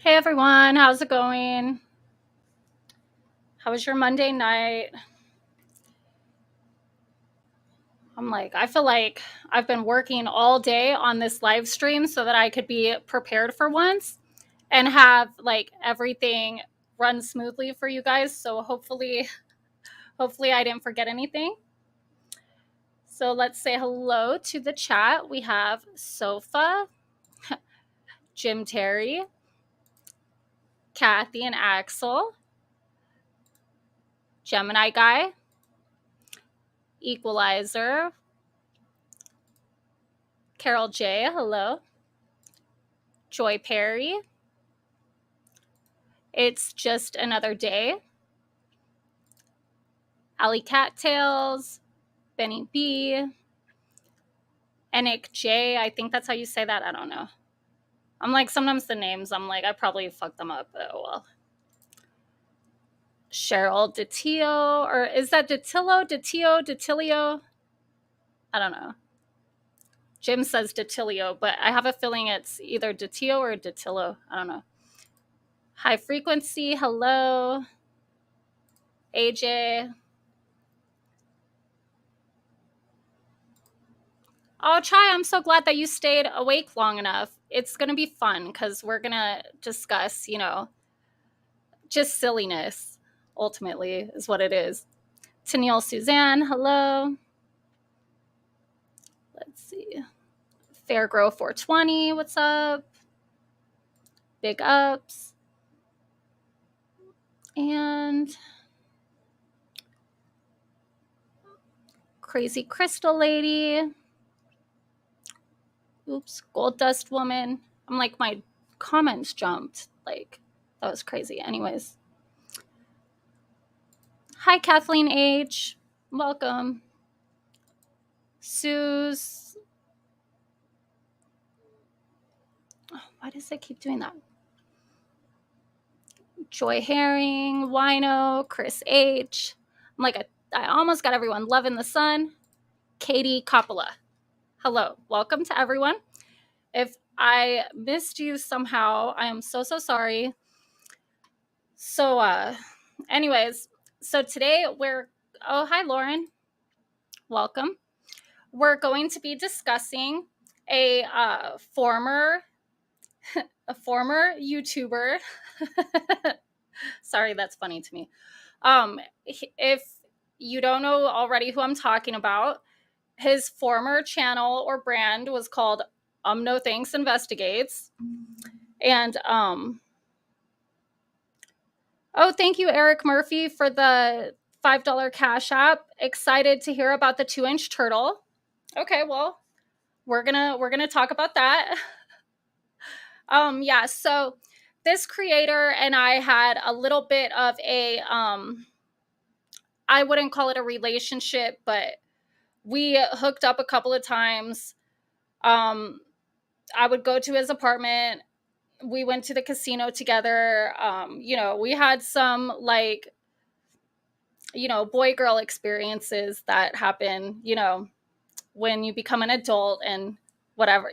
Hey everyone, how's it going? How was your Monday night? I feel like I've been working all day on this live stream so that I could be prepared for once and have like everything run smoothly for you guys. So hopefully I didn't forget anything. So let's say hello to the chat. We have Sofa, Jim Terry, Kathy and Axel, Gemini Guy, Equalizer, Carol J, hello, Joy Perry, It's Just Another Day, Alley Cattails, Benny B, Enick J, I think that's how you say that, I don't know. Sometimes the names, I probably fucked them up, but oh well. Cheryl Detillo, or is that Detilio? I don't know. Jim says Detilio, but I have a feeling it's either Detillo or Detillo. I don't know. High Frequency, hello. AJ. Oh, Chai, I'm so glad that you stayed awake long enough. It's going to be fun because we're going to discuss, just silliness, ultimately, is what it is. Tennille Suzanne, hello. Let's see. Fairgrow 420, what's up? Big ups. And Crazy Crystal Lady. Oops, Gold Dust Woman. My comments jumped. That was crazy. Anyways. Hi, Kathleen H. Welcome. Suze. Oh, why does it keep doing that? Joy Herring, Wino, Chris H. I almost got everyone. Love in the Sun. Katie Coppola. Hello. Welcome to everyone. If I missed you somehow, I am so sorry. So, anyways, so today oh, hi, Lauren. Welcome. We're going to be discussing a former YouTuber. Sorry, that's funny to me. If you don't know already who I'm talking about, his former channel or brand was called No Thanks Investigates. And oh, thank you, Eric Murphy, for the $5 Cash App. Excited to hear about the 2-inch turtle. Okay, well, we're gonna talk about that. Yeah, so this creator and I had a little bit of a I wouldn't call it a relationship, but we hooked up a couple of times. I would go to his apartment. We went to the casino together. We had some boy-girl experiences that happen, when you become an adult and whatever.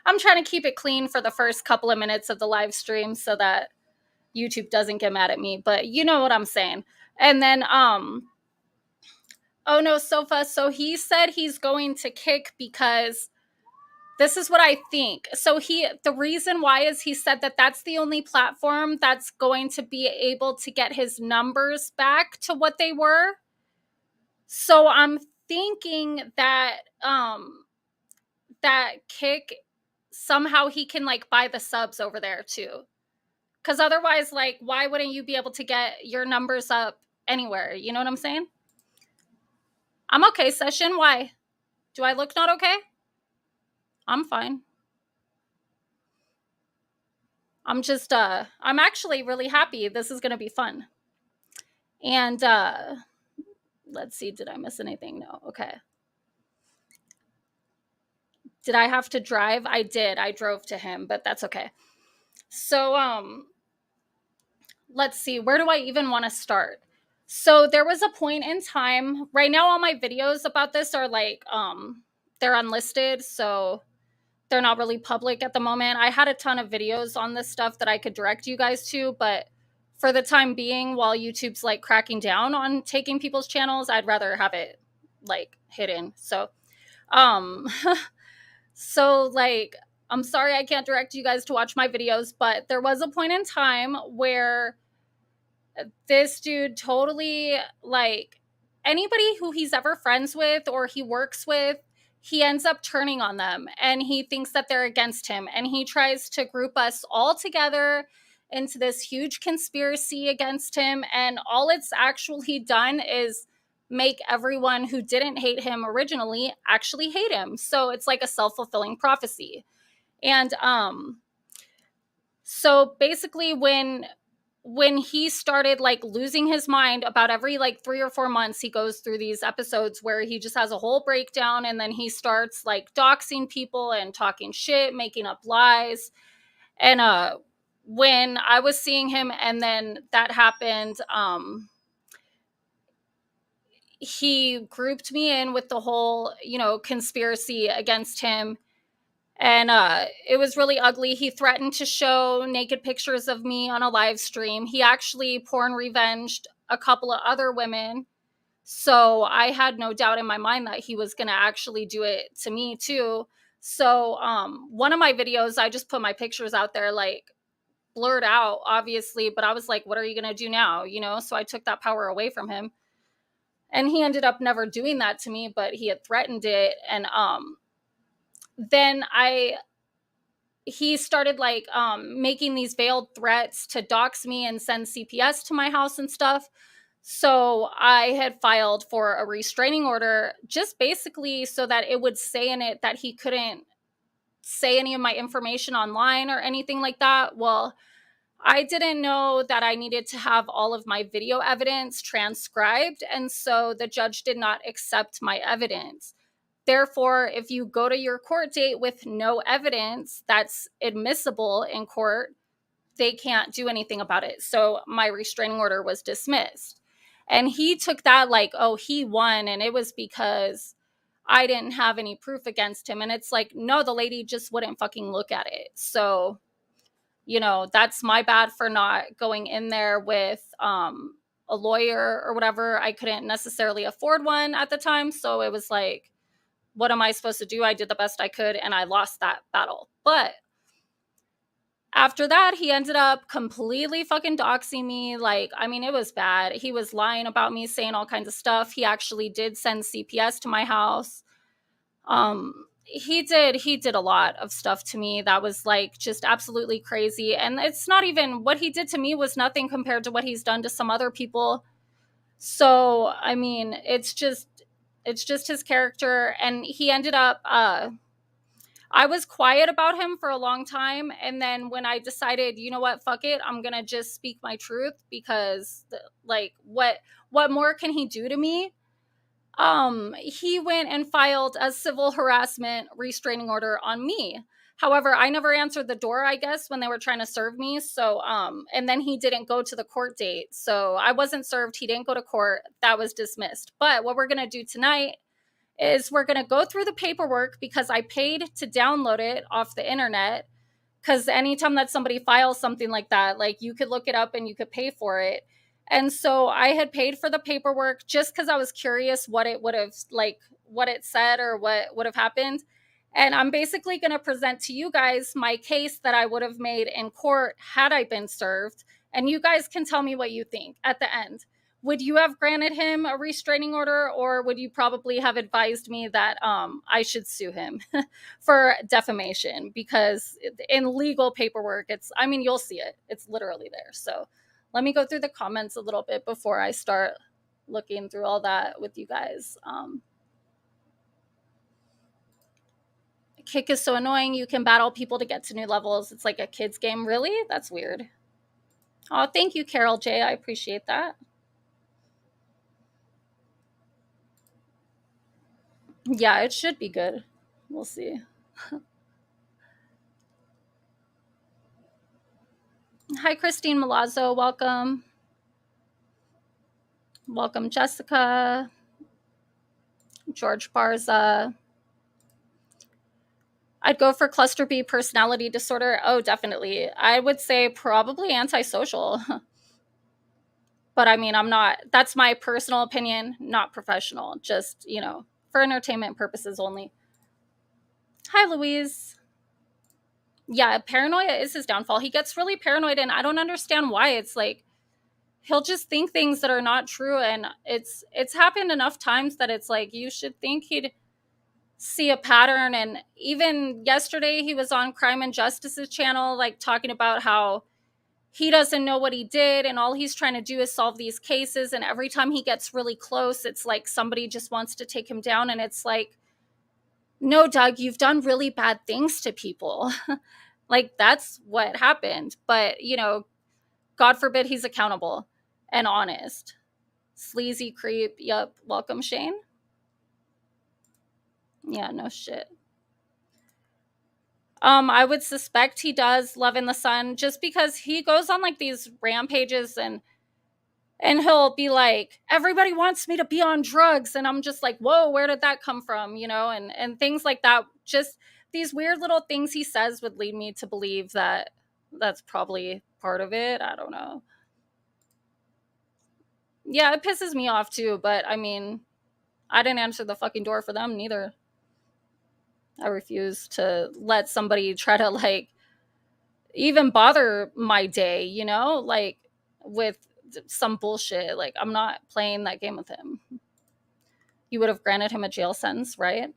I'm trying to keep it clean for the first couple of minutes of the live stream so that YouTube doesn't get mad at me. But you know what I'm saying. And then, oh no, Sofa. So he said he's going to Kick because this is what I think. So the reason why is he said that that's the only platform that's going to be able to get his numbers back to what they were. So I'm thinking that, that Kick, somehow he can like buy the subs over there too. Because otherwise, like, why wouldn't you be able to get your numbers up anywhere? You know what I'm saying? I'm okay, Session. Why? Do I look not okay? I'm fine. I'm actually really happy. This is going to be fun. And let's see, did I miss anything? No. Okay. Did I have to drive? I did. I drove to him, but that's okay. So, let's see, where do I even want to start? So there was a point in time, right now all my videos about this are like, they're unlisted, so they're not really public at the moment. I had a ton of videos on this stuff that I could direct you guys to, but for the time being, while YouTube's like cracking down on taking people's channels, I'd rather have it like hidden. So, um, so like, I'm sorry I can't direct you guys to watch my videos, but there was a point in time where this dude totally, like, anybody who he's ever friends with or he works with, he ends up turning on them and he thinks that they're against him, and he tries to group us all together into this huge conspiracy against him, and all it's actually done is make everyone who didn't hate him originally actually hate him. So it's like a self-fulfilling prophecy. And so basically, when he started like losing his mind, about every like 3 or 4 months, he goes through these episodes where he just has a whole breakdown, and then he starts like doxing people and talking shit, making up lies. And when I was seeing him and then that happened, he grouped me in with the whole, conspiracy against him. And it was really ugly. He threatened to show naked pictures of me on a live stream. He actually porn revenged a couple of other women. So I had no doubt in my mind that he was going to actually do it to me too. So one of my videos, I just put my pictures out there, like blurred out, obviously. But I was like, what are you going to do now? So I took that power away from him. And he ended up never doing that to me, but he had threatened it. And then he started like making these veiled threats to dox me and send CPS to my house and stuff. So I had filed for a restraining order, just basically so that it would say in it that he couldn't say any of my information online or anything like that. Well, I didn't know that I needed to have all of my video evidence transcribed, and so the judge did not accept my evidence. Therefore, if you go to your court date with no evidence that's admissible in court, they can't do anything about it. So my restraining order was dismissed. And he took that like, oh, he won, and it was because I didn't have any proof against him. And it's like, no, the lady just wouldn't fucking look at it. So, that's my bad for not going in there with a lawyer or whatever. I couldn't necessarily afford one at the time. So it was like, what am I supposed to do? I did the best I could, and I lost that battle. But after that, he ended up completely fucking doxing me. Like, I mean, it was bad. He was lying about me, saying all kinds of stuff. He actually did send CPS to my house. He did a lot of stuff to me that was like just absolutely crazy. And it's not even, what he did to me was nothing compared to what he's done to some other people. So, I mean, it's just his character. And he ended up, I was quiet about him for a long time. And then when I decided, you know what, fuck it, I'm going to just speak my truth, because like, what more can he do to me? He went and filed a civil harassment restraining order on me. However, I never answered the door, I guess, when they were trying to serve me. So, and then he didn't go to the court date. So I wasn't served. He didn't go to court. That was dismissed. But what we're going to do tonight is we're going to go through the paperwork, because I paid to download it off the internet. Because anytime that somebody files something like that, like, you could look it up and you could pay for it. And so I had paid for the paperwork just because I was curious what it would have, like, what it said or what would have happened. And I'm basically going to present to you guys my case that I would have made in court had I been served. And you guys can tell me what you think at the end. Would you have granted him a restraining order, or would you probably have advised me that I should sue him for defamation? Because in legal paperwork, it's, I mean, you'll see it. It's literally there. So let me go through the comments a little bit before I start looking through all that with you guys. Kick is so annoying. You can battle people to get to new levels. It's like a kid's game. Really? That's weird. Oh, thank you, Carol J. I appreciate that. Yeah, it should be good. We'll see. Hi, Christine Milazzo. Welcome. Welcome, Jessica. George Barza. I'd go for cluster B personality disorder. Oh, definitely. I would say probably antisocial. But I mean, I'm not, that's my personal opinion, not professional, just, you know, for entertainment purposes only. Hi, Louise. Yeah, paranoia is his downfall. He gets really paranoid, and I don't understand why. It's like, he'll just think things that are not true. And it's happened enough times that it's like, you should think he'd see a pattern. And even yesterday he was on Crime and Justice's channel, like talking about how he doesn't know what he did and all he's trying to do is solve these cases. And every time he gets really close, it's like somebody just wants to take him down. And it's like, no, Doug, you've done really bad things to people. Like, that's what happened. But, you know, God forbid he's accountable and honest. Sleazy creep. Yep. Welcome, Shane. Yeah, no shit. I would suspect he does love in the sun, just because he goes on like these rampages and he'll be like, everybody wants me to be on drugs. And I'm just like, whoa, where did that come from? You know, and things like that. Just these weird little things he says would lead me to believe that that's probably part of it. I don't know. Yeah, it pisses me off too. But I mean, I didn't answer the fucking door for them neither. I refuse to let somebody try to like even bother my day, you know, like with some bullshit. Like, I'm not playing that game with him. You would have granted him a jail sentence, right?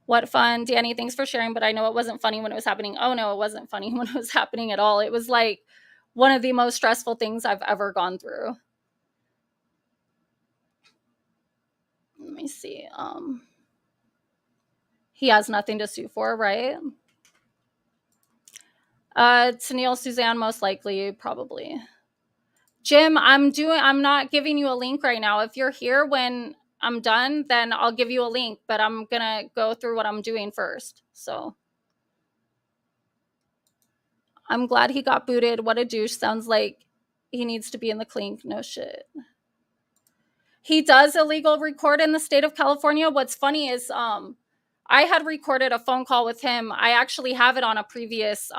What fun. Danny, thanks for sharing, but I know it wasn't funny when it was happening. Oh no, it wasn't funny when it was happening at all. It was like one of the most stressful things I've ever gone through. Let me see. He has nothing to sue for, right? Tennille Suzanne, most likely, probably. Jim, I'm not giving you a link right now. If you're here when I'm done, then I'll give you a link, but I'm gonna go through what I'm doing first. So I'm glad he got booted. What a douche. Sounds like he needs to be in the clink. No shit. He does illegal record in the state of California. What's funny is I had recorded a phone call with him. I actually have it on a previous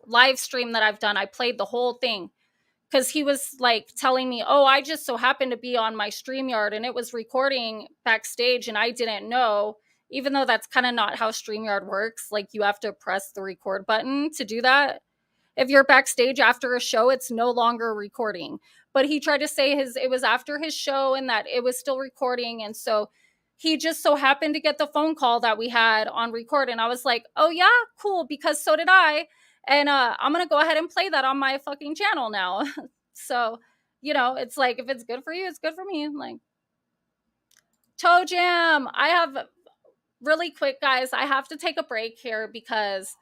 live stream that I've done. I played the whole thing because he was like telling me, oh, I just so happened to be on my StreamYard and it was recording backstage and I didn't know, even though that's kind of not how StreamYard works. Like, you have to press the record button to do that. If you're backstage after a show, it's no longer recording. But he tried to say it was after his show and that it was still recording. And so he just so happened to get the phone call that we had on record. And I was like, oh yeah, cool, because so did I. And I'm going to go ahead and play that on my fucking channel now. So, you know, it's like, if it's good for you, it's good for me. Like, Toe Jam. I have, really quick, guys, I have to take a break here because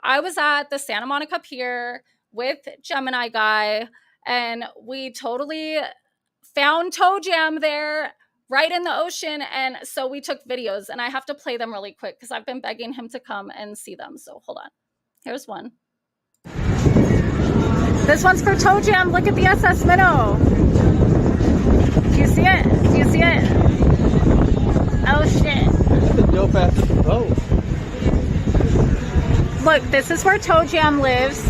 I was at the Santa Monica Pier with Gemini Guy, and we totally found Toe Jam there right in the ocean. And so we took videos, and I have to play them really quick because I've been begging him to come and see them. So hold on. Here's one. This one's for Toe Jam. Look at the SS Minnow. Do you see it? Do you see it? Oh shit. That's a dope ass boat. Look, this is where Toe Jam lives.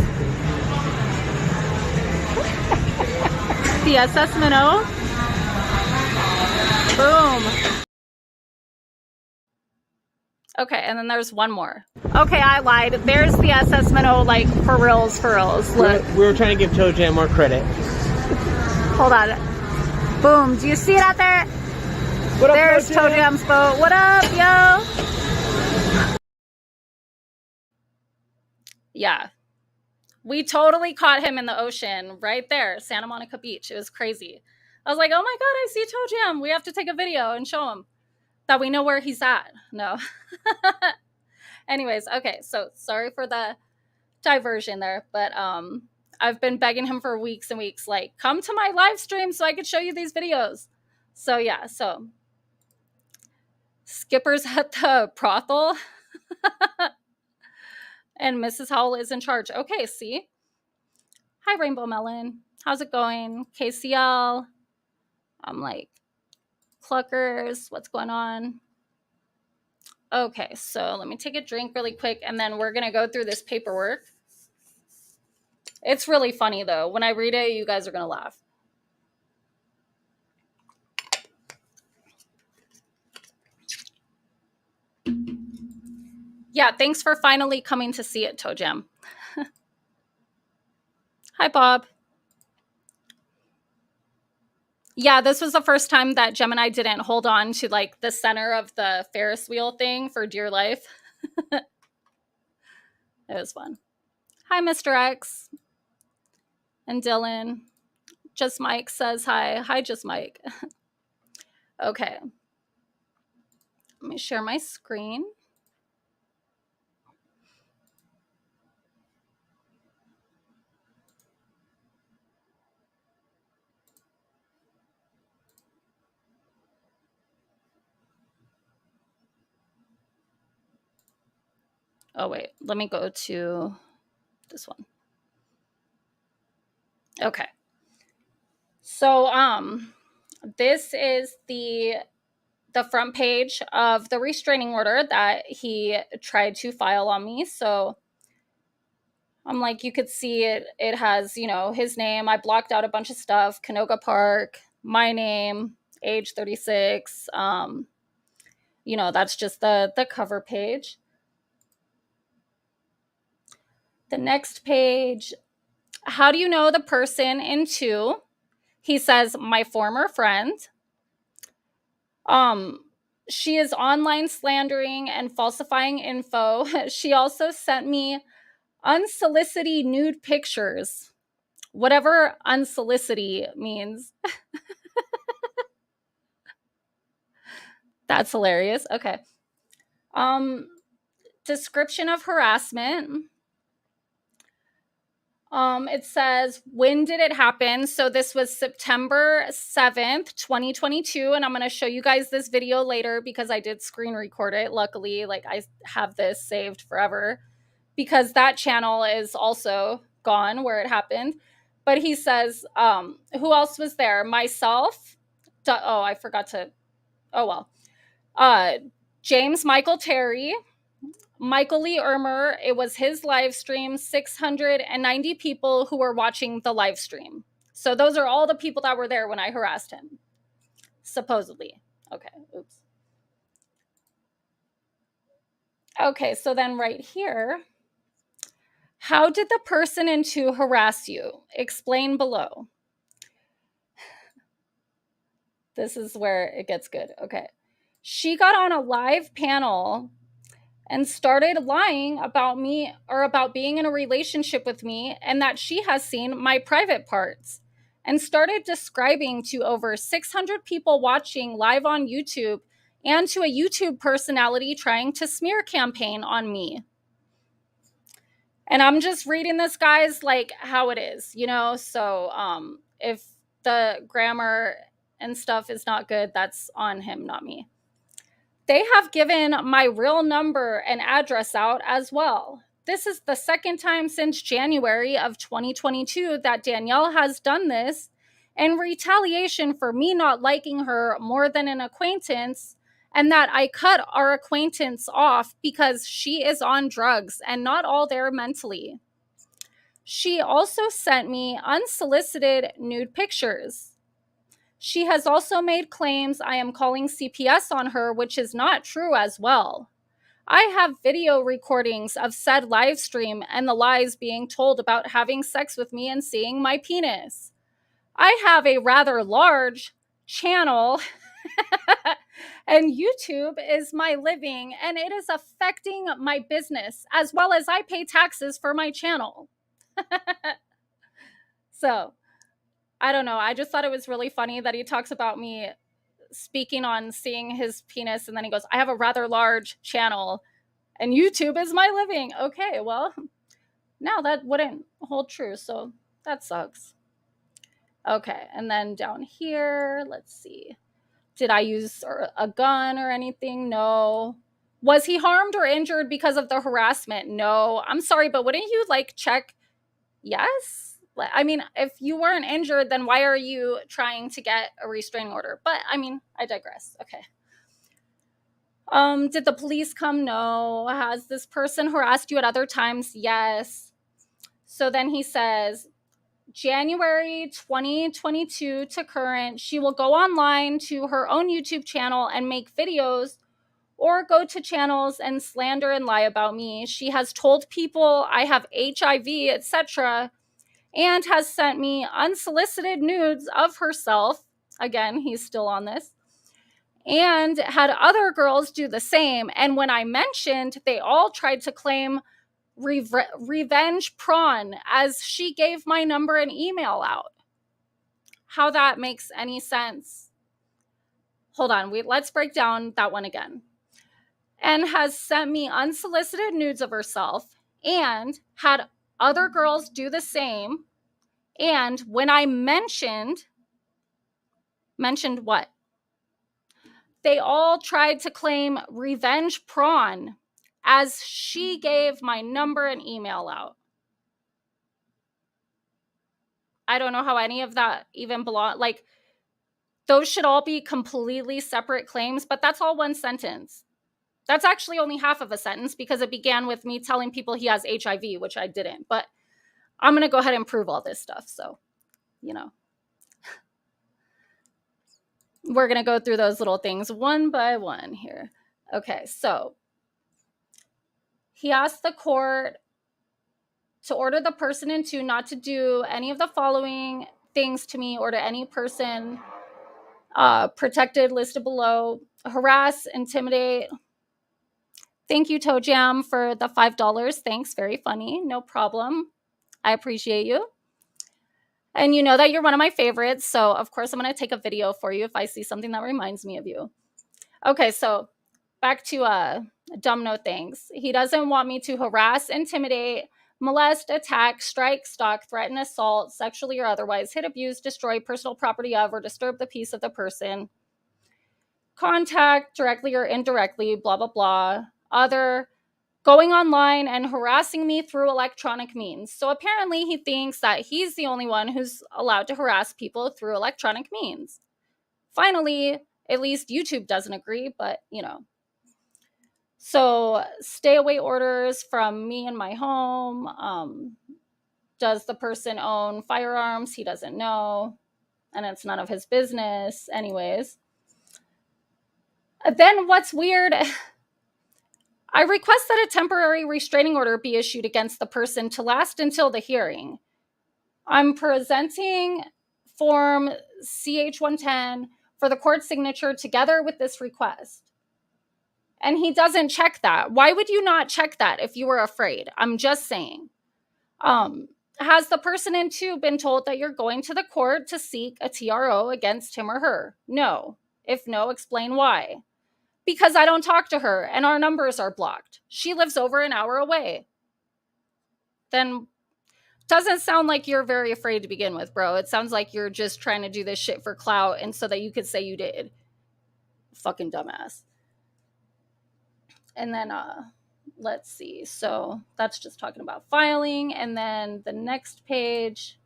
the SS Minnow. Boom. Okay, and then there's one more. Okay, I lied. There's the SS Minnow, like, for reals, for reals. Look. We were trying to give Toe Jam more credit. Hold on. Boom. Do you see it out there? What up, there's Toe Jam's boat. What up, yo? Yeah. We totally caught him in the ocean right there, Santa Monica Beach. It was crazy. I was like, oh my God, I see Toe Jam. We have to take a video and show him that we know where he's at. No. Anyways, okay, so sorry for the diversion there, but I've been begging him for weeks and weeks, like, come to my live stream so I could show you these videos. So yeah, so Skipper's at the brothel and Mrs. Howell is in charge. Okay, see? Hi, Rainbow Melon. How's it going? KCL. I'm like, Cluckers, what's going on? Okay, so let me take a drink really quick, and then we're going to go through this paperwork. It's really funny, though. When I read it, you guys are going to laugh. Yeah, thanks for finally coming to see it, Toe Jam. Hi, Bob. Yeah, this was the first time that Gemini didn't hold on to, like, the center of the Ferris wheel thing for dear life. It was fun. Hi, Mr. X. And Dylan. Just Mike says hi. Hi, Just Mike. Okay. Let me share my screen. Oh, wait. Let me go to this one. Okay. So, this is the front page of the restraining order that he tried to file on me. So I'm like, you could see it. It has, you know, his name. I blocked out a bunch of stuff. Canoga Park, my name, age 36. You know, that's just the cover page. The next page, how do you know the person in 2? He says, my former friend. She is online slandering and falsifying info. She also sent me unsolicited nude pictures. Whatever unsolicited means. That's hilarious. Okay. Description of harassment. It says, when did it happen? So this was September 7th, 2022. And I'm going to show you guys this video later because I did screen record it. Luckily, like, I have this saved forever because that channel is also gone where it happened. But he says, who else was there? Myself. Oh, I forgot to. Oh, well. James Michael Terry. Michael Lee Ermer, it was his live stream, 690 people who were watching the live stream. So those are all the people that were there when I harassed him, supposedly. Okay, oops. Okay, so then right here, how did the person in 2 harass you? Explain below. This is where it gets good. Okay. She got on a live panel and started lying about me or about being in a relationship with me and that she has seen my private parts and started describing to over 600 people watching live on YouTube and to a YouTube personality trying to smear campaign on me. And I'm just reading this, guys, like how it is, you know? So if the grammar and stuff is not good, that's on him, not me. They have given my real number and address out as well. This is the second time since January of 2022 that Danielle has done this in retaliation for me not liking her more than an acquaintance, and that I cut our acquaintance off because she is on drugs and not all there mentally. She also sent me unsolicited nude pictures. She has also made claims I am calling CPS on her, which is not true as well. I have video recordings of said live stream and the lies being told about having sex with me and seeing my penis. I have a rather large channel and YouTube is my living and it is affecting my business as well as I pay taxes for my channel. So, I don't know. I just thought it was really funny that he talks about me speaking on seeing his penis and then he goes, I have a rather large channel and YouTube is my living. Okay, well, now that wouldn't hold true, so that sucks. Okay, and then down here, let's see. Did I use a gun or anything? No. Was he harmed or injured because of the harassment? No. I'm sorry, but wouldn't you like check? Yes. I mean, if you weren't injured, then why are you trying to get a restraining order? But I mean, I digress. Okay. Did the police come? No. Has this person harassed you at other times? Yes. So then he says, January 2022 to current, she will go online to her own YouTube channel and make videos or go to channels and slander and lie about me. She has told people I have HIV, etc., and has sent me unsolicited nudes of herself. Again, he's still on this. And had other girls do the same. And when I mentioned, they all tried to claim revenge prawn as she gave my number and email out. How that makes any sense. Hold on, let's break down that one again. And has sent me unsolicited nudes of herself and had other girls do the same. And when I mentioned what? They all tried to claim revenge prawn as she gave my number and email out. I don't know how any of that even belong. Like, those should all be completely separate claims, but that's all one sentence. That's actually only half of a sentence because it began with me telling people he has HIV, which I didn't. But I'm going to go ahead and prove all this stuff. So, you know, we're going to go through those little things one by one here. Okay, so he asked the court to order the person into not to do any of the following things to me or to any person protected listed below: harass, intimidate. Thank you, Toe Jam, for the $5. Thanks, very funny. No problem. I appreciate you. And you know that you're one of my favorites, so of course I'm going to take a video for you if I see something that reminds me of you. Okay, so back to dumb no thanks. He doesn't want me to harass, intimidate, molest, attack, strike, stalk, threaten, assault, sexually or otherwise, hit, abuse, destroy personal property of, or disturb the peace of the person. Contact, directly or indirectly, blah, blah, blah. Other, going online and harassing me through electronic means. So apparently he thinks that he's the only one who's allowed to harass people through electronic means. Finally, at least YouTube doesn't agree, but you know. So stay away orders from me and my home. Does the person own firearms? He doesn't know. And it's none of his business anyways. Then what's weird, I request that a temporary restraining order be issued against the person to last until the hearing. I'm presenting Form CH-110 for the court signature together with this request. And he doesn't check that. Why would you not check that if you were afraid? I'm just saying. Has the person in two been told that you're going to the court to seek a TRO against him or her? No. If no, explain why. Because I don't talk to her and our numbers are blocked. She lives over an hour away. Then doesn't sound like you're very afraid to begin with, bro. It sounds like you're just trying to do this shit for clout and so that you could say you did. Fucking dumbass. And then let's see. So that's just talking about filing. And then the next page,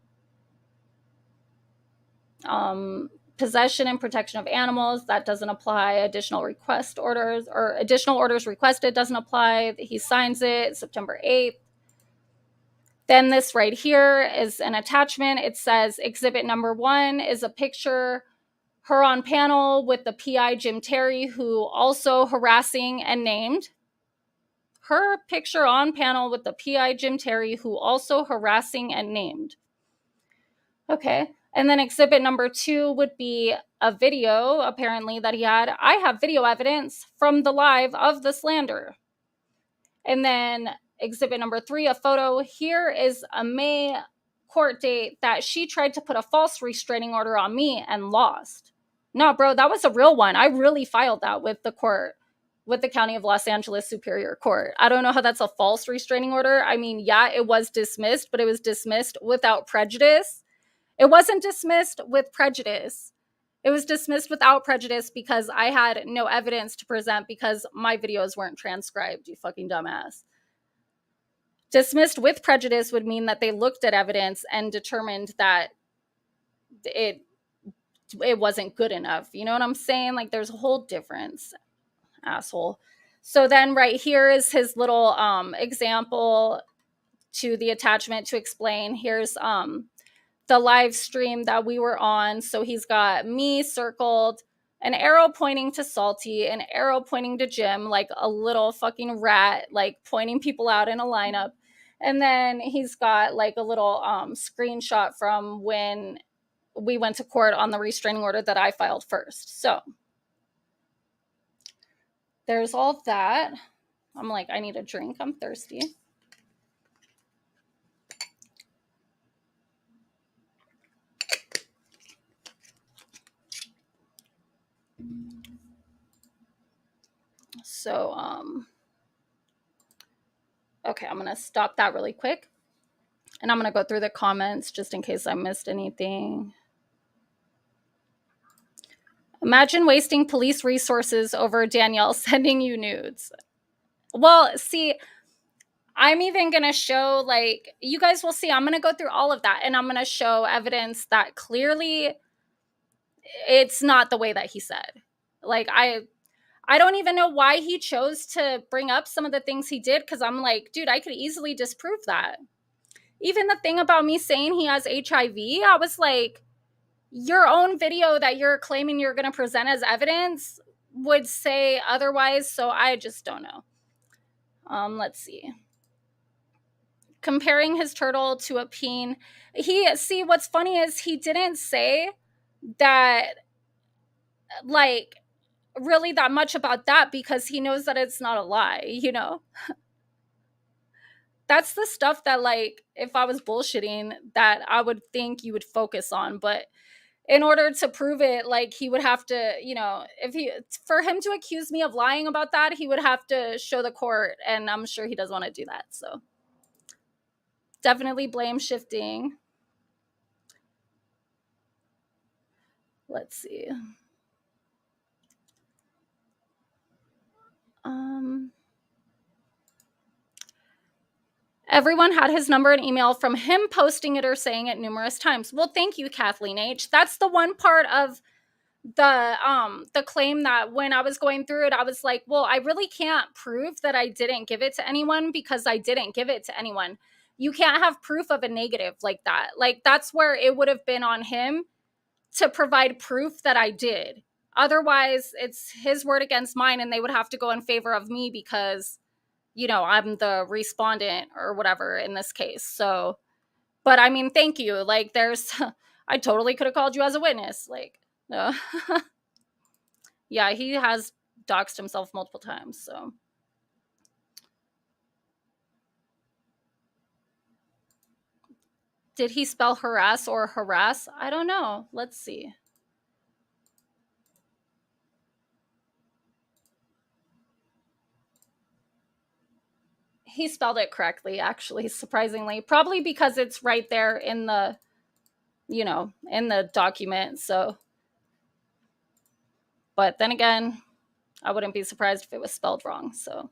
possession and protection of animals, that doesn't apply. Additional request orders or additional orders requested doesn't apply. He signs it September 8th. Then this right here is an attachment. It says exhibit number 1 is a picture, her on panel with the PI Jim Terry, who also harassing and named. Her picture on panel with the PI Jim Terry, who also harassing and named. Okay. And then exhibit number 2 would be a video, apparently, that he had. I have video evidence from the live of the slander. And then exhibit number 3, a photo. Here is a May court date that she tried to put a false restraining order on me and lost. No, bro, that was a real one. I really filed that with the court, with the County of Los Angeles Superior Court. I don't know how that's a false restraining order. I mean, yeah, it was dismissed, but it was dismissed without prejudice. It wasn't dismissed with prejudice. It was dismissed without prejudice because I had no evidence to present because my videos weren't transcribed, you fucking dumbass. Dismissed with prejudice would mean that they looked at evidence and determined that it wasn't good enough. You know what I'm saying? Like, there's a whole difference, asshole. So then right here is his little example to the attachment to explain. Here's the live stream that we were on. So he's got me circled, an arrow pointing to Salty, an arrow pointing to Jim, like a little fucking rat, like pointing people out in a lineup. And then he's got like a little screenshot from when we went to court on the restraining order that I filed first. So there's all that. I'm like, I need a drink. I'm thirsty. So, okay, I'm going to stop that really quick. And I'm going to go through the comments just in case I missed anything. Imagine wasting police resources over Danielle sending you nudes. Well, see, I'm even going to show, like, you guys will see, I'm going to go through all of that. And I'm going to show evidence that clearly it's not the way that he said. Like, I don't even know why he chose to bring up some of the things he did, because I'm like, dude, I could easily disprove that. Even the thing about me saying he has HIV, I was like, your own video that you're claiming you're going to present as evidence would say otherwise, so I just don't know. Let's see. Comparing his turtle to a peen. See, what's funny is he didn't say that, like, really that much about that because he knows that it's not a lie, you know? That's the stuff that, like, if I was bullshitting, that I would think you would focus on. But in order to prove it, like, he would have to, you know, for him to accuse me of lying about that, he would have to show the court, and I'm sure he doesn't want to do that. So definitely blame shifting. Let's see. Everyone had his number and email from him posting it or saying it numerous times. Well, thank you, Kathleen H. That's the one part of the claim that when I was going through it, I was like, well, I really can't prove that I didn't give it to anyone because I didn't give it to anyone. You can't have proof of a negative like that. Like, that's where it would have been on him to provide proof that I did. Otherwise, it's his word against mine, and they would have to go in favor of me because, you know, I'm the respondent or whatever in this case. So, but I mean, thank you. Like, I totally could have called you as a witness. Like, no. Yeah, he has doxed himself multiple times, so. Did he spell harass or harass? I don't know. Let's see. He spelled it correctly, actually, surprisingly. Probably because it's right there in the, you know, in the document, so. But then again, I wouldn't be surprised if it was spelled wrong, so.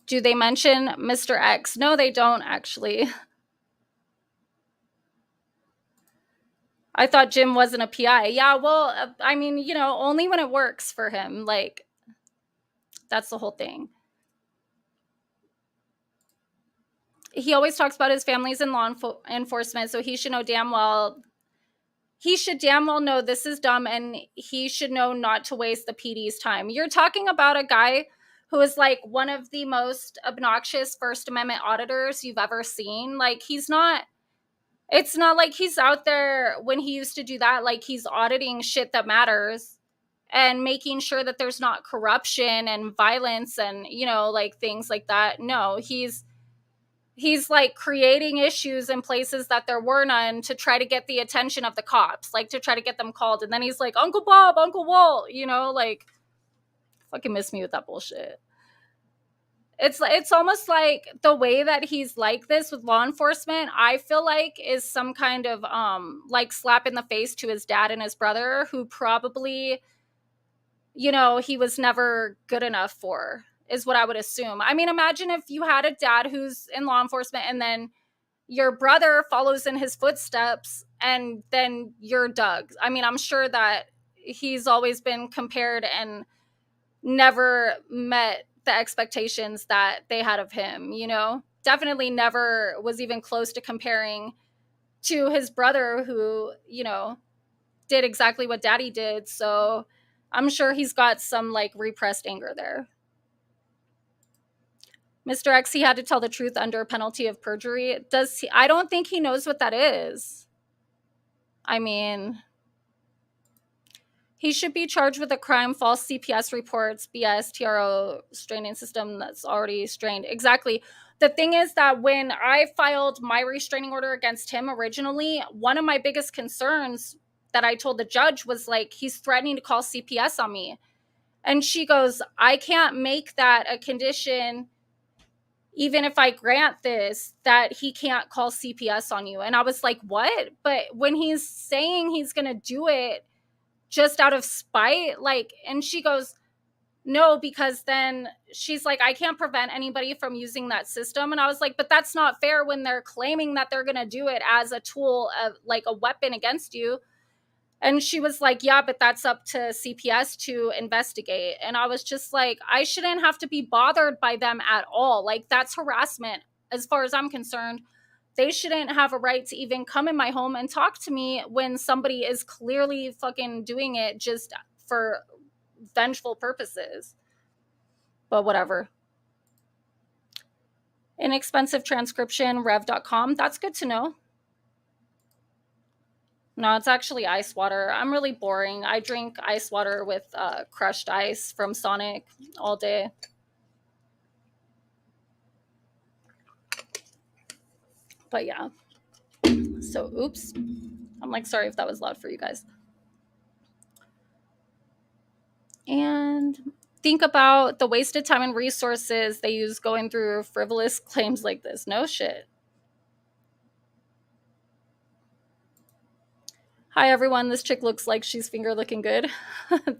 Do they mention Mr. X? No, they don't, actually. I thought Jim wasn't a PI. Yeah, well, I mean, you know, only when it works for him. Like, that's the whole thing. he always talks about his family's in law enforcement, so he should damn well know this is dumb, and he should know not to waste the PD's time. You're talking about a guy who is like one of the most obnoxious First Amendment auditors you've ever seen. Like, it's not like he's out there when he used to do that, like he's auditing shit that matters and making sure that there's not corruption and violence and, like things like that. No, he's like creating issues in places that there were none to try to get the attention of the cops, like to try to get them called. And then he's like, Uncle Bob, Uncle Walt, like, fucking miss me with that bullshit. It's almost like the way that he's like this with law enforcement, I feel like is some kind of like slap in the face to his dad and his brother, who probably, he was never good enough for, is what I would assume. I mean, imagine if you had a dad who's in law enforcement and then your brother follows in his footsteps and then you're Doug. I mean, I'm sure that he's always been compared and never met the expectations that they had of him, definitely never was even close to comparing to his brother, who, did exactly what daddy did. So I'm sure he's got some like repressed anger there. Mr. X, he had to tell the truth under penalty of perjury. Does he? I don't think he knows what that is. I mean, he should be charged with a crime, false CPS reports, BS, TRO, straining system that's already strained. Exactly. The thing is that when I filed my restraining order against him originally, one of my biggest concerns that I told the judge was like, he's threatening to call CPS on me. And she goes, I can't make that a condition, even if I grant this, that he can't call CPS on you. And I was like, what? But when he's saying he's going to do it just out of spite, like, and she goes, no, because then she's like, I can't prevent anybody from using that system. And I was like, but that's not fair when they're claiming that they're going to do it as a tool of like a weapon against you. And she was like, yeah, but that's up to CPS to investigate. And I was just like, I shouldn't have to be bothered by them at all. Like, that's harassment as far as I'm concerned. They shouldn't have a right to even come in my home and talk to me when somebody is clearly fucking doing it just for vengeful purposes. But whatever. Inexpensive transcription, rev.com. That's good to know. No, it's actually ice water. I'm really boring. I drink ice water with crushed ice from Sonic all day. But yeah. So, oops. I'm like, sorry if that was loud for you guys. And think about the wasted time and resources they use going through frivolous claims like this. No shit. Hi, everyone. This chick looks like she's finger looking good.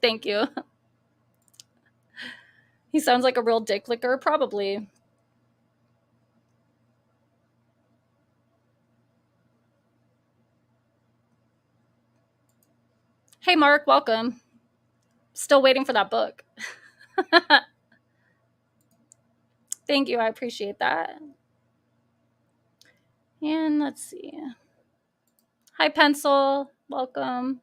Thank you. He sounds like a real dick licker, probably. Hey, Mark, welcome. Still waiting for that book. Thank you. I appreciate that. And let's see. Hi, Pencil. Welcome.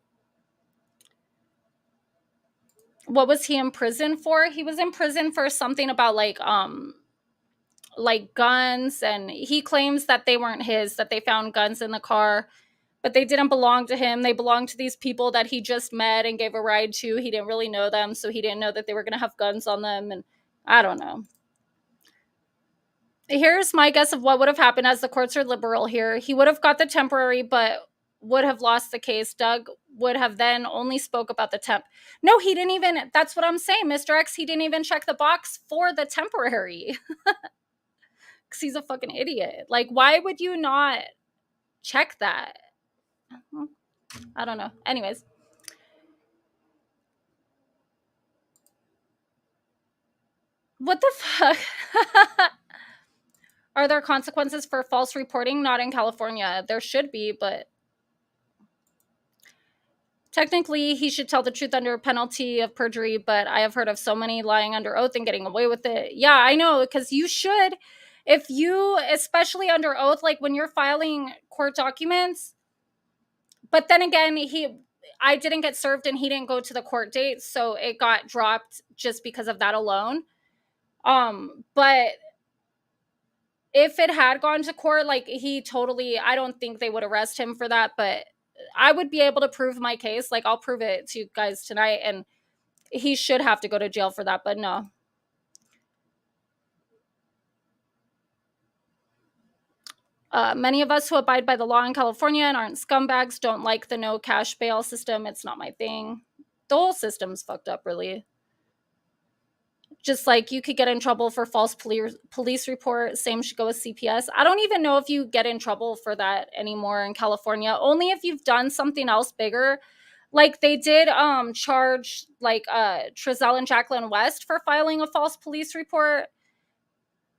What was he in prison for? He was in prison for something about like guns, and he claims that they weren't his, that they found guns in the car, but they didn't belong to him. They belonged to these people that he just met and gave a ride to. He didn't really know them, so he didn't know that they were going to have guns on them, and I don't know. Here's my guess of what would have happened, as the courts are liberal here. He would have got the temporary, but would have lost the case. Doug would have then only spoke about the temp. No, he didn't even, that's what I'm saying, Mr. X. He didn't even check the box for the temporary. Because he's a fucking idiot. Like, why would you not check that? I don't know. Anyways. What the fuck? Are there consequences for false reporting? Not in California. There should be, but technically he should tell the truth under penalty of perjury, but I have heard of so many lying under oath and getting away with it. Yeah, I know, because you should. if you, especially under oath, like when you're filing court documents, but then again, I didn't get served and he didn't go to the court date, so it got dropped just because of that alone. But if it had gone to court, like he totally, I don't think they would arrest him for that, but I would be able to prove my case. Like I'll prove it to you guys tonight, and he should have to go to jail for that, but no. Many of us who abide by the law in California and aren't scumbags don't like the no cash bail system. It's not my thing. The whole system's fucked up, really. Just like you could get in trouble for false police report. Same should go with CPS. I don't even know if you get in trouble for that anymore in California. Only if you've done something else bigger. Like they did charge like Trezell and Jacqueline West for filing a false police report,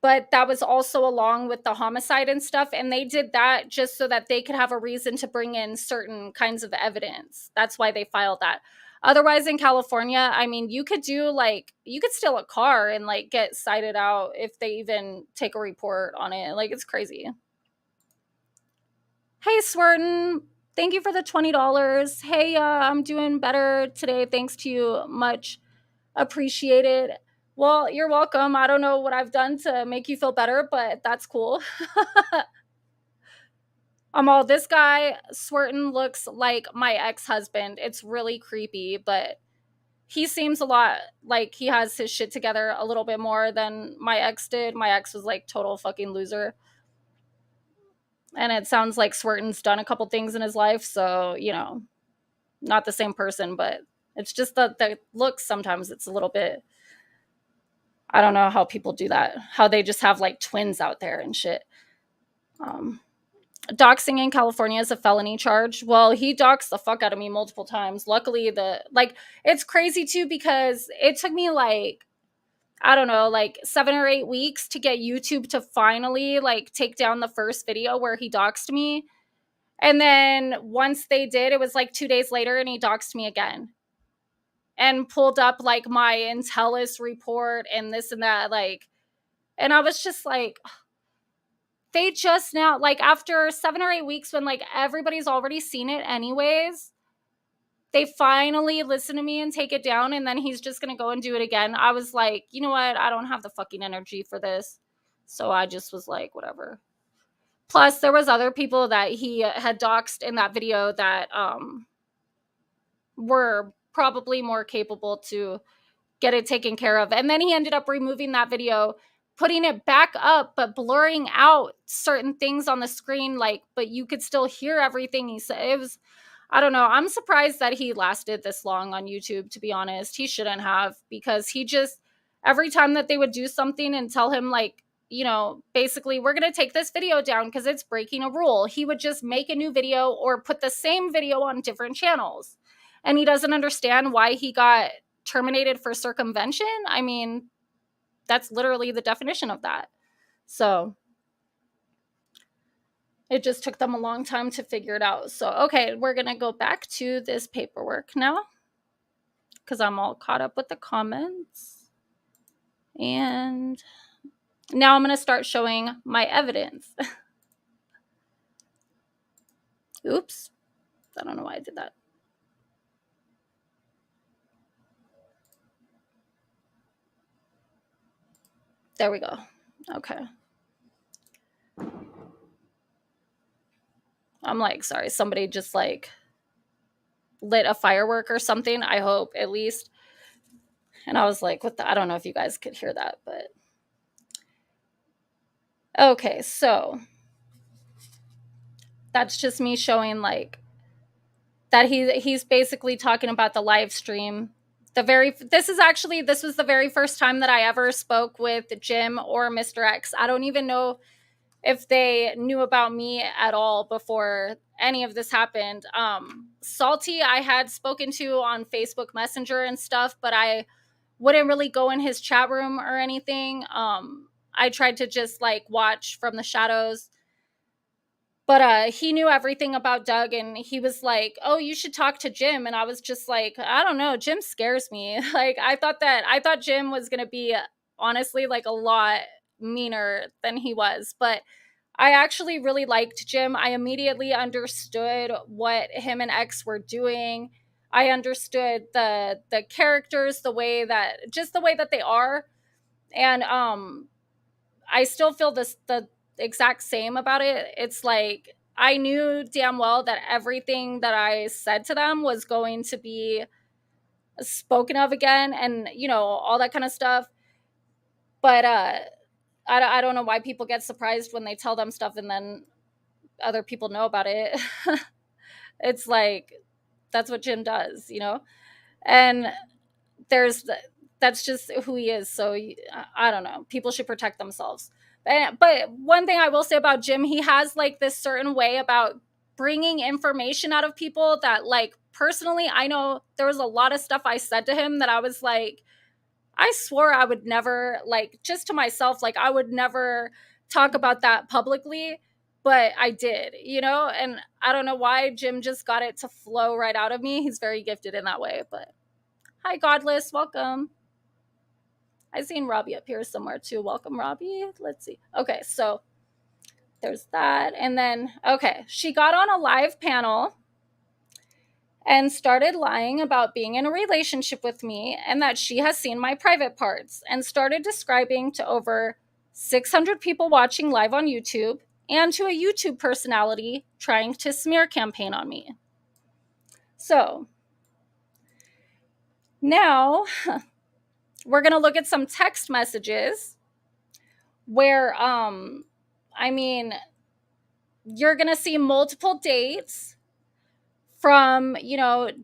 but that was also along with the homicide and stuff, and they did that just so that they could have a reason to bring in certain kinds of evidence. That's why they filed that. Otherwise, in California, I mean, you could do like, you could steal a car and like get cited out if they even take a report on it. Like, it's crazy. Hey, Swerton, thank you for the $20. Hey, I'm doing better today, thanks to you. Much appreciated. Well, you're welcome. I don't know what I've done to make you feel better, but that's cool. This guy, Swerton, looks like my ex-husband. It's really creepy, but he seems a lot like he has his shit together a little bit more than my ex did. My ex was like total fucking loser. And it sounds like Swerton's done a couple things in his life, so, you know, not the same person, but it's just the looks sometimes it's a little bit, I don't know how people do that, how they just have like twins out there and shit. Doxing in California is a felony charge. Well, he doxed the fuck out of me multiple times. Luckily, it's crazy too, because it took me like, I don't know, like 7 or 8 weeks to get YouTube to finally like take down the first video where he doxed me. And then once they did, it was like 2 days later and he doxed me again. And pulled up like my Intellis report and this and that, like, and I was just like, they just now, like after 7 or 8 weeks when like everybody's already seen it anyways, they finally listen to me and take it down, and then he's just gonna go and do it again. I was like, you know what? I don't have the fucking energy for this. So I just was like, whatever. Plus, there was other people that he had doxed in that video that were probably more capable to get it taken care of. And then he ended up removing that video, putting it back up, but blurring out certain things on the screen, like, but you could still hear everything he said. It was, I don't know. I'm surprised that he lasted this long on YouTube, to be honest. He shouldn't have, because he just, every time that they would do something and tell him, like, you know, basically, we're going to take this video down because it's breaking a rule, he would just make a new video or put the same video on different channels. And he doesn't understand why he got terminated for circumvention. I mean, that's literally the definition of that. So it just took them a long time to figure it out. So, okay, we're going to go back to this paperwork now, because I'm all caught up with the comments. And now I'm going to start showing my evidence. Oops. I don't know why I did that. There we go. Okay. I'm like, sorry, somebody just like lit a firework or something, I hope, at least. And I was like, what the, I don't know if you guys could hear that, but okay, so that's just me showing like that he's basically talking about the live stream. This was the very first time that I ever spoke with Jim or Mr. X. I don't even know if they knew about me at all before any of this happened. Salty, I had spoken to on Facebook Messenger and stuff, but I wouldn't really go in his chat room or anything. I tried to just like watch from the shadows. But he knew everything about Doug, and he was like, oh, you should talk to Jim. And I was just like, I don't know. Jim scares me. Like, I thought Jim was going to be honestly like a lot meaner than he was. But I actually really liked Jim. I immediately understood what him and X were doing. I understood the characters, the way that they are. And I still feel the exact same about it. It's like I knew damn well that everything that I said to them was going to be spoken of again, and all that kind of stuff. But I don't know why people get surprised when they tell them stuff and then other people know about it. It's like that's what Jim does, and there's that's just who he is. So I don't know, people should protect themselves. But one thing I will say about Jim, he has like this certain way about bringing information out of people that, like, personally, I know there was a lot of stuff I said to him that I was like, I swore I would never, like, just to myself, like, I would never talk about that publicly, but I did, and I don't know why Jim just got it to flow right out of me. He's very gifted in that way. But hi, Godless, welcome. I seen Robbie up here somewhere too. Welcome, Robbie. Let's see. Okay, so there's that. And then, okay, she got on a live panel and started lying about being in a relationship with me and that she has seen my private parts, and started describing to over 600 people watching live on YouTube and to a YouTube personality trying to smear campaign on me. So now we're going to look at some text messages where, I mean, you're going to see multiple dates from,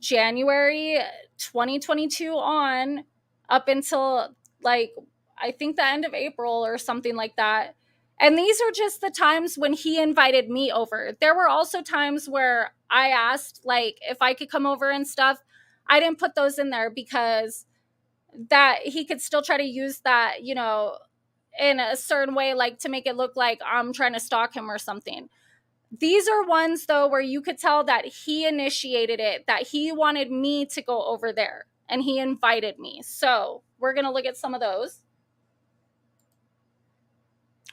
January 2022 on up until, like, I think the end of April or something like that. And these are just the times when he invited me over. There were also times where I asked, like, if I could come over and stuff. I didn't put those in there because that he could still try to use that, in a certain way, like to make it look like I'm trying to stalk him or something. These are ones, though, where you could tell that he initiated it, that he wanted me to go over there, and he invited me. So we're going to look at some of those.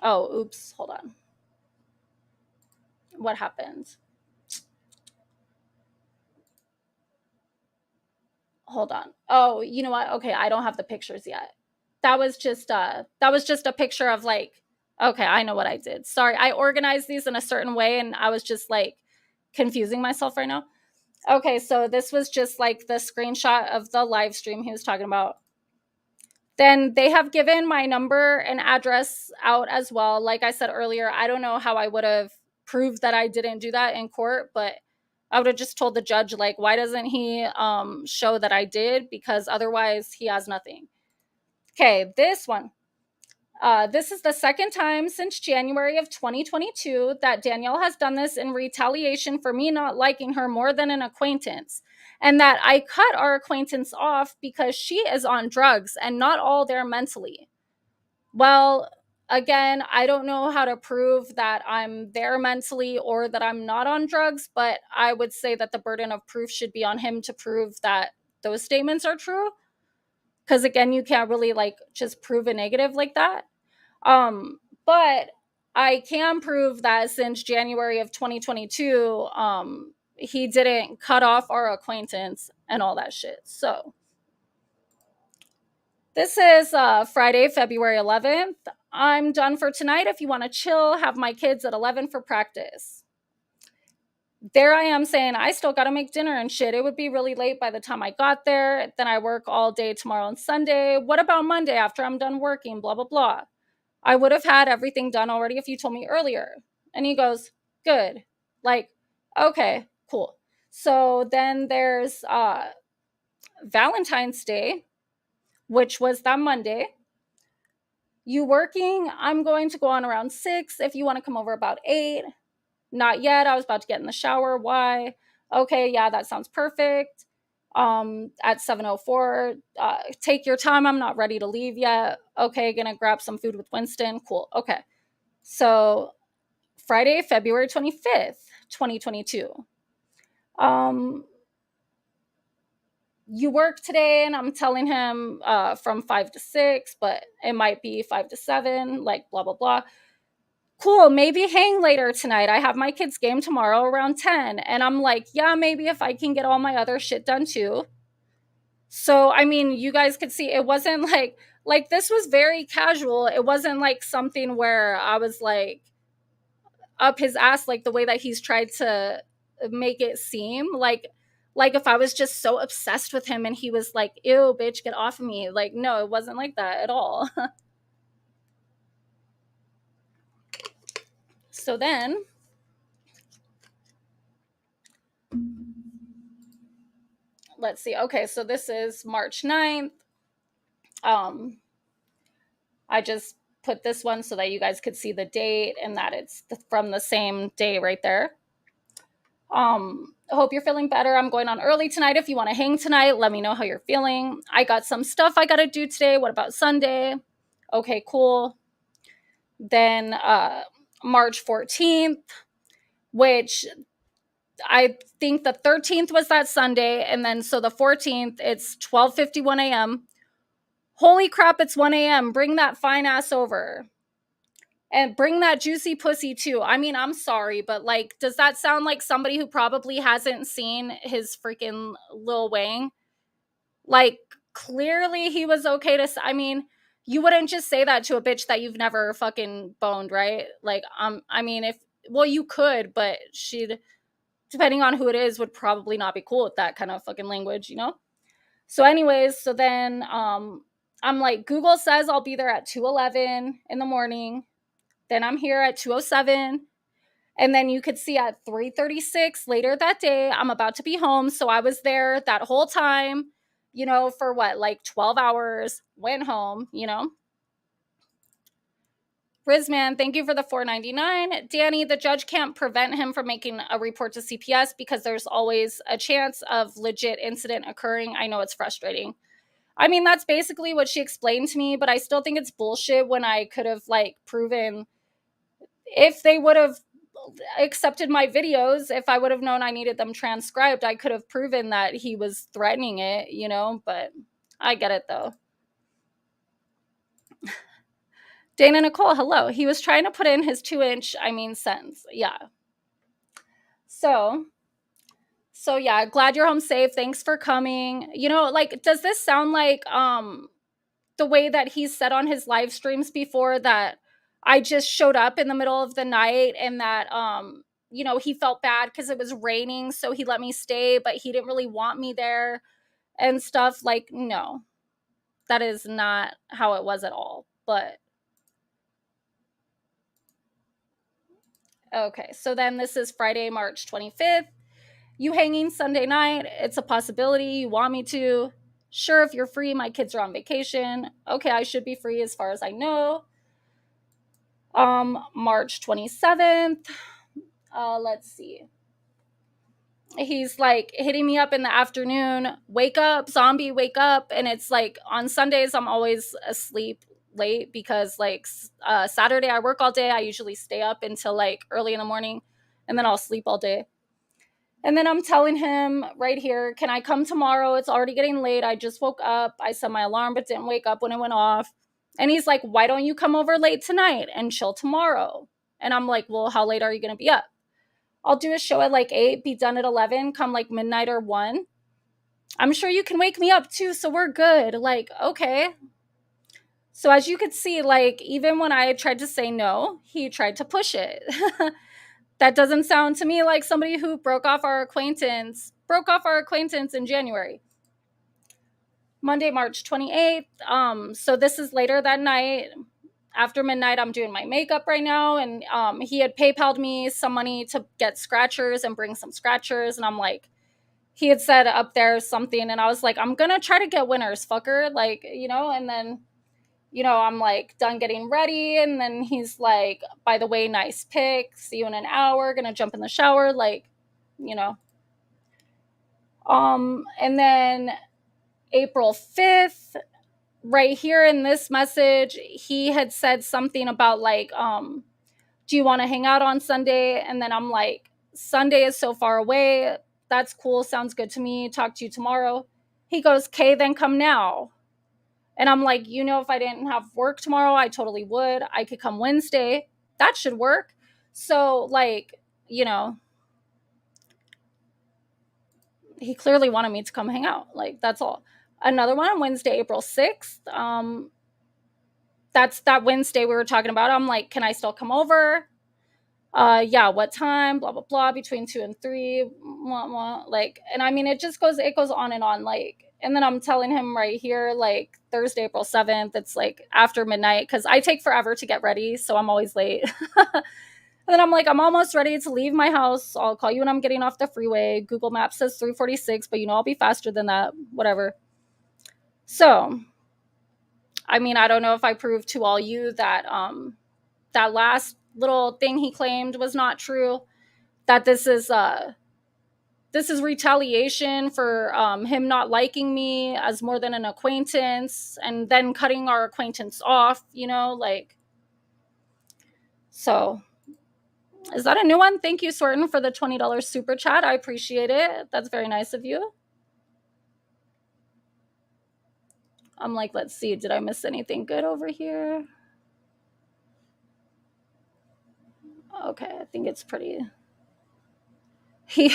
Oh, oops. Hold on. What happened? Hold on. Oh, you know what? Okay, I don't have the pictures yet. That was just a picture of, like, okay, I know what I did. Sorry. I organized these in a certain way and I was just like confusing myself right now. Okay, so this was just like the screenshot of the live stream he was talking about. Then they have given my number and address out as well. Like I said earlier, I don't know how I would have proved that I didn't do that in court, but I would have just told the judge, like, why doesn't he show that I did? Because otherwise he has nothing. Okay, this one. This is the second time since January of 2022 that Danielle has done this in retaliation for me not liking her more than an acquaintance, and that I cut our acquaintance off because she is on drugs and not all there mentally. Well, again, I don't know how to prove that I'm there mentally or that I'm not on drugs, but I would say that the burden of proof should be on him to prove that those statements are true. Because again, you can't really, like, just prove a negative like that. But I can prove that since January of 2022, he didn't cut off our acquaintance and all that shit. So this is Friday, February 11th. I'm done for tonight. If you want to chill, have my kids at 11 for practice. There I am saying I still got to make dinner and shit. It would be really late by the time I got there. Then I work all day tomorrow and Sunday. What about Monday after I'm done working? Blah, blah, blah. I would have had everything done already if you told me earlier. And he goes, good. Like, okay, cool. So then there's Valentine's Day, which was that Monday. You working? I'm going to go on around 6. If you want to come over about 8. Not yet. I was about to get in the shower. Why? Okay, yeah, that sounds perfect. At 7:04, take your time. I'm not ready to leave yet. Okay, gonna grab some food with Winston. Cool. Okay. So Friday, February 25th, 2022. you work today, and I'm telling him from 5 to 6, but it might be 5 to 7, like blah blah blah. Cool, maybe hang later tonight. I have my kids game tomorrow around 10. And I'm like, yeah, maybe if I can get all my other shit done too. So, I mean, you guys could see it wasn't like this was very casual. It wasn't like something where I was like up his ass like the way that he's tried to make it seem. Like if I was just so obsessed with him and he was like, "Ew, bitch, get off of me." Like, no, it wasn't like that at all. So then let's see. Okay, so this is March 9th. Um, I just put this one so that you guys could see the date and that it's from the same day right there. I hope you're feeling better. I'm going on early tonight. If you want to hang tonight, let me know how you're feeling. I got some stuff I got to do today. What about Sunday? Okay, cool. Then March 14th, which I think the 13th was that Sunday. And then so the 14th, it's 12:51 a.m. Holy crap, it's 1 a.m. Bring that fine ass over. And bring that juicy pussy too. I mean, I'm sorry, but like, does that sound like somebody who probably hasn't seen his freaking Lil Wayne? Like, clearly he was okay to. I mean, you wouldn't just say that to a bitch that you've never fucking boned, right? Like, I mean, if well, you could, but she'd, depending on who it is, would probably not be cool with that kind of fucking language, you know. So, anyways, so then, I'm like, Google says I'll be there at 2:11 in the morning. Then I'm here at 2:07. And then you could see at 3:36 later that day, I'm about to be home. So I was there that whole time, for what, like 12 hours, went home, Rizman, thank you for the $4.99. Danny, the judge can't prevent him from making a report to CPS because there's always a chance of legit incident occurring. I know it's frustrating. I mean, that's basically what she explained to me, but I still think it's bullshit when I could have proven, if they would have accepted my videos, if I would have known I needed them transcribed, I could have proven that he was threatening it, but I get it though. Dana Nicole, hello. He was trying to put in his 2-inch, sentence. Yeah. So yeah, glad you're home safe. Thanks for coming. Does this sound like the way that he's said on his live streams before, that I just showed up in the middle of the night and that he felt bad because it was raining, so he let me stay, but he didn't really want me there and stuff? Like, no, that is not how it was at all. But okay, so then this is Friday, March 25th. You hanging Sunday night? It's a possibility. You want me to? Sure, if you're free. My kids are on vacation. Okay, I should be free as far as I know. March 27th. Let's see. He's like hitting me up in the afternoon. Wake up, zombie, wake up. And it's like on Sundays, I'm always asleep late because Saturday I work all day. I usually stay up until like early in the morning and then I'll sleep all day. And then I'm telling him right here, can I come tomorrow? It's already getting late. I just woke up. I set my alarm, but didn't wake up when it went off. And he's like, why don't you come over late tonight and chill tomorrow? And I'm like, well, how late are you going to be up? I'll do a show at like 8, be done at 11, come like midnight or 1. I'm sure you can wake me up too, so we're good. Like, okay. So as you could see, like, even when I tried to say no, he tried to push it. That doesn't sound to me like somebody who broke off our acquaintance in January. Monday, March 28th. So this is later that night. After midnight, I'm doing my makeup right now. And he had PayPal'd me some money to get scratchers and bring some scratchers. And I'm like, he had said up there something. And I was like, I'm going to try to get winners, fucker. Like, and then, I'm like done getting ready. And then he's like, by the way, nice pic. See you in an hour. Gonna jump in the shower. Like, and then April 5th, right here in this message, he had said something about like, do you want to hang out on Sunday? And then I'm like, Sunday is so far away. That's cool. Sounds good to me. Talk to you tomorrow. He goes, "Okay, then come now." And I'm like, if I didn't have work tomorrow, I totally would. I could come Wednesday. That should work. So, like, he clearly wanted me to come hang out. Like, that's all. Another one on Wednesday, April 6th. That's that Wednesday we were talking about. I'm like, "Can I still come over?" Yeah, what time? Blah blah blah. Between 2 and 3. Blah, blah. Like, and I mean, it goes on and on. Like, and then I'm telling him right here, like Thursday, April 7th. It's like after midnight because I take forever to get ready, so I'm always late. And then I'm like, "I'm almost ready to leave my house. I'll call you when I'm getting off the freeway. Google Maps says 3:46, but I'll be faster than that. Whatever." So, I mean, I don't know if I proved to all you that that last little thing he claimed was not true. That this is retaliation for him not liking me as more than an acquaintance, and then cutting our acquaintance off. Like, so. Is that a new one? Thank you, Swerton, for the $20 super chat. I appreciate it. That's very nice of you. I'm like, let's see. Did I miss anything good over here? Okay, I think it's pretty. He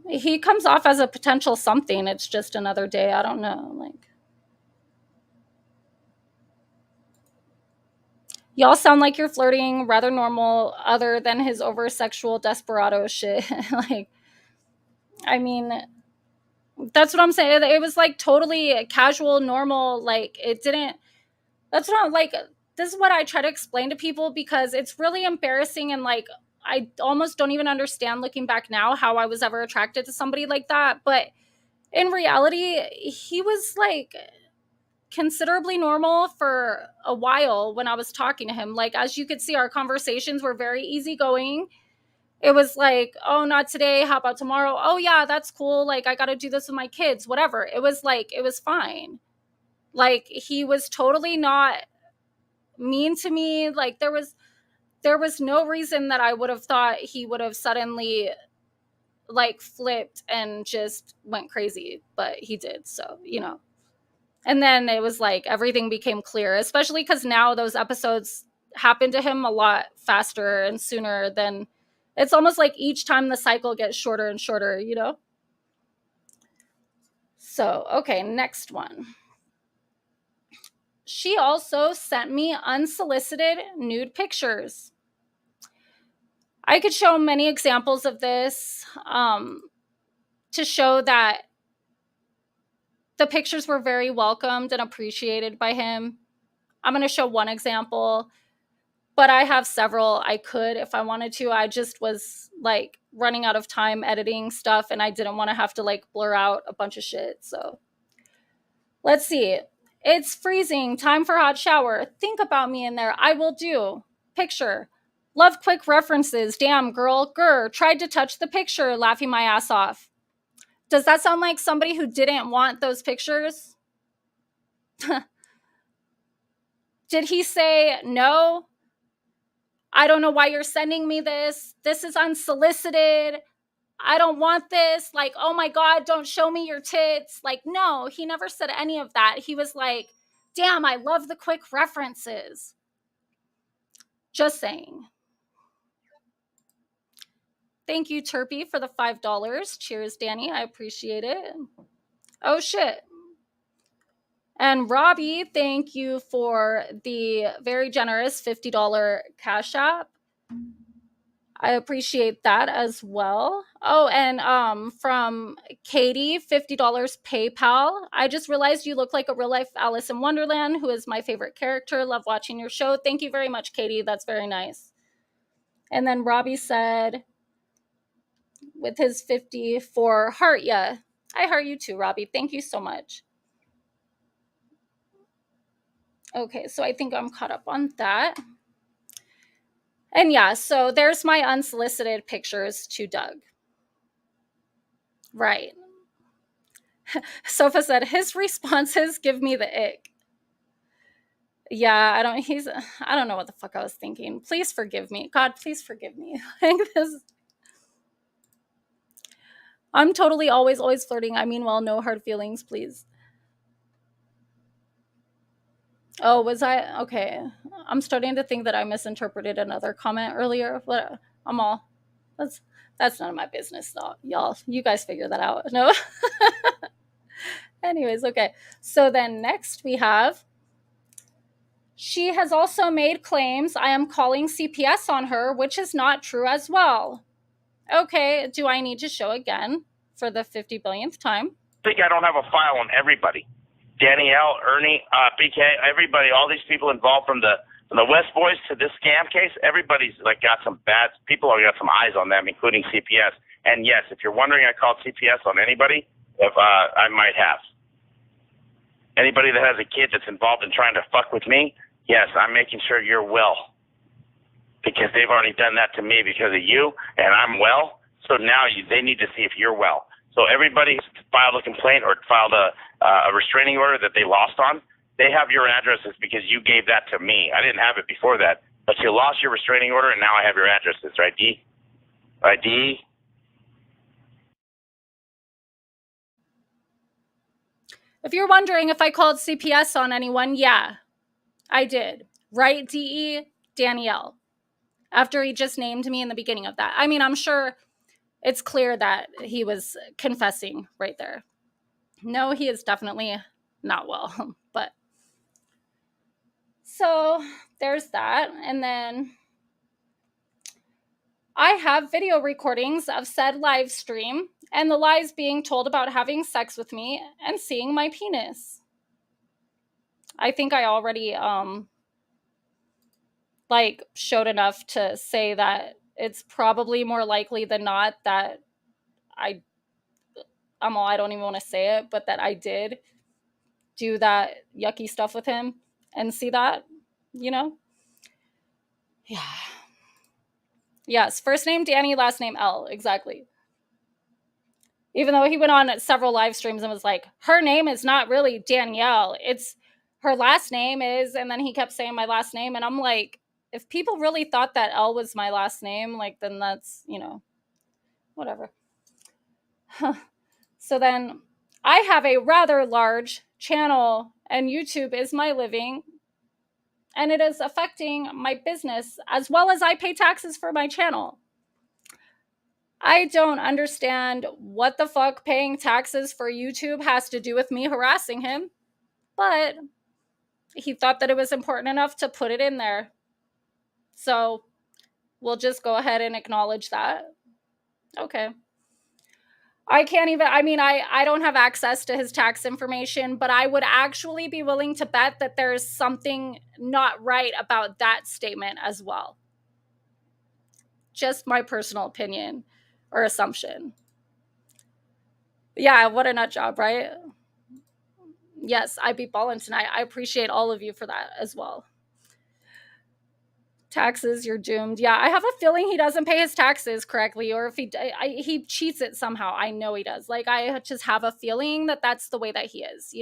he comes off as a potential something. It's just another day. I don't know. Like, y'all sound like you're flirting, rather normal, other than his over sexual desperado shit. Like, I mean, that's what I'm saying. It was like totally casual, normal. Like, it didn't. That's what I'm like. This is what I try to explain to people because it's really embarrassing, and like, I almost don't even understand looking back now how I was ever attracted to somebody like that. But in reality, he was like considerably normal for a while when I was talking to him. Like, as you could see, our conversations were very easygoing. It was like, "Oh, not today. How about tomorrow? Oh, yeah, that's cool. Like, I got to do this with my kids, whatever." It was like, it was fine. Like, he was totally not mean to me. Like, there was no reason that I would have thought he would have suddenly like flipped and just went crazy, but he did. So, and then it was like everything became clear, especially because now those episodes happen to him a lot faster and sooner than. It's almost like each time the cycle gets shorter and shorter. So, okay, next one. She also sent me unsolicited nude pictures. I could show many examples of this to show that the pictures were very welcomed and appreciated by him. I'm going to show one example, but I have several. I could if I wanted to. I just was like running out of time editing stuff, and I didn't want to have to like blur out a bunch of shit. So let's see. "It's freezing. Time for hot shower. Think about me in there. I will do. Picture. Love quick references. Damn, girl. Grr. Tried to touch the picture. Laughing my ass off." Does that sound like somebody who didn't want those pictures? Did he say, "No, I don't know why you're sending me this. This is unsolicited. I don't want this. Like, oh my God, don't show me your tits." Like, no, he never said any of that. He was like, "Damn, I love the quick references." Just saying. Thank you, Terpy, for the $5. Cheers, Danny. I appreciate it. Oh, shit. And Robbie, thank you for the very generous $50 Cash App. I appreciate that as well. Oh, and from Katie, $50 PayPal. "I just realized you look like a real life Alice in Wonderland, who is my favorite character. Love watching your show." Thank you very much, Katie. That's very nice. And then Robbie said, with his 50 for heart, yeah. I heart you too, Robbie. Thank you so much. Okay, so I think I'm caught up on that. And yeah, so there's my unsolicited pictures to Doug. Right. Sofa said, "His responses give me the ick." Yeah, I don't know what the fuck I was thinking. Please forgive me. God, please forgive me. I'm totally always flirting. I mean, well, no hard feelings, please. Oh, was I? Okay. I'm starting to think that I misinterpreted another comment earlier, but I'm all, that's, that's none of my business, though. Y'all, you guys figure that out. No? Anyways, okay. So then next we have, she has also made claims I am calling CPS on her, which is not true as well. Okay, do I need to show again for the 50 billionth time? I think I don't have a file on everybody. Danielle, Ernie, BK, everybody, all these people involved from the West Boys to this scam case, everybody's like got some bad people have got some eyes on them, including CPS. And yes, if you're wondering, I called CPS on anybody. If I might have anybody that has a kid that's involved in trying to fuck with me, yes, I'm making sure you're well, because they've already done that to me because of you, and I'm well. So now they need to see if you're well. So everybody filed a complaint or filed a restraining order that they lost on, they have your addresses because you gave that to me. I didn't have it before that, but you lost your restraining order, and now I have your addresses, right, D? Right, D? If you're wondering if I called CPS on anyone, yeah, I did. Right, DE? Danielle. After he just named me in the beginning of that. I mean, I'm sure it's clear that he was confessing right there. No, he is definitely not well. But so there's that. And then I have video recordings of said live stream and the lies being told about having sex with me and seeing my penis. I think I already showed enough to say that it's probably more likely than not that I don't even want to say it, but that I did do that yucky stuff with him and see that, Yeah. Yes, first name Danny, last name L, exactly. Even though he went on several live streams and was like, her name is not really Danielle, it's her last name is, and then he kept saying my last name, and I'm like, if people really thought that L was my last name, then that's, whatever. So then I have a rather large channel, and YouTube is my living, and it is affecting my business as well as I pay taxes for my channel. I don't understand what the fuck paying taxes for YouTube has to do with me harassing him, but he thought that it was important enough to put it in there. So we'll just go ahead and acknowledge that. Okay. I don't have access to his tax information, but I would actually be willing to bet that there's something not right about that statement as well. Just my personal opinion or assumption. Yeah, what a nut job, right? Yes, I beat ballin' tonight. I appreciate all of you for that as well. Taxes, you're doomed. Yeah, I have a feeling he doesn't pay his taxes correctly, or if he cheats it somehow. I know he does. I just have a feeling that that's the way that he is,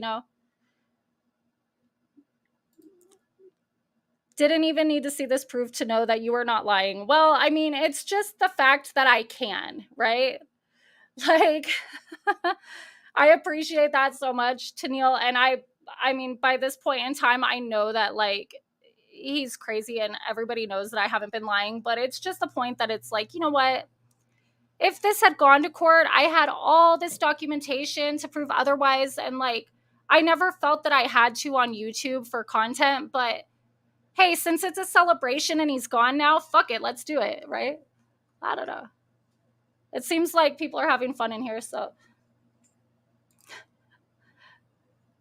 Didn't even need to see this proof to know that you are not lying. Well, it's just the fact that I can, right? I appreciate that so much, Tennille. And by this point in time, I know that he's crazy and everybody knows that I haven't been lying, but it's just the point that it's you know what? If this had gone to court, I had all this documentation to prove otherwise. And I never felt that I had to on YouTube for content, but hey, since it's a celebration and he's gone now, fuck it, let's do it, right? I don't know. It seems like people are having fun in here, so.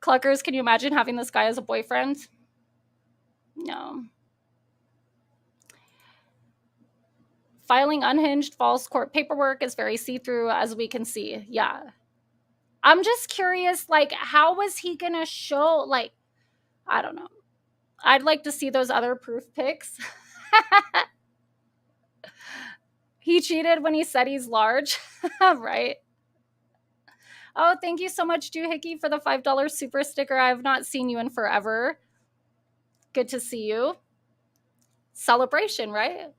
Cluckers, can you imagine having this guy as a boyfriend? No. Filing unhinged false court paperwork is very see-through, as we can see. Yeah. I'm just curious, how was he gonna show, I don't know. I'd like to see those other proof pics. He cheated when he said he's large, right? Oh, thank you so much, DOHICKEY, for the $5 super sticker. I have not seen you in forever. Good to see you. Celebration, right?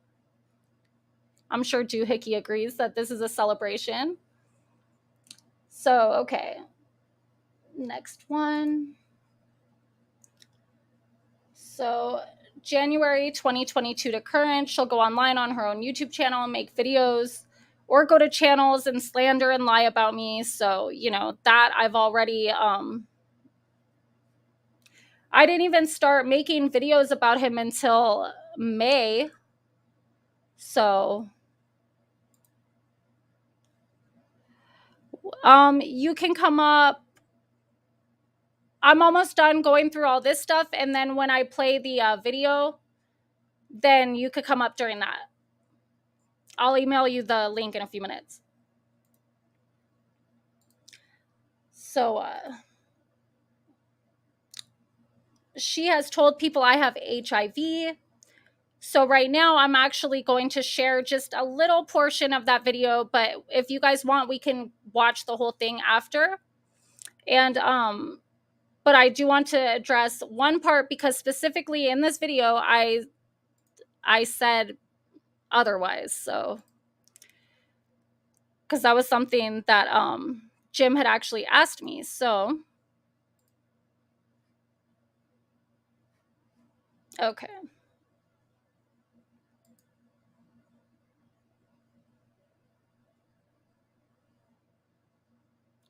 I'm sure DOHICKEY agrees that this is a celebration. So, okay. Next one. So, January 2022 to current, she'll go online on her own YouTube channel and make videos or go to channels and slander and lie about me. So, you know, that I've already, I didn't even start making videos about him until May. So, you can come up. I'm almost done going through all this stuff. And then when I play the video, then you could come up during that. I'll email you the link in a few minutes. So, she has told people I have HIV. So right now I'm actually going to share just a little portion of that video, but if you guys want, we can watch the whole thing after. And but I do want to address one part because specifically in this video I said otherwise. So because that was something that Jim had actually asked me. So okay.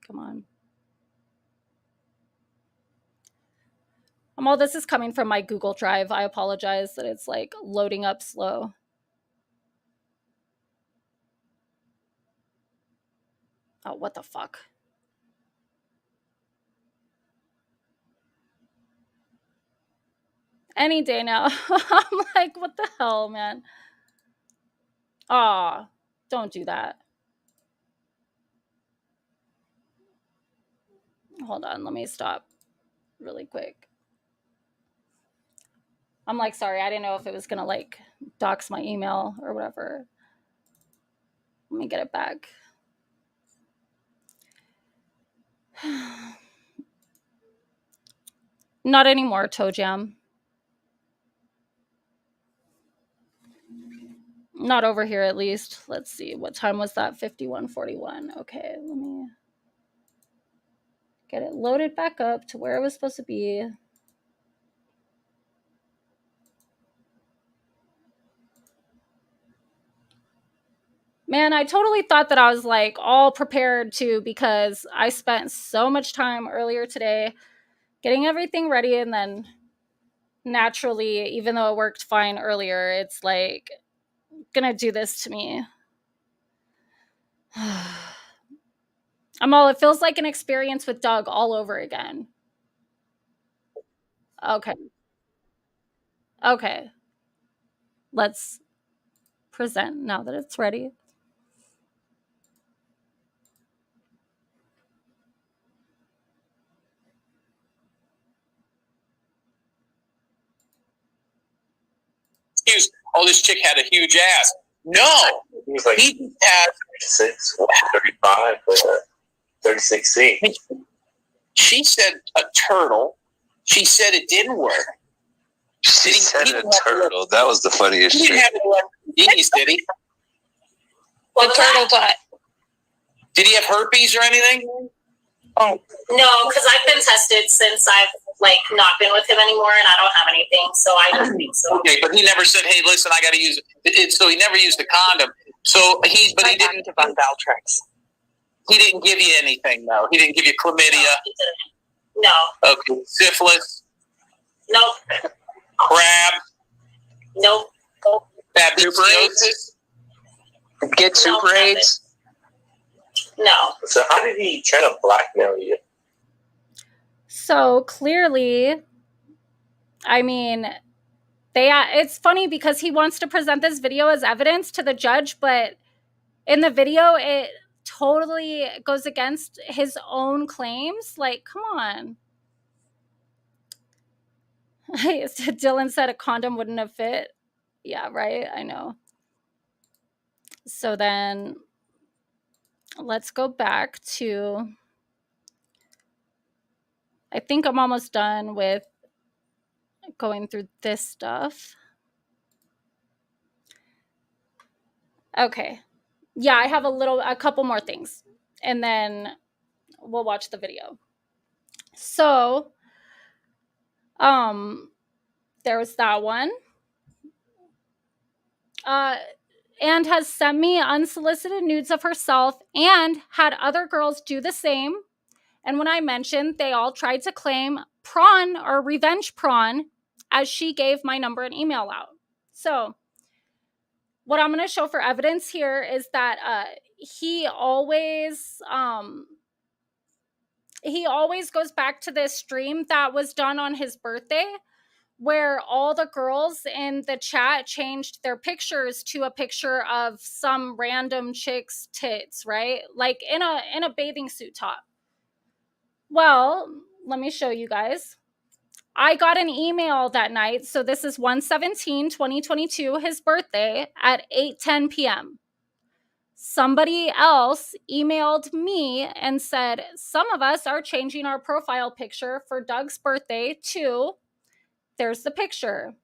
Come on. All this is coming from my Google Drive. I apologize that it's like loading up slow. Oh, what the fuck? Any day now. I'm like, what the hell, man? Aw, don't do that. Hold on, let me stop really quick. I'm like, sorry, I didn't know if it was gonna like dox my email or whatever. Let me get it back. Not anymore, Toe Jam. Not over here, at least. Let's see. What time was that? 51:41. Okay, let me get it loaded back up to where it was supposed to be. Man, I totally thought that I was like all prepared to because I spent so much time earlier today getting everything ready, and then naturally, even though it worked fine earlier, it's like gonna do this to me. It feels like an experience with Doug all over again. Okay. Okay. Let's present now that it's ready. Oh, this chick had a huge ass. No, He's like, he had 36, 35, 36C. She said a turtle. She said it didn't work. She said a turtle. That was the funniest He shit. didn't have disease, did he? What turtle butt? Did he have herpes or anything? Oh no, because I've been tested since I've like not been with him anymore, and I don't have anything, so I don't think so. Okay, but he never said, "Hey, listen, I got to use it." So he never used a condom. So he didn't on Valtrex. He didn't give you anything, though. He didn't give you chlamydia. No. Okay, syphilis. Nope. Crab. Nope. Babesiosis. Get Super AIDS. No. So how did he try to blackmail you? So clearly, I mean, it's funny because he wants to present this video as evidence to the judge, but in the video, it totally goes against his own claims. Like, come on. Dylan said a condom wouldn't have fit. Yeah, right. I know. So then let's go back to, I think I'm almost done with going through this stuff. Okay. Yeah, I have a couple more things. And then we'll watch the video. So, there's that one. And has sent me unsolicited nudes of herself and had other girls do the same. And when I mentioned, they all tried to claim prawn or revenge prawn as she gave my number and email out. So what I'm going to show for evidence here is that he always goes back to this stream that was done on his birthday, where all the girls in the chat changed their pictures to a picture of some random chick's tits, right? Like in a bathing suit top. Well, let me show you guys. I got an email that night. So this is 1/17/2022, his birthday, at 8:10 p.m. Somebody else emailed me and said, some of us are changing our profile picture for Doug's birthday to, there's the picture.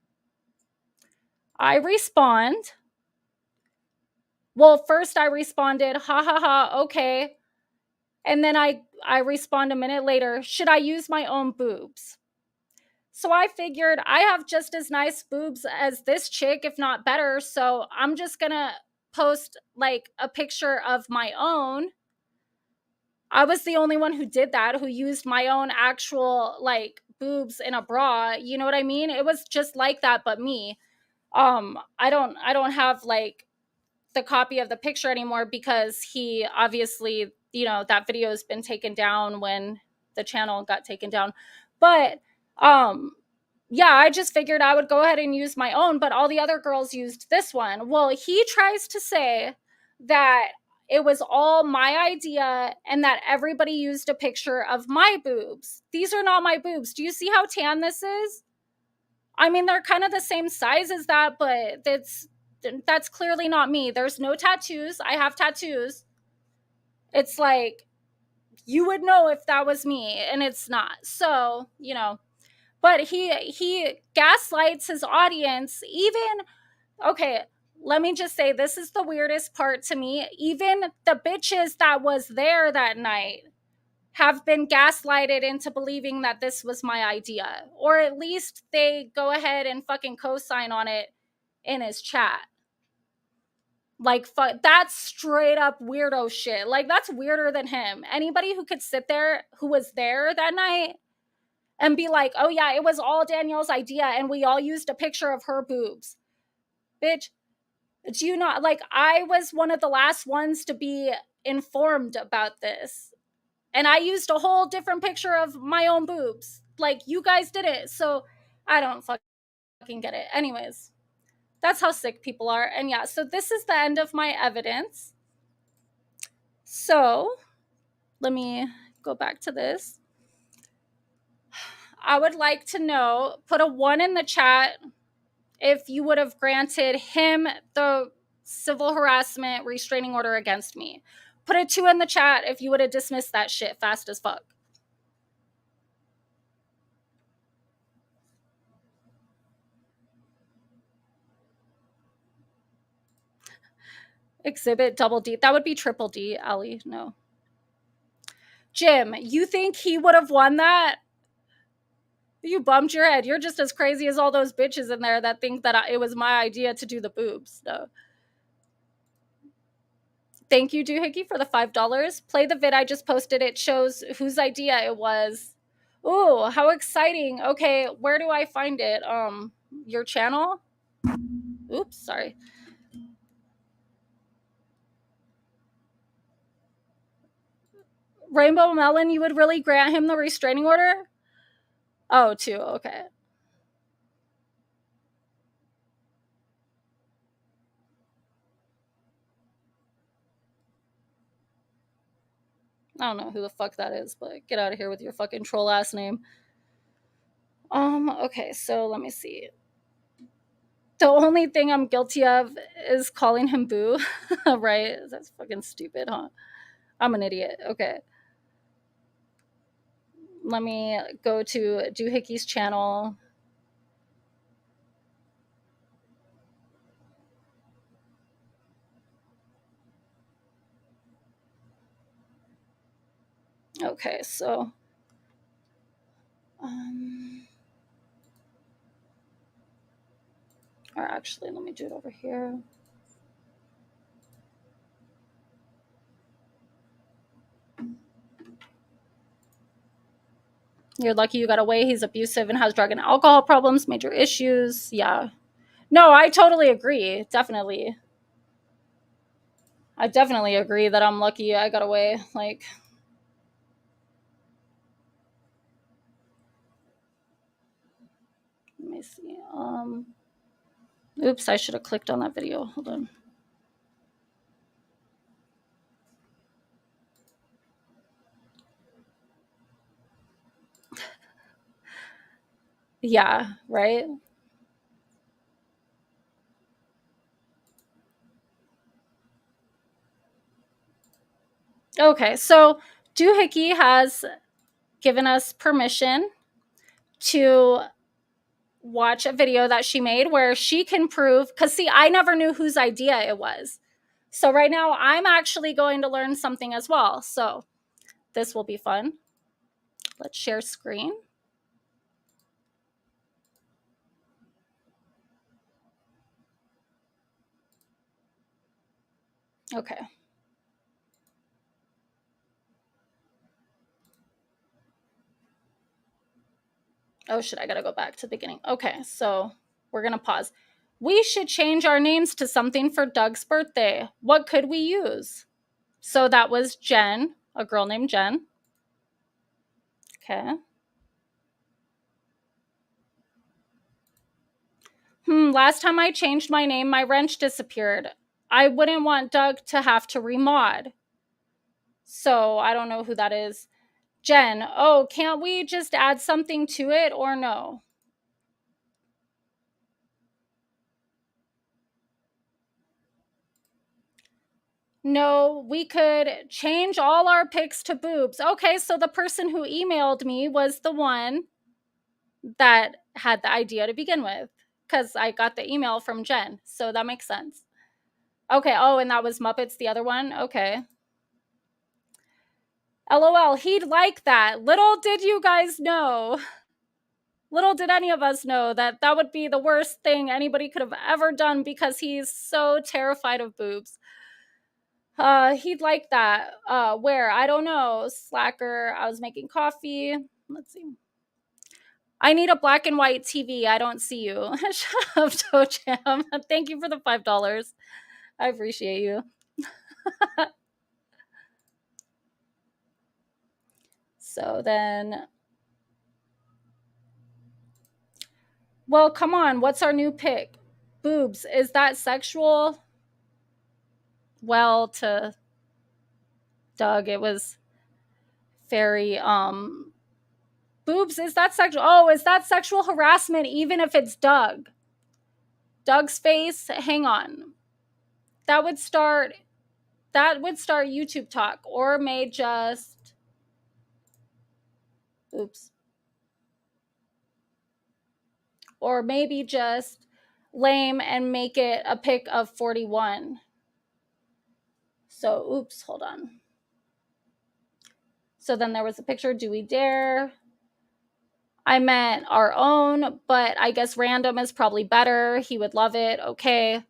I respond. Well, first I responded, ha ha ha, okay. And then I respond a minute later, should I use my own boobs? So I figured I have just as nice boobs as this chick, if not better. So I'm just going to post like a picture of my own. I was the only one who did that, who used my own actual like boobs in a bra. You know what I mean? It was just like that, but me. I don't have like the copy of the picture anymore because he obviously, you know, that video has been taken down when the channel got taken down. But yeah, I just figured I would go ahead and use my own, but all the other girls used this one. Well, he tries to say that it was all my idea and that everybody used a picture of my boobs. These are not my boobs. Do you see how tan this is? I mean, they're kind of the same size as that, but that's clearly not me. There's no tattoos. I have tattoos. It's like, you would know if that was me, and it's not. So, you know, but he gaslights his audience. Even, okay, let me just say, this is the weirdest part to me. Even the bitches that was there that night have been gaslighted into believing that this was my idea. Or at least they go ahead and fucking co-sign on it in his chat. Like, that's straight up weirdo shit. Like, that's weirder than him. Anybody who could sit there, who was there that night, and be like, oh yeah, it was all Danielle's idea and we all used a picture of her boobs. Bitch, do you not, like, I was one of the last ones to be informed about this. And I used a whole different picture of my own boobs. Like, you guys did it. So I don't fucking get it. Anyways, that's how sick people are. And yeah, so this is the end of my evidence. So let me go back to this. I would like to know, put a 1 in the chat if you would have granted him the civil harassment restraining order against me. Put a 2 in the chat if you would have dismissed that shit fast as fuck. Exhibit double D. That would be triple D, Allie. No. Jim, you think he would have won that? You bumped your head. You're just as crazy as all those bitches in there that think that it was my idea to do the boobs. No. Thank you, DOHICKEY, for the $5. Play the vid I just posted. It shows whose idea it was. Ooh, how exciting. Okay, where do I find it? Your channel? Oops, sorry. Rainbow Melon, you would really grant him the restraining order? Oh, 2, okay. I don't know who the fuck that is, but get out of here with your fucking troll ass name. Okay, so let me see. The only thing I'm guilty of is calling him boo, right? That's fucking stupid, huh? I'm an idiot. Okay. Let me go to DOHICKEY's channel. Okay, so or actually, let me do it over here. You're lucky you got away. He's abusive and has drug and alcohol problems, major issues. Yeah. No, I totally agree. Definitely. I definitely agree that I'm lucky I got away. Like, let me see. Oops, I should have clicked on that video. Hold on. Yeah, right? Okay, so DOHICKEY has given us permission to watch a video that she made where she can prove, because see, I never knew whose idea it was. So right now I'm actually going to learn something as well. So this will be fun. Let's share screen. Okay. Oh shit, I gotta go back to the beginning. Okay, so we're gonna pause. We should change our names to something for Doug's birthday. What could we use? So that was Jen, a girl named Jen. Okay. Last time I changed my name, my wrench disappeared. I wouldn't want Doug to have to remod. So I don't know who that is. Jen, oh, can't we just add something to it or no? No, we could change all our pics to boobs. Okay, so the person who emailed me was the one that had the idea to begin with, because I got the email from Jen. So that makes sense. Okay, oh, and that was Muppets, the other one? Okay. LOL, he'd like that. Little did you guys know. Little did any of us know that that would be the worst thing anybody could have ever done because he's so terrified of boobs. He'd like that. Where? I don't know. Slacker. I was making coffee. Let's see. I need a black and white TV. I don't see you. Shut up, Toe Jam. Thank you for the $5. I appreciate you. So then, well, come on. What's our new pick? Boobs. Is that sexual? Well, to Doug, it was very boobs. Is that sexual? Oh, is that sexual harassment even if it's Doug? Doug's face. Hang on. That would start YouTube talk, or may just oops. Or maybe just lame and make it a pic of 41. So oops, hold on. So then there was a picture, do we dare? I meant our own, but I guess random is probably better. He would love it. Okay.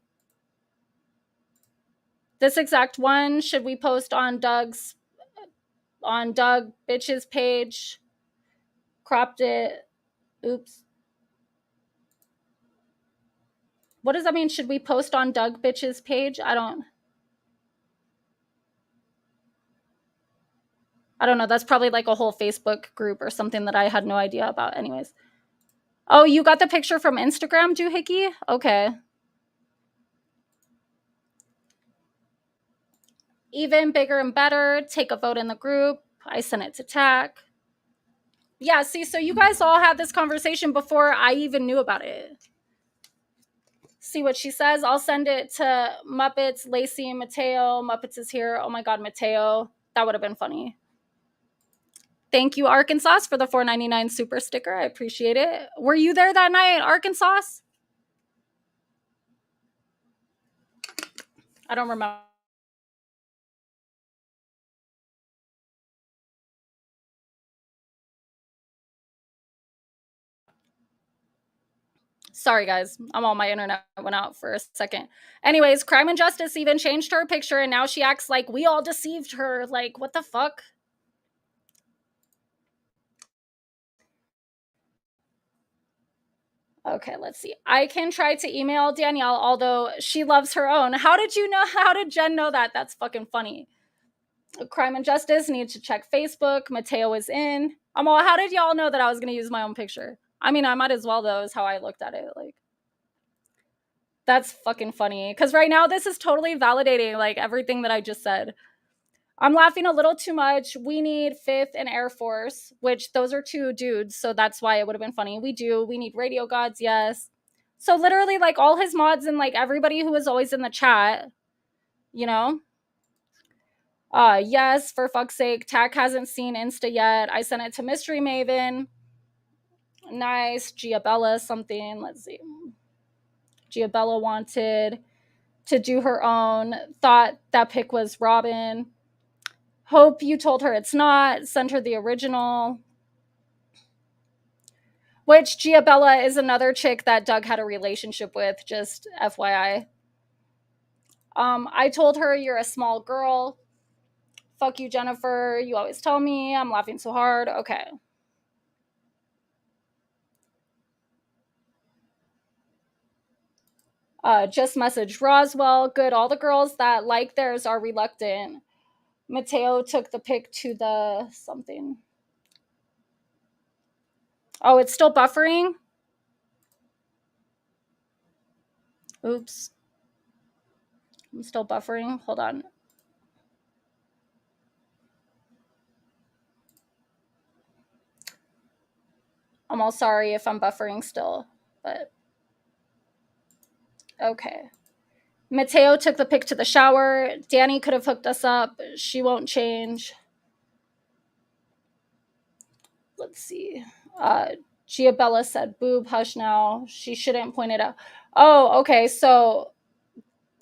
This exact one, should we post on Doug Bitch's page? Cropped it. Oops. What does that mean? Should we post on Doug Bitch's page? I don't know. That's probably like a whole Facebook group or something that I had no idea about. Anyways. Oh, you got the picture from Instagram, DOHICKEY? Okay. Even bigger and better. Take a vote in the group. I sent it to TAC. Yeah, see, so you guys all had this conversation before I even knew about it. See what she says? I'll send it to Muppets, Lacey, and Mateo. Muppets is here. Oh my God, Mateo. That would have been funny. Thank you, Arkansas, for the $4.99 super sticker. I appreciate it. Were you there that night, Arkansas? I don't remember. Sorry, guys. My internet went out for a second. Anyways, Crime and Justice even changed her picture, and now she acts like we all deceived her. Like, what the fuck? Okay, let's see. I can try to email Danielle, although she loves her own. How did you know? How did Jen know that? That's fucking funny. Crime and Justice needs to check Facebook. Mateo is in. I'm all, how did y'all know that I was going to use my own picture? I mean, I might as well, though, is how I looked at it. Like, that's fucking funny. Because right now, this is totally validating, like, everything that I just said. I'm laughing a little too much. We need Fifth and Air Force, which those are two dudes, so that's why it would have been funny. We do. We need Radio Gods, yes. So literally, like, all his mods and, like, everybody who was always in the chat, you know? Yes, for fuck's sake. Tack hasn't seen Insta yet. I sent it to Mystery Maven. Nice. Giabella something. Let's see. Giabella wanted to do her own. Thought that pic was Robin. Hope you told her it's not. Send her the original. Which Giabella is another chick that Doug had a relationship with, just FYI. I told her you're a small girl. Fuck you, Jennifer. You always tell me. I'm laughing so hard. Okay. Just messaged Roswell. Good. All the girls that like theirs are reluctant. Mateo took the pic to the something. Oh, it's still buffering? Oops. I'm still buffering. Hold on. I'm all sorry if I'm buffering still, but okay. Mateo took the pic to the shower. Danny could have hooked us up. She won't change. Let's see. Giabella said, boob, hush now. She shouldn't point it out. Oh, okay. So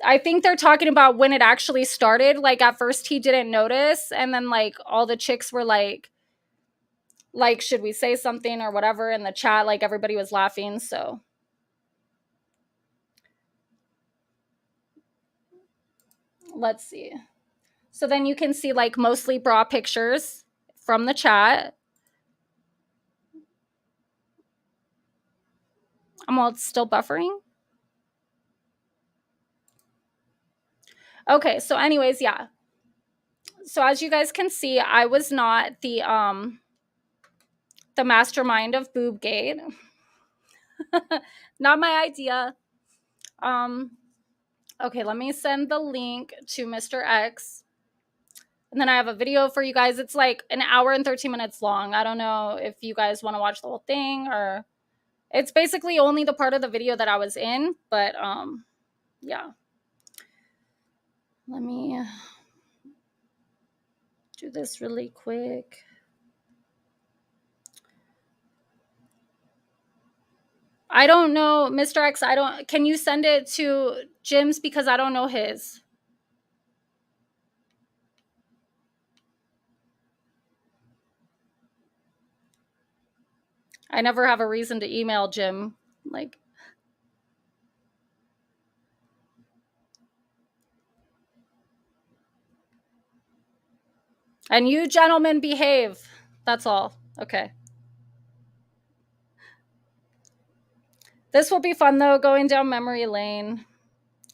I think they're talking about when it actually started. Like, at first he didn't notice. And then, like, all the chicks were like, should we say something or whatever in the chat? Like, everybody was laughing. So let's see. So then you can see, like, mostly bra pictures from the chat. It's still buffering. Okay, so anyways, yeah. So as you guys can see, I was not the mastermind of Boobgate. Not my idea. Okay, let me send the link to Mr. X. And then I have a video for you guys. It's like an hour and 13 minutes long. I don't know if you guys want to watch the whole thing, or it's basically only the part of the video that I was in, but yeah. Let me do this really quick. I don't know, Mr. X, can you send it to Jim's, because I don't know his. I never have a reason to email Jim. Like, and you gentlemen behave. That's all. Okay. This will be fun, though, going down memory lane.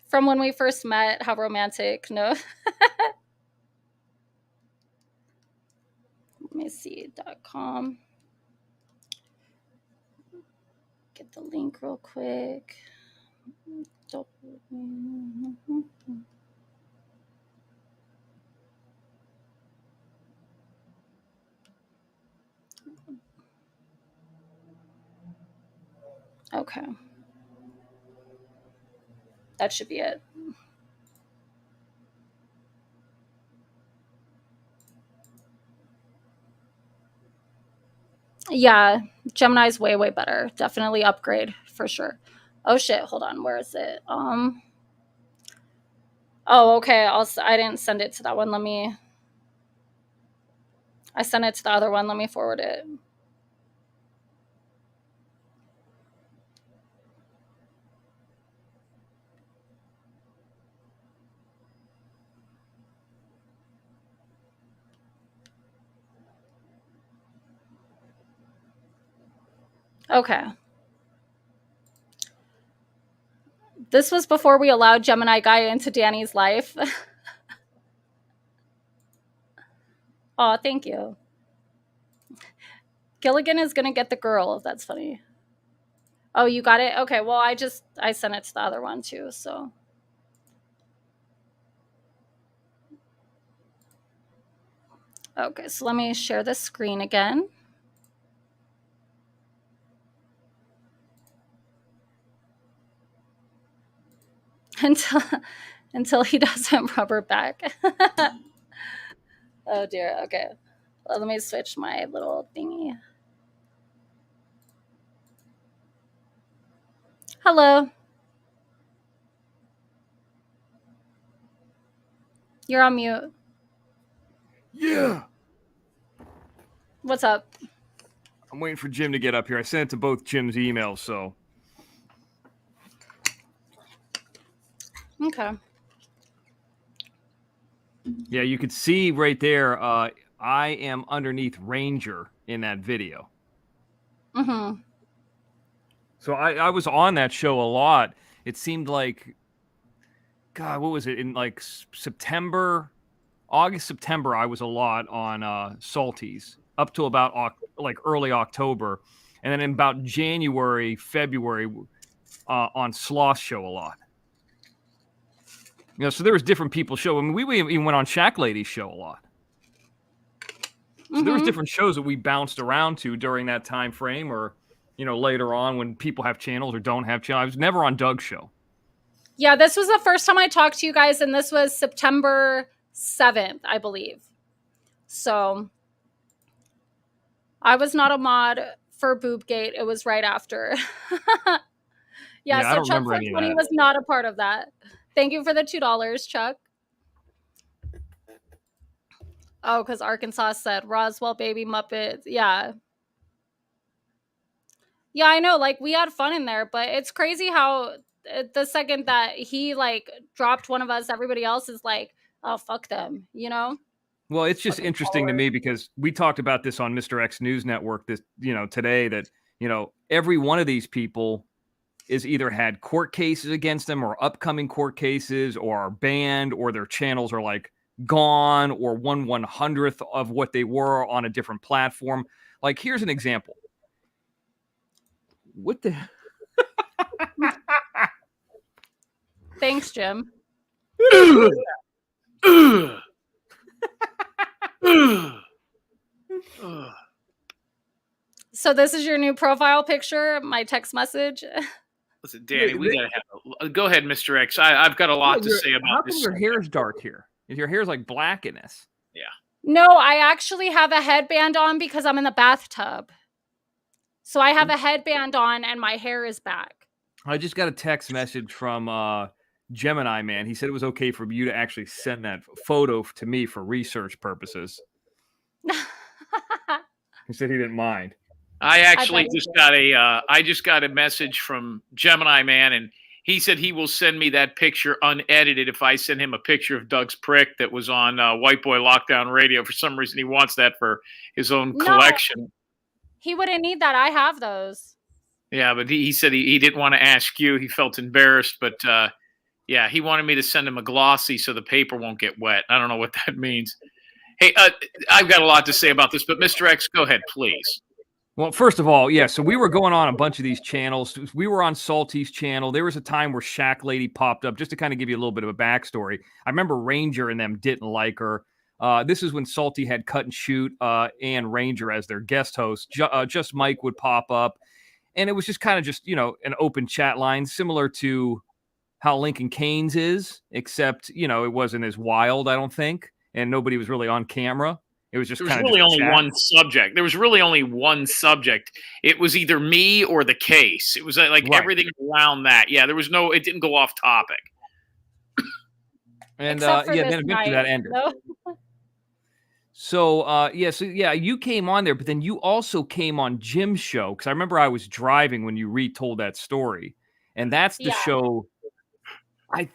From when we first met, how romantic. No. Let me see, .com. Get the link real quick. Okay. That should be it. Yeah, Gemini's way, way better. Definitely upgrade for sure. Oh shit, hold on. Where is it? Oh, okay. I didn't send it to that one. I sent it to the other one. Let me forward it. Okay. This was before we allowed Gemini Guy into Danny's life. Oh, thank you. Gilligan is going to get the girl. That's funny. Oh, you got it? Okay, well, I sent it to the other one too, so. Okay, so let me share this screen again. Until he doesn't rubber back. Oh dear, okay. Well, let me switch my little thingy. Hello. You're on mute. Yeah. What's up? I'm waiting for Jim to get up here. I sent it to both Jim's emails, so. Okay. Yeah, you could see right there, I am underneath Ranger in that video. Mm-hmm. So I was on that show a lot. It seemed like, God, what was it? In like August, September, I was a lot on Salties up to about like early October. And then in about January, February, on Sloth Show a lot. You know, so there was different people show. I mean, we even went on Shack Lady's show a lot. So there was different shows that we bounced around to during that time frame, or, you know, later on when people have channels or don't have channels. I was never on Doug's show. Yeah, this was the first time I talked to you guys, and this was September 7th, I believe. So I was not a mod for Boobgate. It was right after. Yeah, so Chuck 420 was not a part of that. Thank you for the $2, Chuck. Oh, because Arkansas said Roswell Baby Muppets. Yeah. Yeah, I know. Like, we had fun in there, but it's crazy how the second that he, like, dropped one of us, everybody else is like, oh, fuck them, you know? Well, it's just interesting to me because we talked about this on Mr. X News Network this, you know, today that, you know, every one of these people is either had court cases against them or upcoming court cases or are banned or their channels are like gone or 1/100th of what they were on a different platform. Like, here's an example. What the? Thanks, Jim. So this is your new profile picture, my text message. Listen, Danny, we gotta have. Go ahead, Mr. X. I've got a lot to say about this. How come your hair's dark here? Your hair's like black in this. Yeah. No, I actually have a headband on because I'm in the bathtub. So I have a headband on and my hair is back. I just got a text message from Gemini Man. He said it was okay for you to actually send that photo to me for research purposes. He said he didn't mind. I actually just got a message from Gemini Man, and he said he will send me that picture unedited if I send him a picture of Doug's prick that was on White Boy Lockdown Radio. For some reason, he wants that for his own collection. He wouldn't need that. I have those. Yeah, but he said he didn't want to ask you. He felt embarrassed, but yeah, he wanted me to send him a glossy so the paper won't get wet. I don't know what that means. Hey, I've got a lot to say about this, but Mr. X, go ahead, please. Well, first of all, yeah, so we were going on a bunch of these channels. We were on Salty's channel. There was a time where Shack Lady popped up, just to kind of give you a little bit of a backstory. I remember Ranger and them didn't like her. This is when Salty had Cut and Shoot and Ranger as their guest host. Just Mike would pop up. And it was just kind of just, you know, an open chat line, similar to how Lincoln Keynes is, except, you know, it wasn't as wild, I don't think. And nobody was really on camera. It was just kind of only one subject. There was really only one subject. It was either me or the case. It was like everything around that. Yeah, there was no. It didn't go off topic. And then eventually that ended. No? So you came on there, but then you also came on Jim's show because I remember I was driving when you retold that story, and that's the show. I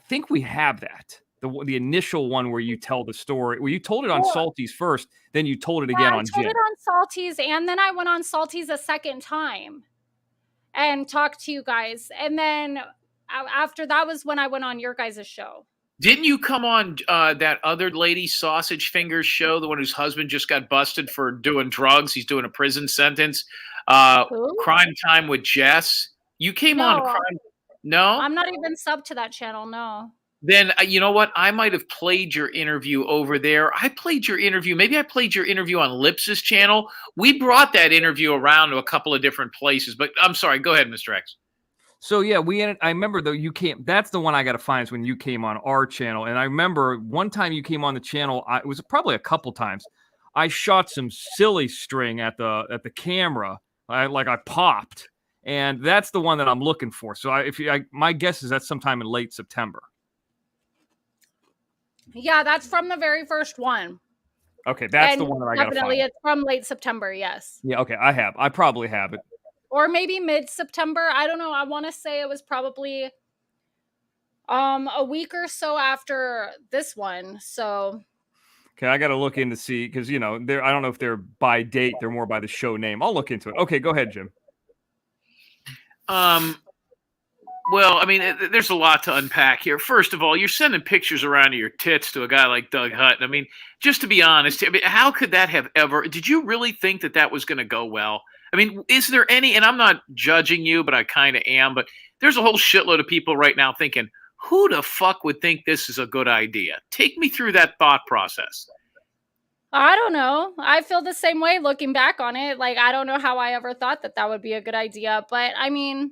think we have that. The initial one where you tell the story. Well, you told it on Salty's first, then you told it again on I told Jim. it on Salty's, and then I went on Salty's a second time and talked to you guys. And then after that was when I went on your guys' show. Didn't you come on that other lady, Sausage Fingers show, the one whose husband just got busted for doing drugs? He's doing a prison sentence. Crime Time with Jess. You came on Crime. No? I'm not even sub to that channel, no. Then you know what? I might have played your interview over there. I played your interview. Maybe I played your interview on Lips's channel. We brought that interview around to a couple of different places. But I'm sorry. Go ahead, Mr. X. So yeah, I remember though you came. That's the one I got to find is when you came on our channel. And I remember one time you came on the channel. It was probably a couple times. I shot some silly string at the camera. I popped, and that's the one that I'm looking for. So my guess is that's sometime in late September. Yeah, that's from the very first one. Okay, that's the one that I got to find. Definitely, it's from late September. Yes. Yeah. Okay, I probably have it. Or maybe mid-September. I don't know. I want to say it was probably a week or so after this one. So okay, I got to look in to see because I don't know if they're by date. They're more by the show name. I'll look into it. Okay, go ahead, Jim. Well, I mean, there's a lot to unpack here. First of all, you're sending pictures around of your tits to a guy like Doug Hutton. I mean, just to be honest, how could that have ever? Did you really think that was going to go well? I mean, is there any, and I'm not judging you, but I kind of am, but there's a whole shitload of people right now thinking, who the fuck would think this is a good idea? Take me through that thought process. I don't know. I feel the same way looking back on it. Like, I don't know how I ever thought that would be a good idea, but I mean.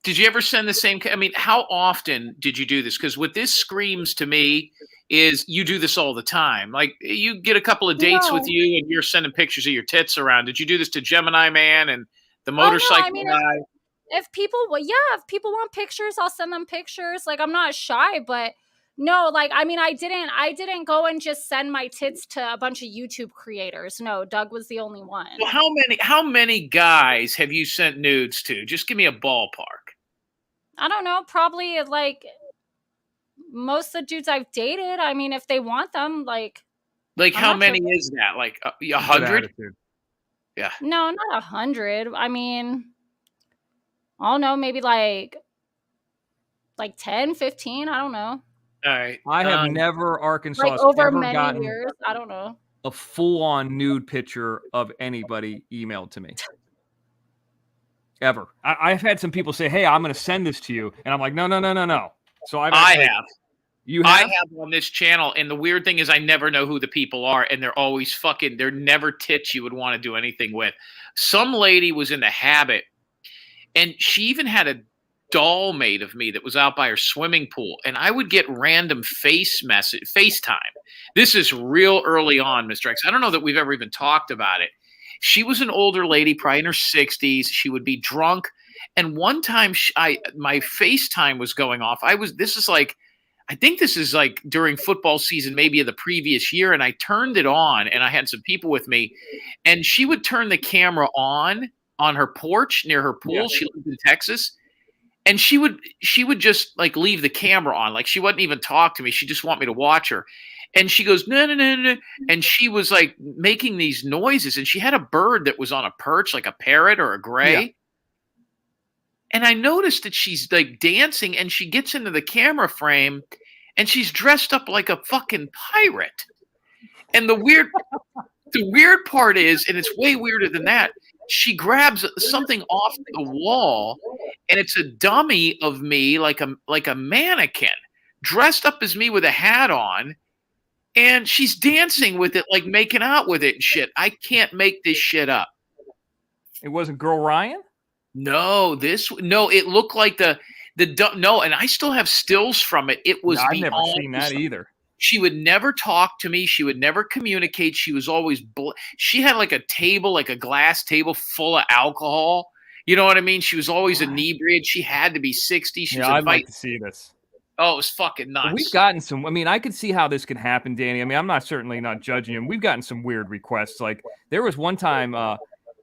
Did you ever send the same? I mean, how often did you do this? Because what this screams to me is you do this all the time. Like you get a couple of dates with you and you're sending pictures of your tits around. Did you do this to Gemini Man and the motorcycle I mean, guy? If people want pictures, I'll send them pictures. Like I'm not shy, but no, like, I mean, I didn't go and just send my tits to a bunch of YouTube creators. No, Doug was the only one. Well, how many guys have you sent nudes to? Just give me a ballpark. I don't know. Probably like most of the dudes I've dated. I mean, if they want them, like how many is that? Like 100? Yeah. No, not 100. I mean, I don't know. Maybe like 10, 15. I don't know. All right. I have never, Arkansas, like over ever many years. I don't know. A full-on nude picture of anybody emailed to me. Ever. I've had some people say, "Hey, I'm going to send this to you," and I'm like, "No." So I have. You have? I have on this channel, and the weird thing is, I never know who the people are, and they're always they're never tits you would want to do anything with. Some lady was in the habit, and she even had a doll made of me that was out by her swimming pool, and I would get random FaceTime. This is real early on, Mr. X. I don't know that we've ever even talked about it. She was an older lady, probably in her 60s. She would be drunk. And one time my FaceTime was going off. I think this is like during football season, maybe of the previous year. And I turned it on and I had some people with me and she would turn the camera on her porch near her pool. Yeah. She lived in Texas. And she would just like leave the camera on. Like she wouldn't even talk to me. She just want me to watch her. And she goes, no. And she was like making these noises. And she had a bird that was on a perch, like a parrot or a gray. Yeah. And I noticed that she's like dancing and she gets into the camera frame and she's dressed up like a fucking pirate. And the weird part is, and it's way weirder than that, she grabs something off the wall and it's a dummy of me, like a mannequin, dressed up as me with a hat on. And she's dancing with it, like making out with it and shit. I can't make this shit up. It wasn't Girl Ryan? No, it looked like no, and I still have stills from it. It was I've never seen that either. She would never talk to me. She would never communicate. She was always she had like a table, like a glass table full of alcohol. You know what I mean? She was always inebriated. She had to be 60. I'd like to see this. Oh, it was fucking nuts. We've gotten some. I mean, I could see how this can happen, Danny. I mean, I'm certainly not judging him. We've gotten some weird requests. Like there was one time,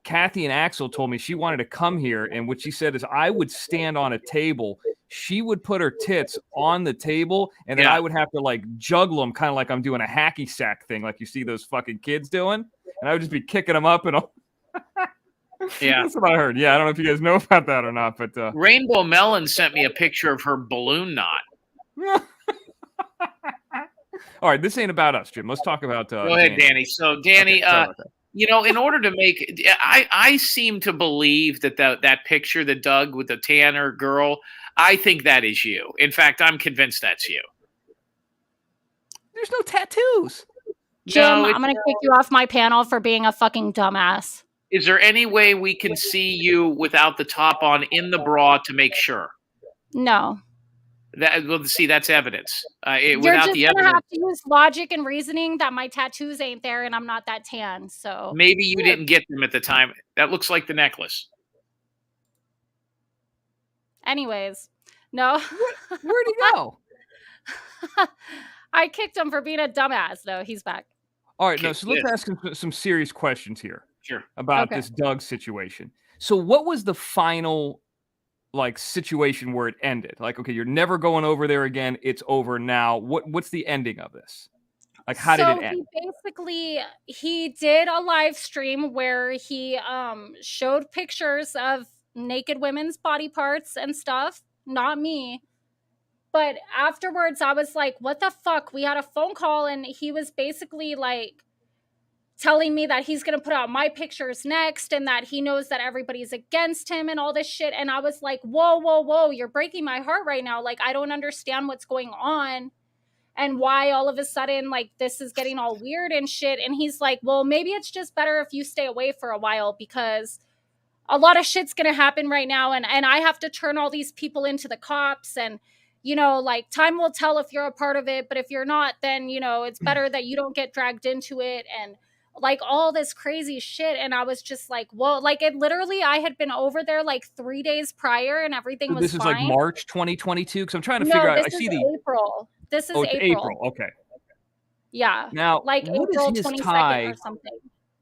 Kathy and Axel told me she wanted to come here, and what she said is I would stand on a table. she would put her tits on the table, and then I would have to like juggle them, kind of like I'm doing a hacky sack thing, like you see those fucking kids doing, and I would just be kicking them up and all. Yeah, that's what I heard. Yeah, I don't know if you guys know about that or not, but Rainbow Melon sent me a picture of her balloon knot. All right, this ain't about us, Jim. Let's talk about. Go ahead, Danny. So, Danny, you know, in order to make, I seem to believe that picture that Doug with the Tanner girl, I think that is you. In fact, I'm convinced that's you. There's no tattoos. Jim, I'm going to kick you off my panel for being a fucking dumbass. Is there any way we can see you without the top on in the bra to make sure? No. Well, see, that's evidence. You're without just the gonna evidence, have to use logic and reasoning that my tattoos ain't there and I'm not that tan. So maybe you didn't get them at the time. That looks like the necklace. Anyways, no. Where'd he go? I kicked him for being a dumbass. No, he's back. All right, no. So let's ask him some serious questions here. Sure. About this Doug situation. So what was the final like situation where it ended? Like, okay, you're never going over there again. It's over now. What's the ending of this? Like, how did it end? He did a live stream where he showed pictures of naked women's body parts and stuff. Not me. But afterwards, I was like, what the fuck? We had a phone call and he was basically like telling me that he's going to put out my pictures next and that he knows that everybody's against him and all this shit. And I was like, whoa, you're breaking my heart right now. Like, I don't understand what's going on and why all of a sudden, like, this is getting all weird and shit. And he's like, well, maybe it's just better if you stay away for a while because a lot of shit's going to happen right now. And I have to turn all these people into the cops and, you know, like, time will tell if you're a part of it. But if you're not, then, you know, it's better that you don't get dragged into it. And like all this crazy shit. And I was just like, whoa, like it literally, I had been over there like 3 days prior and everything was this is fine. like March 2022. Because I'm trying to figure out. I see April. This is April. Okay. Yeah. Now, like April 22nd or something.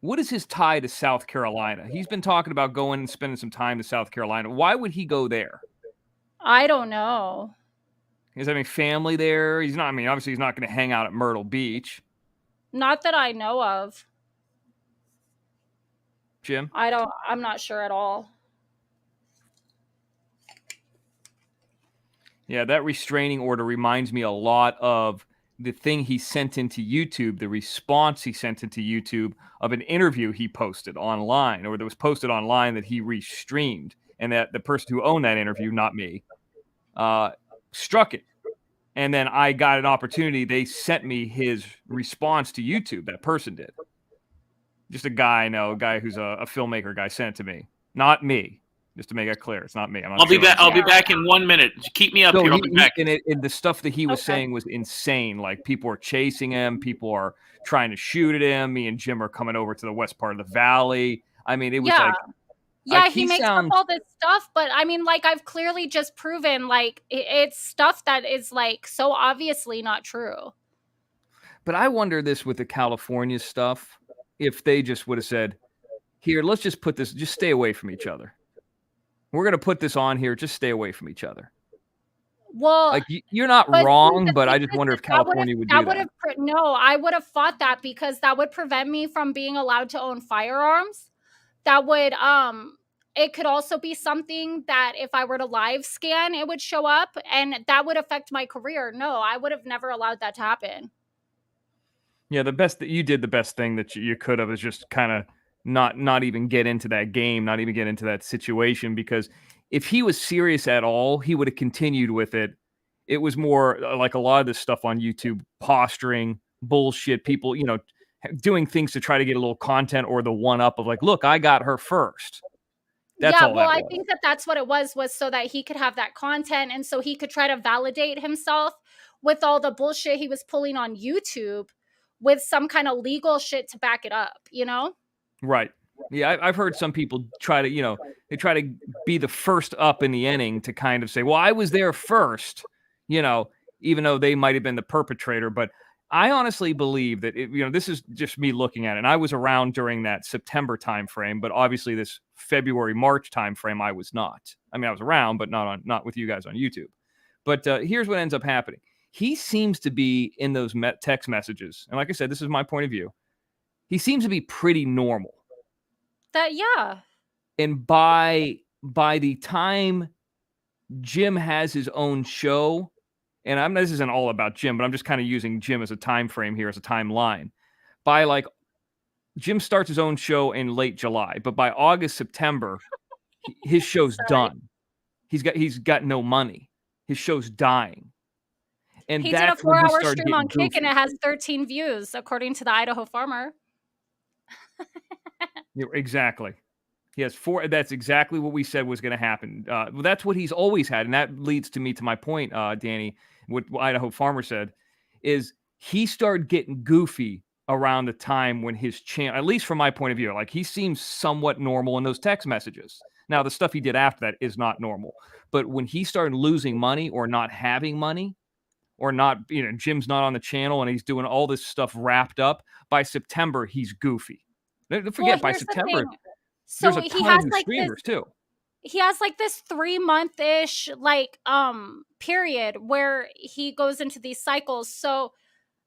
What is his tie to South Carolina? He's been talking about going and spending some time to South Carolina. Why would he go there? I don't know. Is any family there? He's not. I mean, obviously, he's not going to hang out at Myrtle Beach. Not that I know of. Jim? I'm not sure at all. Yeah, that restraining order reminds me a lot of the thing he sent into YouTube, the response he sent into YouTube of an interview he posted online, or that was posted online that he restreamed, and that the person who owned that interview, not me, struck it. And then I got an opportunity. They sent me his response to YouTube. That person did. Just a guy I know, a guy who's a filmmaker guy sent it to me. Not me. Just to make it clear. It's not me. I'll be back. I'll be back in 1 minute. Keep me up here. I'll be back. And the stuff that he was saying was insane. Like, people are chasing him. People are trying to shoot at him. Me and Jim are coming over to the west part of the valley. I mean, it was he makes up all this stuff, but I mean, like, I've clearly just proven, like, it's stuff that is, like, so obviously not true. But I wonder this with the California stuff, if they just would have said, here, let's just put this, just stay away from each other. We're going to put this on here. Just stay away from each other. Well, like, you're not wrong, but I just wonder if California would do that. No, I would have fought that because that would prevent me from being allowed to own firearms. That would, it could also be something that if I were to live scan, it would show up and that would affect my career. No, I would have never allowed that to happen. Yeah, the best thing that you could have is just kind of not even get into that game, not even get into that situation, because if he was serious at all, he would have continued with it. It was more like a lot of this stuff on YouTube, posturing, bullshit, people, you know, doing things to try to get a little content or the one up of like, look, I got her first. That's all. Well, I think that's what it was so that he could have that content and so he could try to validate himself with all the bullshit he was pulling on YouTube with some kind of legal shit to back it up, you know? Right. Yeah, I've heard some people try to, you know, they try to be the first up in the inning to kind of say, well, I was there first, you know, even though they might have been the perpetrator. But I honestly believe that, you know, this is just me looking at it. And I was around during that September timeframe, but obviously this February, March timeframe, I was not. I mean, I was around, but not with you guys on YouTube. But here's what ends up happening. He seems to be in those text messages. And like I said, this is my point of view. He seems to be pretty normal. Yeah. And by the time Jim has his own show, and this isn't all about Jim, but I'm just kind of using Jim as a time frame here, as a timeline. By like, Jim starts his own show in late July, but by August, September, his show's done. He's got no money. His show's dying. And he did a 4-hour stream on Kick, and it has 13 views, according to the Idaho Farmer. Exactly. He has 4. That's exactly what we said was going to happen. Well, that's what he's always had. And that leads to my point, Danny, what Idaho Farmer said, is he started getting goofy around the time when his channel, at least from my point of view, like he seems somewhat normal in those text messages. Now, the stuff he did after that is not normal. But when he started losing money or not having money, or not, Jim's not on the channel and he's doing all this stuff wrapped up, by September, he's goofy. Don't forget, by September, so there's a he ton has of like streamers too. He has like this 3-month-ish period where he goes into these cycles. So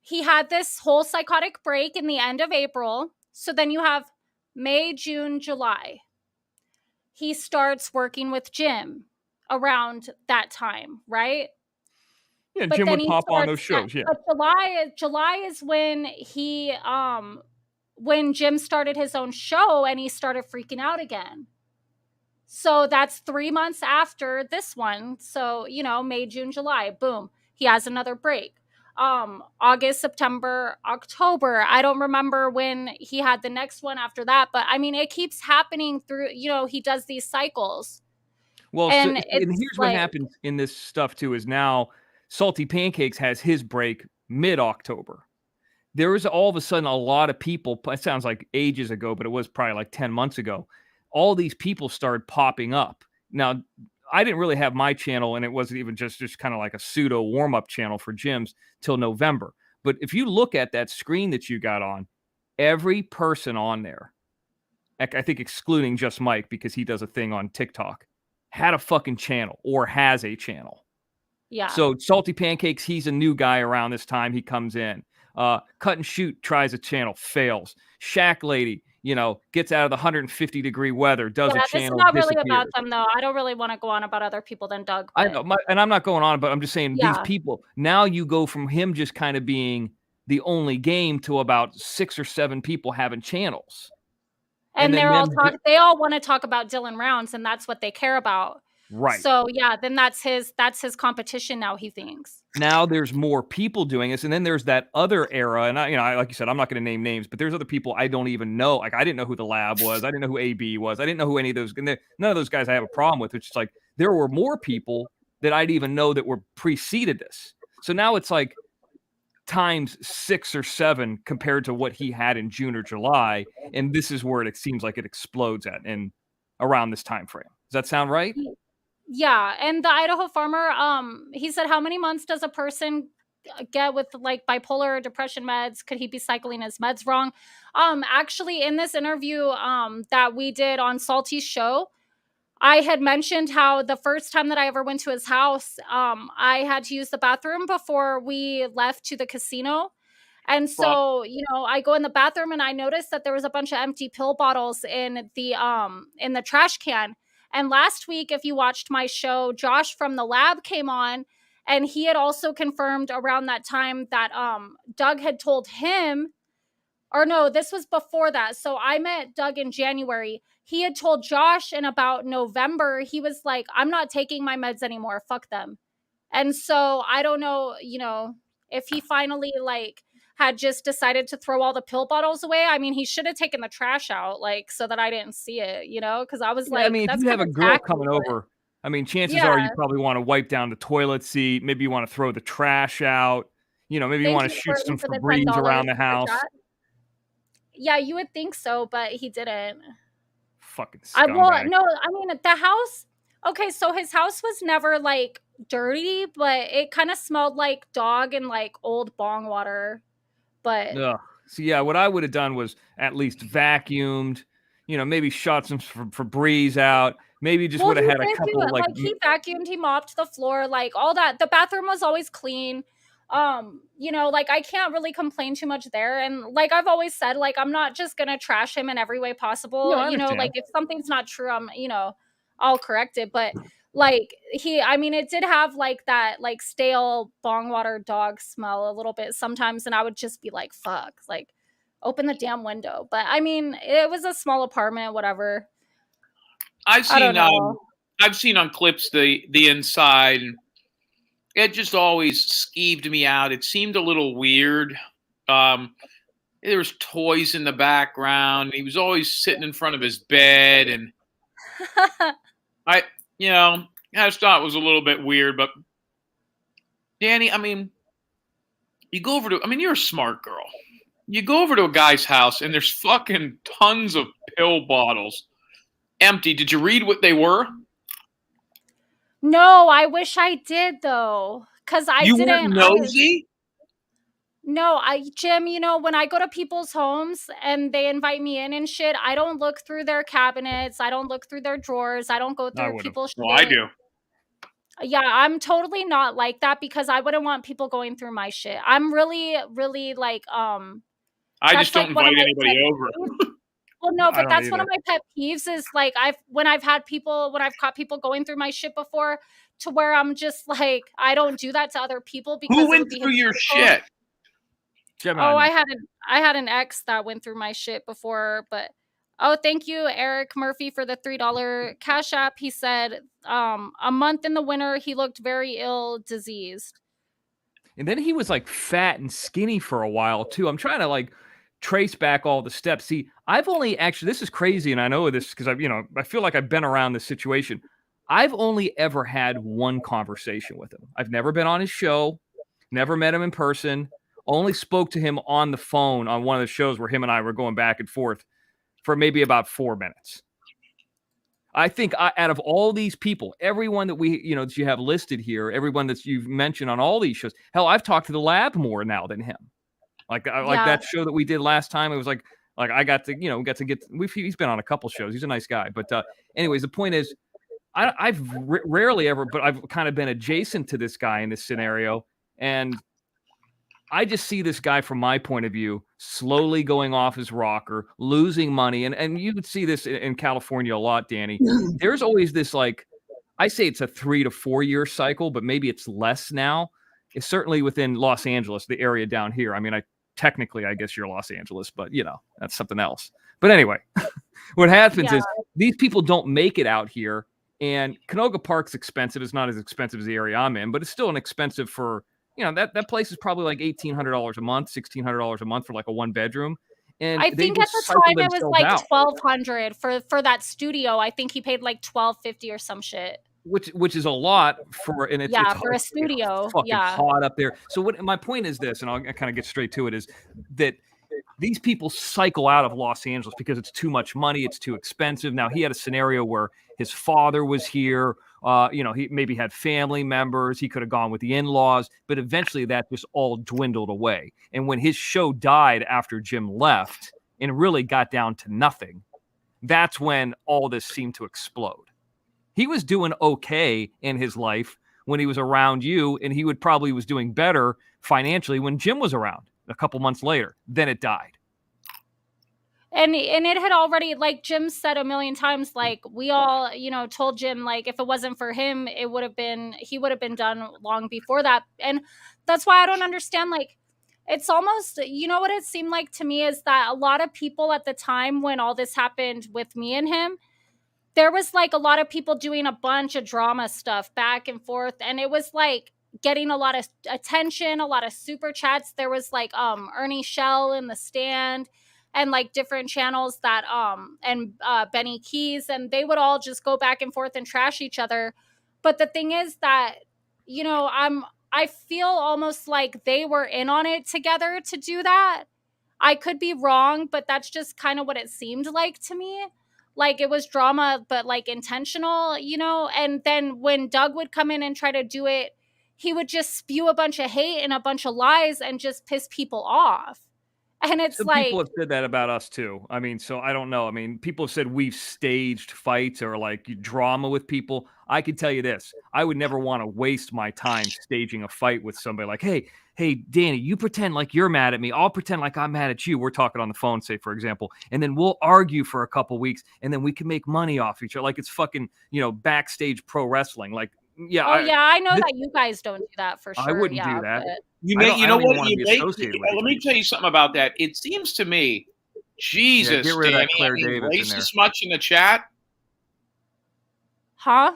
he had this whole psychotic break in the end of April. So then you have May, June, July. He starts working with Jim around that time, right? Yeah, Jim would pop on those shows. Yeah, but July is when when Jim started his own show and he started freaking out again. So that's 3 months after this one. So, May, June, July, boom, he has another break. August, September, October. I don't remember when he had the next one after that, but I mean, it keeps happening through, he does these cycles. Well, and here's what happens in this stuff too, is now Salty Pancakes has his break mid-October. There was all of a sudden a lot of people, it sounds like ages ago, but it was probably like 10 months ago. All these people started popping up. Now, I didn't really have my channel, and it wasn't even just kind of like a pseudo warm-up channel for Jim's till November. But if you look at that screen that you got on, every person on there, I think excluding just Mike because he does a thing on TikTok, had a fucking channel or has a channel. Yeah. So Salty Pancakes, he's a new guy around this time. He comes in. Cut and Shoot tries a channel, fails. Shack Lady, gets out of the 150-degree weather, does a channel. This is not really about them, though. I don't really want to go on about other people than Doug. But... I know, and I'm not going on, but I'm just saying these people, now you go from him just kind of being the only game to about 6 or 7 people having channels. And they all want to talk about Dylan Rounds, and that's what they care about. Right. So yeah, then that's his competition now, he thinks. Now there's more people doing this, and then there's that other era, and I like you said, I'm not going to name names, but there's other people I don't even know. Like I didn't know who the Lab was, I didn't know who AB was, I didn't know who any of those. None of those guys I have a problem with. It's just like there were more people that I'd even know that were preceded this. So now it's like times 6 or 7 compared to what he had in June or July, and this is where it seems like it explodes at, and around this time frame. Does that sound right? Yeah, and the Idaho Farmer, he said, how many months does a person get with like bipolar or depression meds? Could he be cycling his meds wrong? Actually, in this interview that we did on Salty's show, I had mentioned how the first time that I ever went to his house, I had to use the bathroom before we left to the casino. And so, I go in the bathroom and I noticed that there was a bunch of empty pill bottles in the trash can. And last week, if you watched my show, Josh from the Lab came on, and he had also confirmed around that time that Doug had told him, or no, this was before that. So I met Doug in January. He had told Josh in about November, he was like, I'm not taking my meds anymore. Fuck them. And so I don't know, if he finally had just decided to throw all the pill bottles away. I mean, he should have taken the trash out, so that I didn't see it, because I was like, I mean, if you have a girl coming over, I mean, chances are you probably want to wipe down the toilet seat. Maybe you want to throw the trash out. Maybe you want to shoot some Febreze around the house. Yeah, you would think so, but he didn't. Fucking scumbag. The house. Okay, so his house was never dirty, but it kind of smelled like dog and old bong water. But so yeah, what I would have done was at least vacuumed, maybe shot some Febreze out, maybe just Well, would have he had a did do couple it. like Like, he vacuumed, he mopped the floor, like, all that. The bathroom was always clean. You know, like, I can't really complain too much there. And like I've always said, like, I'm not just gonna trash him in every way no, possible. I You know, like, understand. if something's not true, I'll correct it. But like, I mean, it did have like that like stale bong water dog smell a little bit sometimes, and I would just be like, fuck, like, open the damn window. But I mean, it was a small apartment, whatever. I've I don't seen know. I've seen on clips the inside, and it just always skeeved me out. It seemed a little weird. Um, there was toys in the background. He was always sitting in front of his bed, and I, I just thought it was a little bit weird. But Danny, I mean, you're a smart girl. You go over to a guy's house, and there's fucking tons of pill bottles empty. Did you read what they were? No, I wish I did though, because You weren't nosy? No, Jim, when I go to people's homes and they invite me in and shit, I don't look through their cabinets. I don't look through their drawers. I don't go I through would have. people's Well, I shit. do. Yeah, I'm totally not like that because I wouldn't want people going through my shit. I'm really, really like, I that's just don't like one of invite my anybody pet over. peeves. Well, no, I but don't that's one of either. my pet peeves is like when I've caught people going through my shit before, to where I'm just like, I don't do that to other people Who because it went would be through your hypocritical. shit? Gemini Oh, man. I had an ex that went through my shit before, but oh, thank you, Eric Murphy, for the $3 Cash App. He said, a month in the winter, he looked very ill, diseased. And then he was like fat and skinny for a while too. I'm trying to like trace back all the steps. See, I've only actually, this is crazy, and I know this because I feel like I've been around this situation. I've only ever had one conversation with him. I've never been on his show, never met him in person, only spoke to him on the phone on one of the shows where him and I were going back and forth for maybe about 4 minutes. I think out of all these people, everyone that that you have listed here, everyone that you've mentioned on all these shows, hell, I've talked to the lab more now than him. Like Yeah. that show that we did last time, it was like I got to, he's been on a couple shows. He's a nice guy. But anyways, the point is, I've rarely ever, but I've kind of been adjacent to this guy in this scenario. And I just see this guy from my point of view slowly going off his rocker, losing money. And you would see this in California a lot, Danny. There's always this, like, I say it's a 3 to 4 year cycle, but maybe it's less now. It's certainly within Los Angeles, the area down here. I mean, I guess you're Los Angeles, but that's something else. But anyway, what happens is these people don't make it out here. And Canoga Park's expensive. It's not as expensive as the area I'm in, but it's still an expensive for, that place is probably like $1,800 a month, $1,600 a month for like a 1-bedroom. And I they think at just the cycle time it was themselves like out. $1,200 for that studio. I think he paid like $1,250 or some shit. Which is a lot for, and it's for a studio. fucking hot up there. So what my point is this, and I'll kind of get straight to it, is that these people cycle out of Los Angeles because it's too much money, it's too expensive. Now he had a scenario where his father was here. He maybe had family members. He could have gone with the in-laws, but eventually that just all dwindled away. And when his show died after Jim left and really got down to nothing, that's when all this seemed to explode. He was doing okay in his life when he was around you, and he probably was doing better financially when Jim was around a couple months later. Then it died. And it had already, like Jim said a million times, like we all, told Jim, like if it wasn't for him, he would have been done long before that. And that's why I don't understand. Like, it's almost, what it seemed like to me is that a lot of people at the time when all this happened with me and him, there was like a lot of people doing a bunch of drama stuff back and forth. And it was like getting a lot of attention, a lot of super chats. There was like Ernie Shell in the stand, and like different channels that and Benny Keyz, and they would all just go back and forth and trash each other. But the thing is that, I feel almost like they were in on it together to do that. I could be wrong, but that's just kind of what it seemed like to me. Like it was drama, but like intentional, and then when Doug would come in and try to do it, he would just spew a bunch of hate and a bunch of lies and just piss people off. And it's Some like, people have said that about us too. I mean, so I don't know. I mean, people have said we've staged fights or like drama with people. I can tell you this: I would never want to waste my time staging a fight with somebody. Like, hey, Danny, you pretend like you're mad at me. I'll pretend like I'm mad at you. We're talking on the phone, say for example, and then we'll argue for a couple weeks, and then we can make money off each other. Like it's fucking, backstage pro wrestling. Like, yeah. I know that you guys don't do that for sure. I wouldn't yeah, do that. but You I may, don't- you I know don't even what? wanna You be may, associated with let these me people. tell you something about that. It seems to me, Jesus, get rid of Danny, that Claire I mean, Davis in there. racist much in the chat. huh?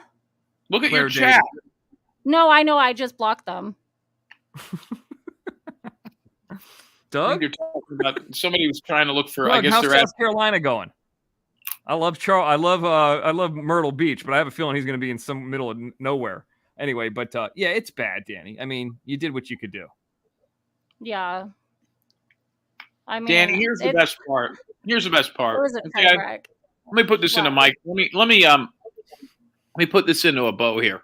Look at your Claire chat. No, I know. I just blocked them. I Doug, think you're talking about somebody was trying to look for. I Doug, guess how's they're South Carolina going? I love I love Myrtle Beach, but I have a feeling he's going to be in some middle of nowhere. Anyway, but yeah, it's bad, Danny. I mean, you did what you could do. Yeah. I mean, Danny, here's the best part. Here's the best It part. was a Okay, train wreck. let me put this in a What? mic. Let me put this into a bow here.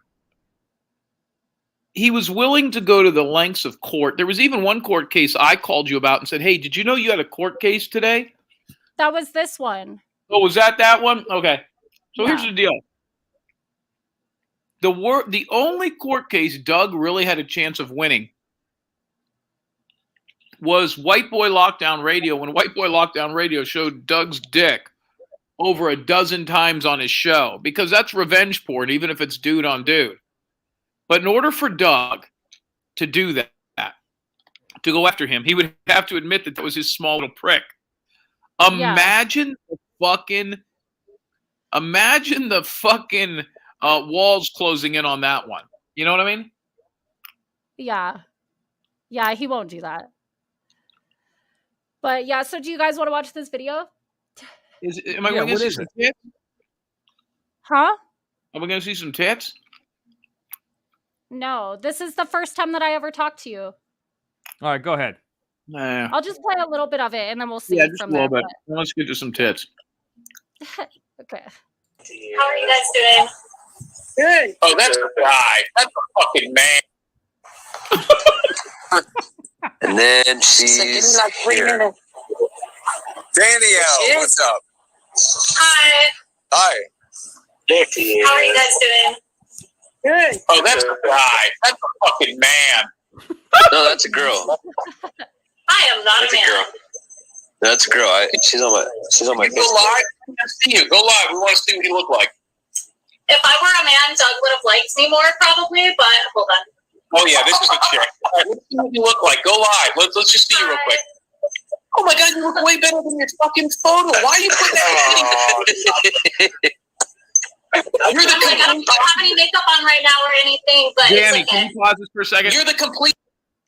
He was willing to go to the lengths of court. There was even one court case I called you about and said, "Hey, did you know you had a court case today?" That was this one. Oh, was that one? Okay. So here's Yeah. the deal. The only court case Doug really had a chance of winning was White Boy Lockdown Radio, when White Boy Lockdown Radio showed Doug's dick over a dozen times on his show, because that's revenge porn, even if it's dude on dude. But in order for Doug to do that, to go after him, he would have to admit that was his small little prick. Imagine the fucking walls closing in on that one. You know what I mean? Yeah. Yeah, he won't do that. But yeah, so do you guys want to watch this video? Am I going to see some tits? Huh? Am I going to see some tits? No, this is the first time that I ever talked to you. All right, go ahead. Nah. I'll just play a little bit of it and then we'll see Yeah, just from a little there. bit. Let's get to some tits. Okay. How are you guys doing? Good. Oh, that's a guy. That's a fucking man. And then she's like 3 minutes. Danielle, what's up? Hi. Hi. How are you guys doing? Good. Oh, that's a guy. That's a fucking man. No, that's a girl. I am not That's a a man. girl. That's a girl. She's on my You go live. We want to see you. Go live. We want to see what you look like. If I were a man, Doug would have liked me more probably, but hold on. Oh yeah, this is a chick. All right, let's see what you look like. Go live. Let's just see you real quick. Oh my god, you look way better than your fucking photo. Why are you putting that? You're the Like, I don't have any makeup on right now or anything, but Danny, it's okay. can you pause this for a second? You're the complete.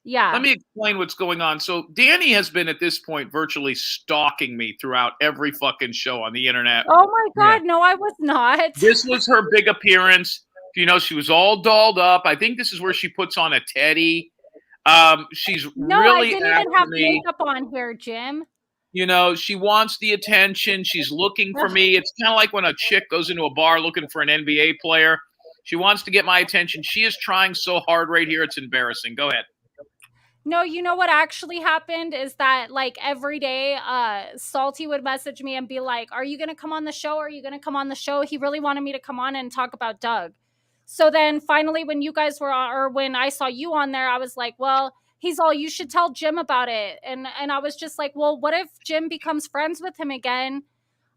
Yeah. Let me explain what's going on. So Danny has been at this point virtually stalking me throughout every fucking show on the internet. Oh my god, no, I was not. This was her big appearance. You know, she was all dolled up. I think this is where she puts on a teddy. She's No, really I didn't after even have me. makeup on here, Jim. You know, she wants the attention. She's looking for me. It's kind of like when a chick goes into a bar looking for an NBA player. She wants to get my attention. She is trying so hard right here. It's embarrassing. Go ahead. No, you know what actually happened is that like every day Salty would message me and be like, "Are you going to come on the show? Are you going to come on the show?" He really wanted me to come on and talk about Doug. So then finally when you guys were on, or when I saw you on there, I was like, "Well, he's all, you should tell Jim about it." And I was just like, "Well, what if Jim becomes friends with him again?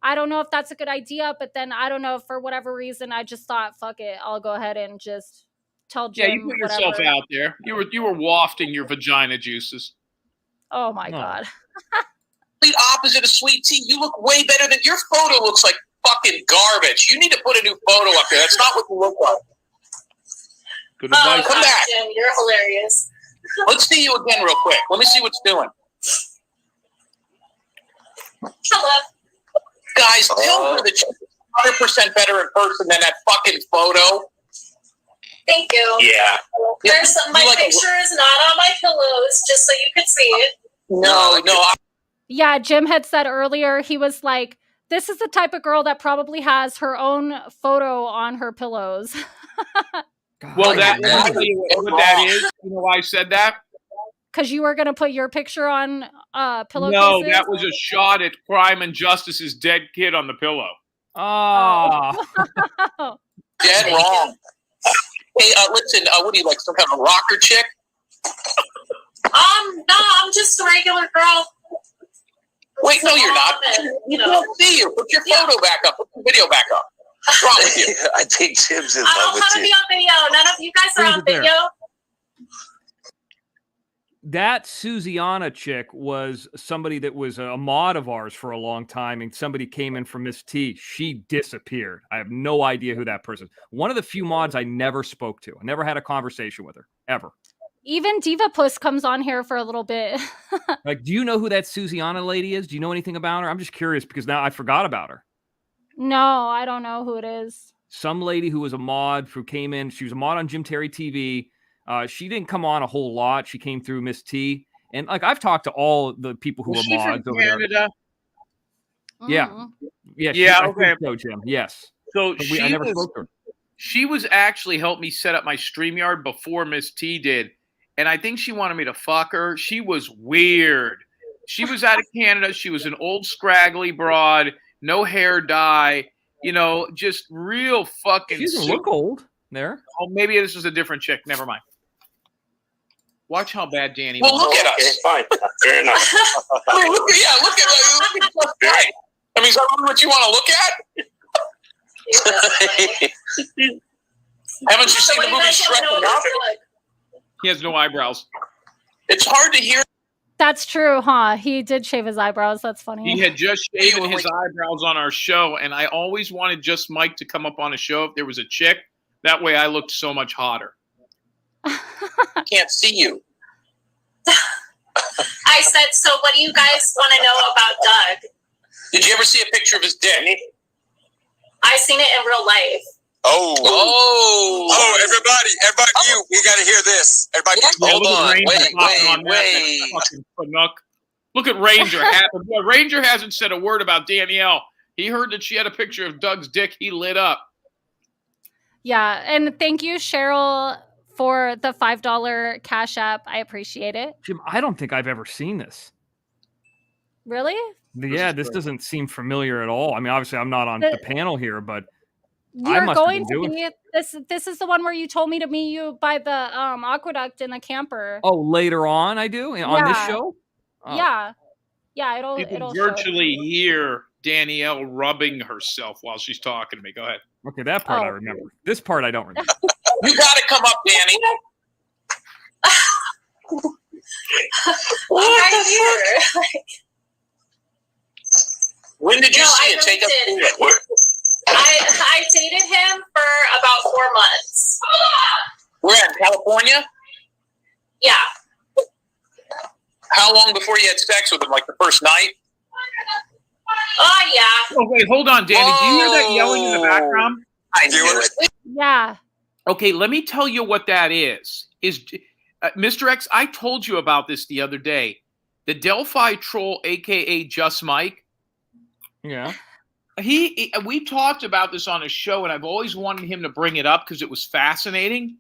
I don't know if that's a good idea." But then I don't know, for whatever reason, I just thought, fuck it, I'll go ahead and just tell Jim. Yeah, you put yourself whatever. out there. You were wafting your vagina juices. Oh my god. Complete opposite of Sweet Tea. You look way better than your photo. Looks like fucking garbage. You need to put a new photo up there. That's not what you look like. Good Oh, advice. Come gosh, back. Jim, you're hilarious. Let's see you again real quick. Let me see what's doing. Hello. Guys, tell her that she's 100% better in person than that fucking photo. Thank you. Yeah. There's my like picture is not on my pillows, just so you could see it. No. Yeah, Jim had said earlier, he was like, this is the type of girl that probably has her own photo on her pillows. Well, let me tell you what that is. You know why I said that? Because you were going to put your picture on pillowcases? No, that was a shot at Crime and Justice's dead kid on the pillow. Oh. Dead wrong. Hey, listen, what do you like? Some kind of rocker chick? No, I'm just a regular girl. Wait, no, you're not. You don't see you. Put your photo back up. Put your video back up. What's wrong with you? I think Jim's in I love don't with want to you. be on video. None of you guys are on video. That Susiana chick was somebody that was a mod of ours for a long time, and somebody came in from Miss T. She disappeared. I have no idea who that person is. One of the few mods I never spoke to. I never had a conversation with her, ever. Even Diva Puss comes on here for a little bit. Like, do you know who that Susiana lady is? Do you know anything about her? I'm just curious because now I forgot about her. No, I don't know who it is. Some lady who was a mod who came in. She was a mod on JimTerryTV. She didn't come on a whole lot. She came through Miss T. And like I've talked to all the people who Was are she mods from over Canada? there. Yeah. Mm. Yeah. Yeah, okay. So, Jim. Yes. So I never spoke to her. She was actually helped me set up my StreamYard before Miss T did. And I think she wanted me to fuck her. She was weird. She was out of Canada. She was an old scraggly broad, no hair dye, you know, just real fucking. She doesn't look old there. Oh, maybe this is a different chick. Never mind. Watch how bad Danny Well, was. look at us. Fine. Fair enough. Look at us. Right. I mean, is that what you want to look at? Haven't you seen the movie Shrek enough? He has no eyebrows. It's hard to hear. That's true, huh? He did shave his eyebrows. That's funny. He had just shaven his eyebrows on our show, and I always wanted Just Mike to come up on a show if there was a chick. That way I looked so much hotter. Can't see you. I said, so what do you guys want to know about Doug? Did you ever see a picture of his dick? I seen it in real life. Oh, everybody, we got to hear this. Everybody, hold on. Wait. Look at Ranger. Ranger hasn't said a word about Danielle. He heard that she had a picture of Doug's dick. He lit up. Yeah, and thank you, Cheryl, for the $5 Cash App. I appreciate it. Jim, I don't think I've ever seen this. Really? Yeah, this doesn't seem familiar at all. I mean, obviously, I'm not on the panel here, but you're going to be. This is the one where you told me to meet you by the aqueduct in the camper. Oh, later on, I do on this show. Oh. Yeah, You can virtually hear Danielle rubbing herself while she's talking to me. Go ahead. Okay, that part I remember. This part I don't remember. You got to come up, Danny. When did you see it? Take us through it. I dated him for about 4 months. We're in California? Yeah. How long before you had sex with him? Like the first night? Oh, yeah. Oh, wait, hold on, Danny. Do you hear that yelling in the background? I knew it. Yeah. Okay, let me tell you what that is. Mr. X, I told you about this the other day. The Delphi troll, a.k.a. Just Mike. Yeah. We talked about this on a show, and I've always wanted him to bring it up because it was fascinating.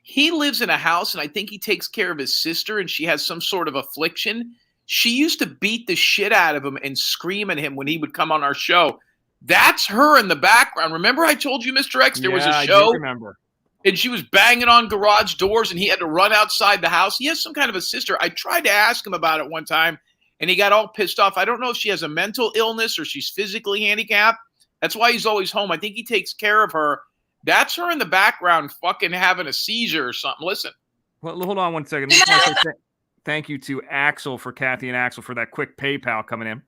He lives in a house, and I think he takes care of his sister, and she has some sort of affliction. She used to beat the shit out of him and scream at him when he would come on our show. That's her in the background. Remember I told you, Mr. X, there was a show? I do remember. And she was banging on garage doors, and he had to run outside the house. He has some kind of a sister. I tried to ask him about it one time, and he got all pissed off. I don't know if she has a mental illness or she's physically handicapped. That's why he's always home. I think he takes care of her. That's her in the background fucking having a seizure or something. Listen. Well, hold on one second. Thank you to Axel for Kathy and Axel for that quick PayPal coming in.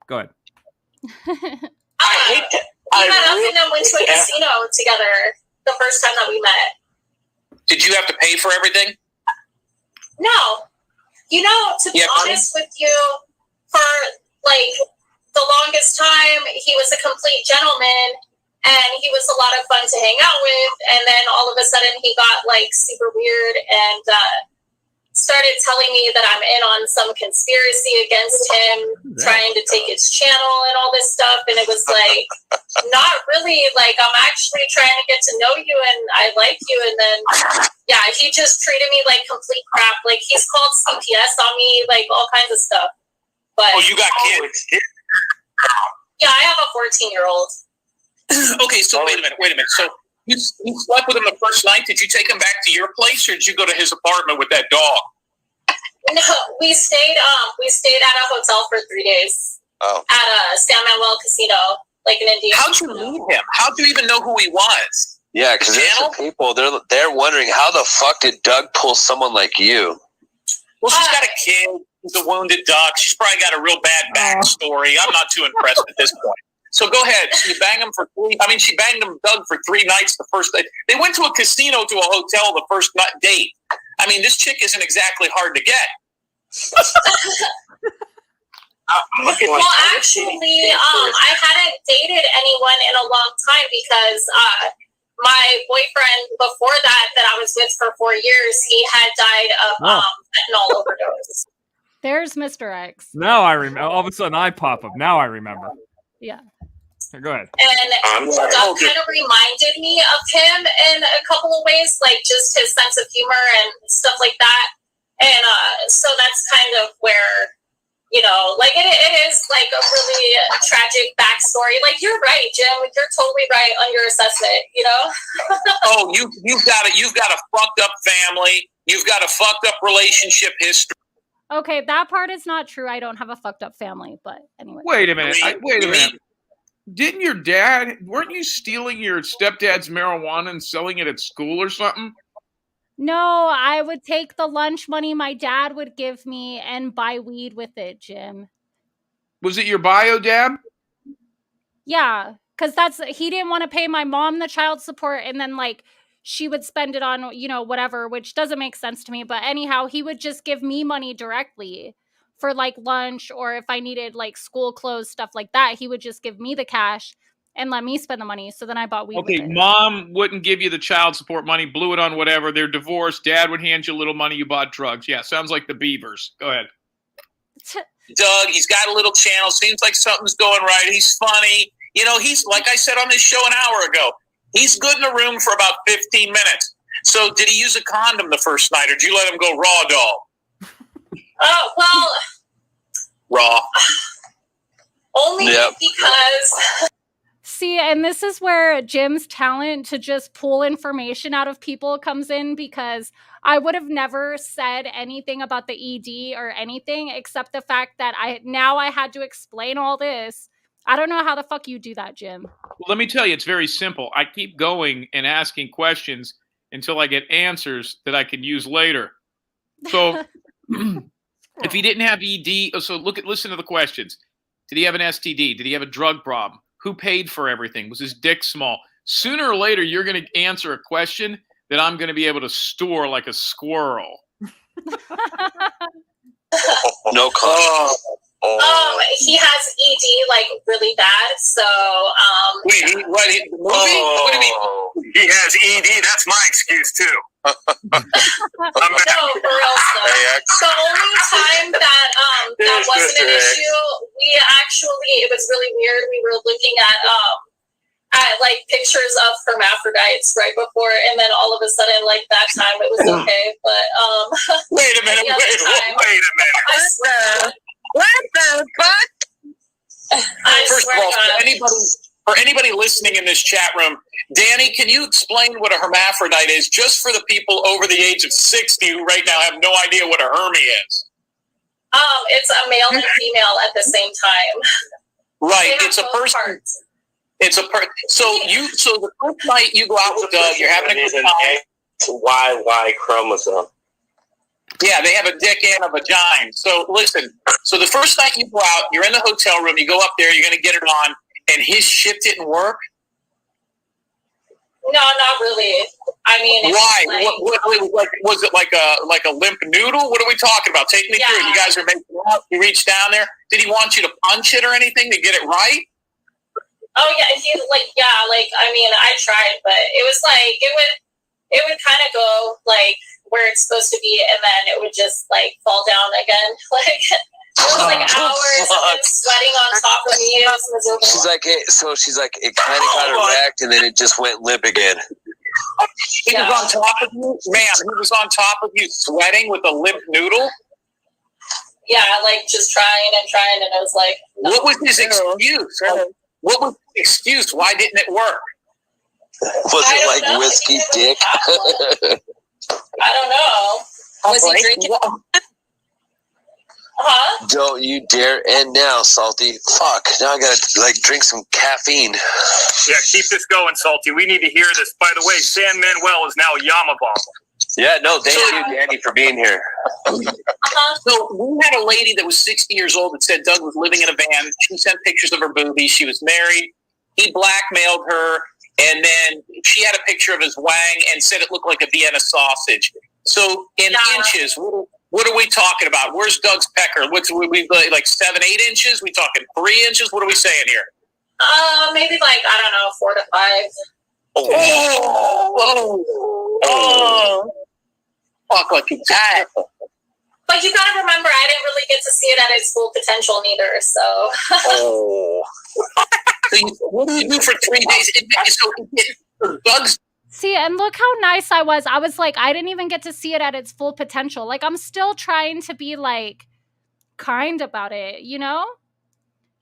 Go ahead. I hate that. We met up and then went to a casino together the first time that we met. Did you have to pay for everything? No. You know, to be honest with you, for like the longest time, he was a complete gentleman and he was a lot of fun to hang out with. And then all of a sudden he got like super weird and started telling me that I'm in on some conspiracy against him, trying to take his channel and all this stuff. And it was like, not really. Like, I'm actually trying to get to know you and I like you. And then, yeah, he just treated me like complete crap. Like, he's called CPS on me, like all kinds of stuff. But you got kids? Yeah, I have a 14-year-old. Okay, so wait a minute. So you slept with him the first night. Did you take him back to your place, or did you go to his apartment with that dog? No, we stayed at a hotel for 3 days. Oh. At a San Manuel casino, like in Indiana. How'd you meet him? How'd you even know who he was? Yeah, because there's some people, they're wondering how the fuck did Doug pull someone like you? Well, she's got a kid. She's a wounded duck. She's probably got a real bad backstory. I'm not too impressed at this point. So go ahead. She banged him she banged him, Doug, for 3 nights the first day. They went to a casino to a hotel the first date. I mean, this chick isn't exactly hard to get. Well, actually, I hadn't dated anyone in a long time because my boyfriend before that I was with for 4 years, he had died of fentanyl overdose. There's Mr. X. Now I remember. All of a sudden, I pop up. Now I remember. Yeah. Go ahead. And Doug kind of reminded me of him in a couple of ways, like just his sense of humor and stuff like that. And so that's kind of where, like it is like a really tragic backstory. Like, you're right, Jim. You're totally right on your assessment, Oh, you've got a fucked up family. You've got a fucked up relationship history. Okay, that part is not true. I don't have a fucked up family, but anyway. Wait a minute. Weren't you stealing your stepdad's marijuana and selling it at school or something? No, I would take the lunch money my dad would give me and buy weed with it, Jim. Was it your bio dad? Yeah, because he didn't want to pay my mom the child support, and then like she would spend it on, whatever, which doesn't make sense to me. But anyhow, he would just give me money directly for like lunch, or if I needed like school clothes, stuff like that, he would just give me the cash and let me spend the money. So then I bought weed. Okay, mom wouldn't give you the child support money, blew it on whatever. They're divorced. Dad would hand you a little money. You bought drugs. Yeah, sounds like the Beavers. Go ahead. Doug, he's got a little channel. Seems like something's going right. He's funny. He's, like I said on this show an hour ago, he's good in the room for about 15 minutes. So did he use a condom the first night, or did you let him go raw dog? Well, raw. Only because... See, and this is where Jim's talent to just pull information out of people comes in, because I would have never said anything about the ED or anything except the fact that I had to explain all this. I don't know how the fuck you do that, Jim. Well, let me tell you, it's very simple. I keep going and asking questions until I get answers that I can use later. So if he didn't have ED, so listen to the questions. Did he have an STD? Did he have a drug problem? Who paid for everything? Was his dick small? Sooner or later, you're going to answer a question that I'm going to be able to store like a squirrel. No comment. He has ED like really bad. So Wait, what do you mean? He has ED. That's my excuse too. I'm back. No, for real. So the only time that wasn't an issue, it was really weird. We were looking at like pictures of hermaphrodites right before, and then all of a sudden, like that time, it was okay. But wait a minute. I swear. What the fuck? First of all, for anybody listening in this chat room, Danny, can you explain what a hermaphrodite is, just for the people over the age of 60 who right now have no idea what a hermie is? It's a male and female at the same time. Right, it's a person. Parts. It's a person. So the first night you go out with Doug, you're having a good time. It's a YY chromosome. Yeah, they have a dick and a vagina. So listen, so the first night you go out, you're in the hotel room, you go up there, you're going to get it on, and his shit didn't work? No, not really. I mean, why? Was it like a limp noodle? What are we talking about? Take me through it. You guys are making out. You reach down there. Did he want you to punch it or anything to get it right? Oh yeah, I mean, I tried, but it was like it would kind of go like where it's supposed to be, and then it would just like fall down again. Like was like hours of him sweating on top of me. It was miserable. She's like, it kind of got erect and then it just went limp again. He was on top of you? Man, he was on top of you sweating with a limp noodle? Yeah, like just trying, and I was like... No. What was his excuse? What was the excuse? Why didn't it work? Was it like whiskey dick? I don't know. Was he drinking? Huh? Don't you dare end now, Salty. Fuck, now I gotta like drink some caffeine. Yeah, keep this going, Salty. We need to hear this. By the way, San Manuel is now Yama Bomb. Yeah, no, thank you, Danny, for being here. So we had a lady that was 60 years old that said Doug was living in a van. She sent pictures of her boobies. She was married. He blackmailed her, and then she had a picture of his wang and said it looked like a Vienna sausage. So in inches, what are we talking about? Where's Doug's pecker? What's we like 7, 8 inches? We talking 3 inches? What are we saying here? Maybe like, I don't know, 4 to 5. Oh. Fuck like a cat. But you gotta remember, I didn't really get to see it at its full potential neither, so. Oh. So what do you do for 3 days? So Doug's. See, and look how nice I was. I was like, I didn't even get to see it at its full potential. Like, I'm still trying to be like kind about it, you know?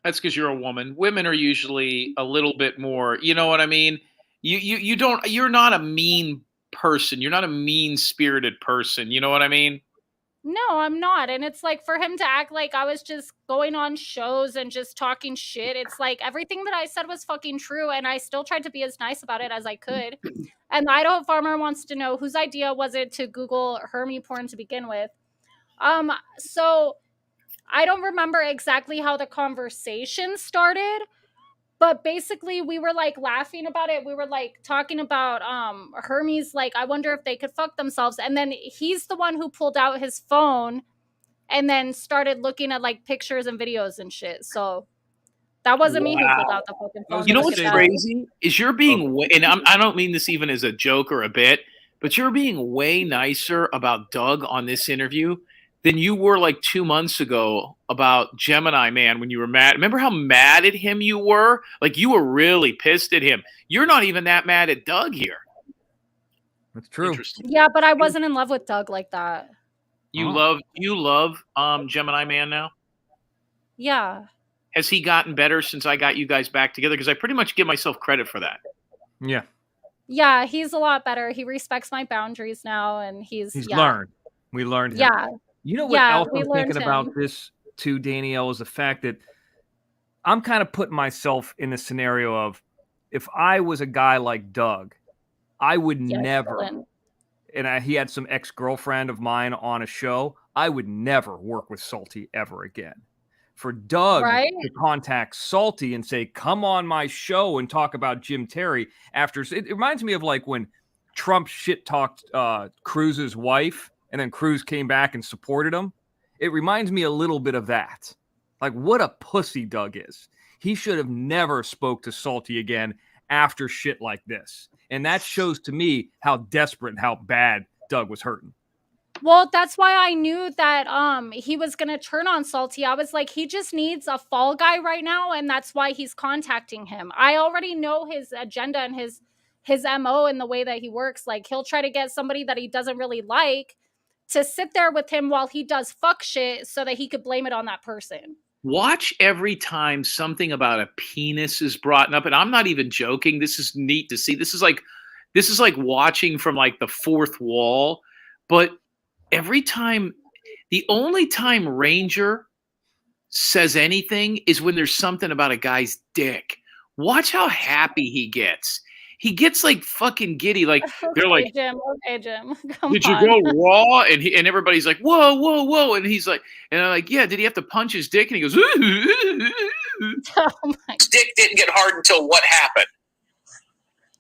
That's because you're a woman. Women are usually a little bit more, you know what I mean? You're not a mean person. You're not a mean-spirited person. You know what I mean? No, I'm not. And it's like for him to act like I was just going on shows and just talking shit. It's like everything that I said was fucking true. And I still tried to be as nice about it as I could. And the Idaho Farmer wants to know whose idea was it to Google Hermie porn to begin with. So I don't remember exactly how the conversation started. But basically, we were like laughing about it. We were like talking about Hermes. Like, I wonder if they could fuck themselves. And then he's the one who pulled out his phone and then started looking at like pictures and videos and shit. So that wasn't me who pulled out the fucking phone. You know what's crazy is you're being and I don't mean this even as a joke or a bit, but you're being way nicer about Doug on this interview than you were like 2 months ago about Gemini Man when you were mad. Remember how mad at him you were? Like you were really pissed at him. You're not even that mad at Doug here. That's true. Yeah, but I wasn't in love with Doug like that. You love Gemini Man now? Yeah. Has he gotten better since I got you guys back together? Because I pretty much give myself credit for that. Yeah. Yeah, he's a lot better. He respects my boundaries now, and he's learned. We learned him. Yeah. You know what else I'm thinking about this too, Danielle, is the fact that I'm kind of putting myself in the scenario of if I was a guy like Doug, I would never, and he had some ex-girlfriend of mine on a show, I would never work with Salty ever again. For Doug to contact Salty and say, come on my show and talk about Jim Terry after, it reminds me of like when Trump shit-talked Cruz's wife, and then Cruz came back and supported him. It reminds me a little bit of that. Like, what a pussy Doug is. He should have never spoke to Salty again after shit like this. And that shows to me how desperate and how bad Doug was hurting. Well, that's why I knew that he was going to turn on Salty. I was like, he just needs a fall guy right now, and that's why he's contacting him. I already know his agenda and his MO and the way that he works. Like, he'll try to get somebody that he doesn't really like to sit there with him while he does fuck shit so that he could blame it on that person. Watch every time something about a penis is brought up, and I'm not even joking. This is neat to see. This is like watching from like the fourth wall. But every time, the only time Ranger says anything is when there's something about a guy's dick. Watch how happy he gets. He gets like fucking giddy. Like they're like, Jim. Okay, Jim. Did you go raw? And everybody's like, whoa, whoa, whoa. And he's like, and I'm like, yeah. Did he have to punch his dick? And he goes, his dick didn't get hard until what happened?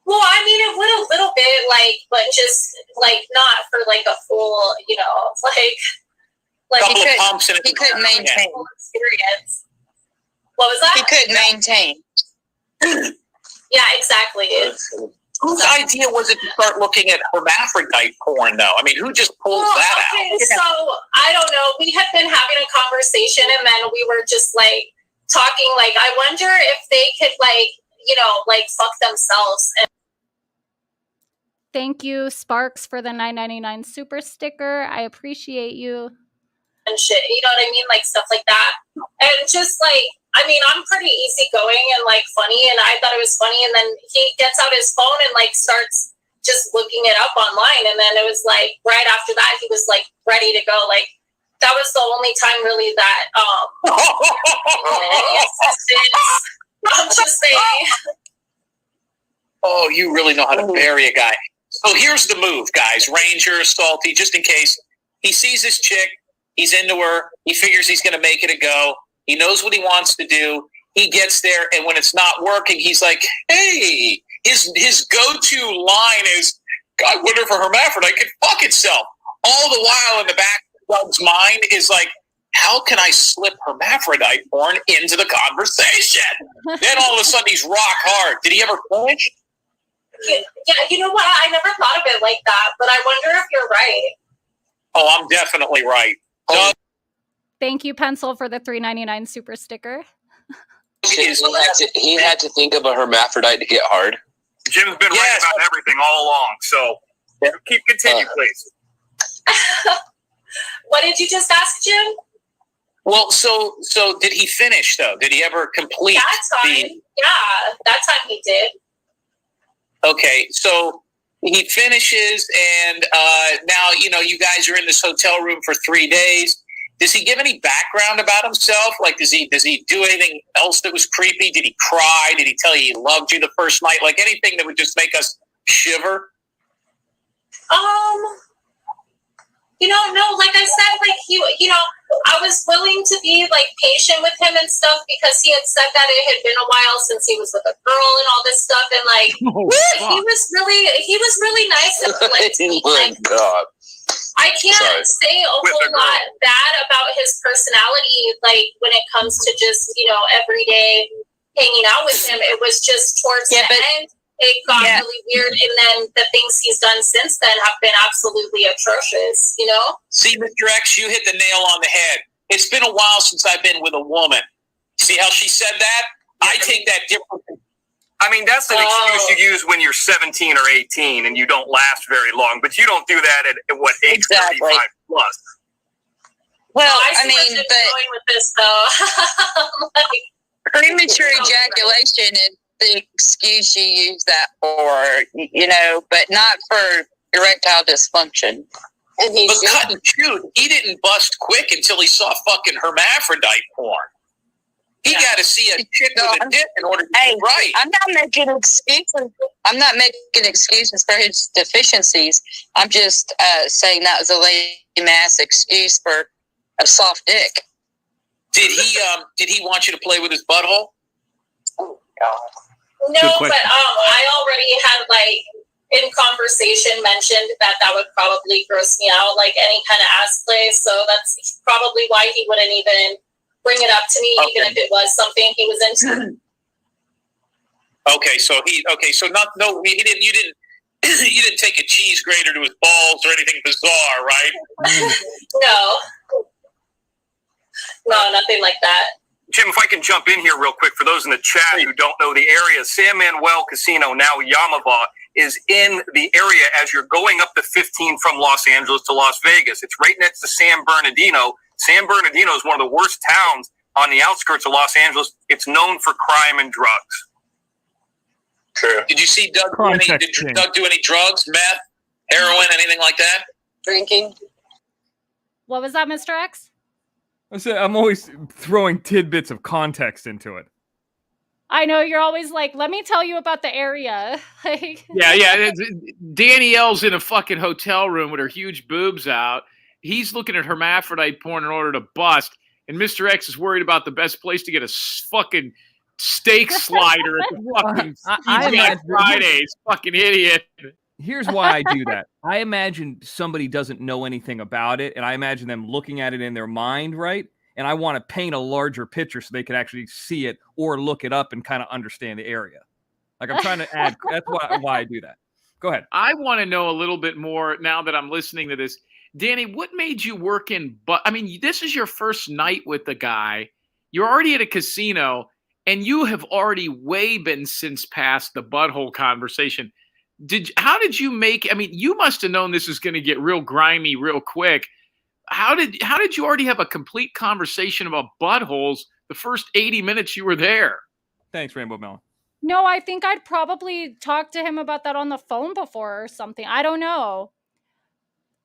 Well, I mean, it went a little bit, like, but just like not for like a full, you know, like couple of pumps and he couldn't maintain experience. What was that? He couldn't maintain. Yeah, exactly. Whose idea was it to start looking at hermaphrodite porn, though? I mean, who just pulls that out? So I don't know. We had been having a conversation, and then we were just like talking. Like, I wonder if they could, like, you know, like fuck themselves. And Thank you, Sparks, for the $9.99 super sticker. I appreciate you. And shit, you know what I mean? Like stuff like that. And just like, I mean, I'm pretty easygoing and like funny, and I thought it was funny. And then he gets out his phone and like starts just looking it up online. And then it was like right after that, he was like ready to go. Like that was the only time really that any assistance. I'm just saying. Oh, you really know how to bury a guy. So here's the move, guys. Ranger, Salty, just in case. He sees this chick. He's into her. He figures he's going to make it a go. He knows what he wants to do. He gets there, and when it's not working, he's like, hey. His go-to line is, I wonder if a hermaphrodite could fuck itself. All the while in the back of Doug's mind is like, how can I slip hermaphrodite porn into the conversation? Then all of a sudden he's rock hard. Did he ever finish? Yeah, you know what? I never thought of it like that, but I wonder if you're right. Oh, I'm definitely right. Doug, Thank you, Pencil, for the $3.99 super sticker. He had to think of a hermaphrodite to get hard. Jim's been right about everything all along, so continue, please. What did you just ask, Jim? Well, so did he finish, though? Did he ever complete? That time, yeah, that time he did. Okay, so he finishes, and now, you know, you guys are in this hotel room for 3 days. Does he give any background about himself? Like, does he do anything else that was creepy? Did he cry? Did he tell you he loved you the first night? Like anything that would just make us shiver? You know, no, like I said, like you know, I was willing to be like patient with him and stuff because he had said that it had been a while since he was with a girl and all this stuff, and like he was really nice and polite to me. Like, God. I can't say a whole lot bad about his personality, like when it comes to just, you know, every day hanging out with him. It was just towards the end, it got really weird, and then the things he's done since then have been absolutely atrocious, you know? See, Mr. X, you hit the nail on the head. It's been a while since I've been with a woman. See how she said that? I take that differently. I mean, that's an excuse you use when you're 17 or 18 and you don't last very long, but you don't do that at what, age 35 plus? Well, I mean, but going with this though, like, premature ejaculation is the excuse you use that for, you know, but not for erectile dysfunction. And he's but cut and shoot, he didn't bust quick until he saw fucking hermaphrodite porn. He got to see a chick with a dick in order to get right. I'm not making excuses. I'm not making excuses for his deficiencies. I'm just saying that was a lame ass excuse for a soft dick. Did he want you to play with his butthole? Oh God. No, but I already had like in conversation mentioned that would probably gross me out, like any kind of ass play. So that's probably why he wouldn't even bring it up to me, even if it was something he was into. He didn't. You didn't take a cheese grater to his balls or anything bizarre, right? No, nothing like that. Jim, if I can jump in here real quick, for those in the chat who don't know the area, San Manuel Casino, now Yamava, is in the area as you're going up the 15 from Los Angeles to Las Vegas. It's right next to San Bernardino. San Bernardino is one of the worst towns on the outskirts of Los Angeles. It's known for crime and drugs. True. Did you see Doug do any drugs, meth, heroin, anything like that? Drinking. What was that, Mr. X? I'm always throwing tidbits of context into it. I know, you're always like, let me tell you about the area. Like, yeah. Danielle's in a fucking hotel room with her huge boobs out. He's looking at hermaphrodite porn in order to bust, and Mr. X is worried about the best place to get a fucking steak slider at the fucking Fridays. Fucking idiot. Here's why I do that. I imagine somebody doesn't know anything about it, and I imagine them looking at it in their mind, right? And I want to paint a larger picture so they can actually see it or look it up and kind of understand the area. Like I'm trying to add. That's why I do that. Go ahead. I want to know a little bit more now that I'm listening to this. Danny, what made you work in? But I mean, this is your first night with the guy. You're already at a casino, and you have already way been since past the butthole conversation. How did you make? I mean, you must have known this was going to get real grimy real quick. How did you already have a complete conversation about buttholes the first 80 minutes you were there? Thanks, Rainbow Melon. No, I think I'd probably talk to him about that on the phone before or something. I don't know.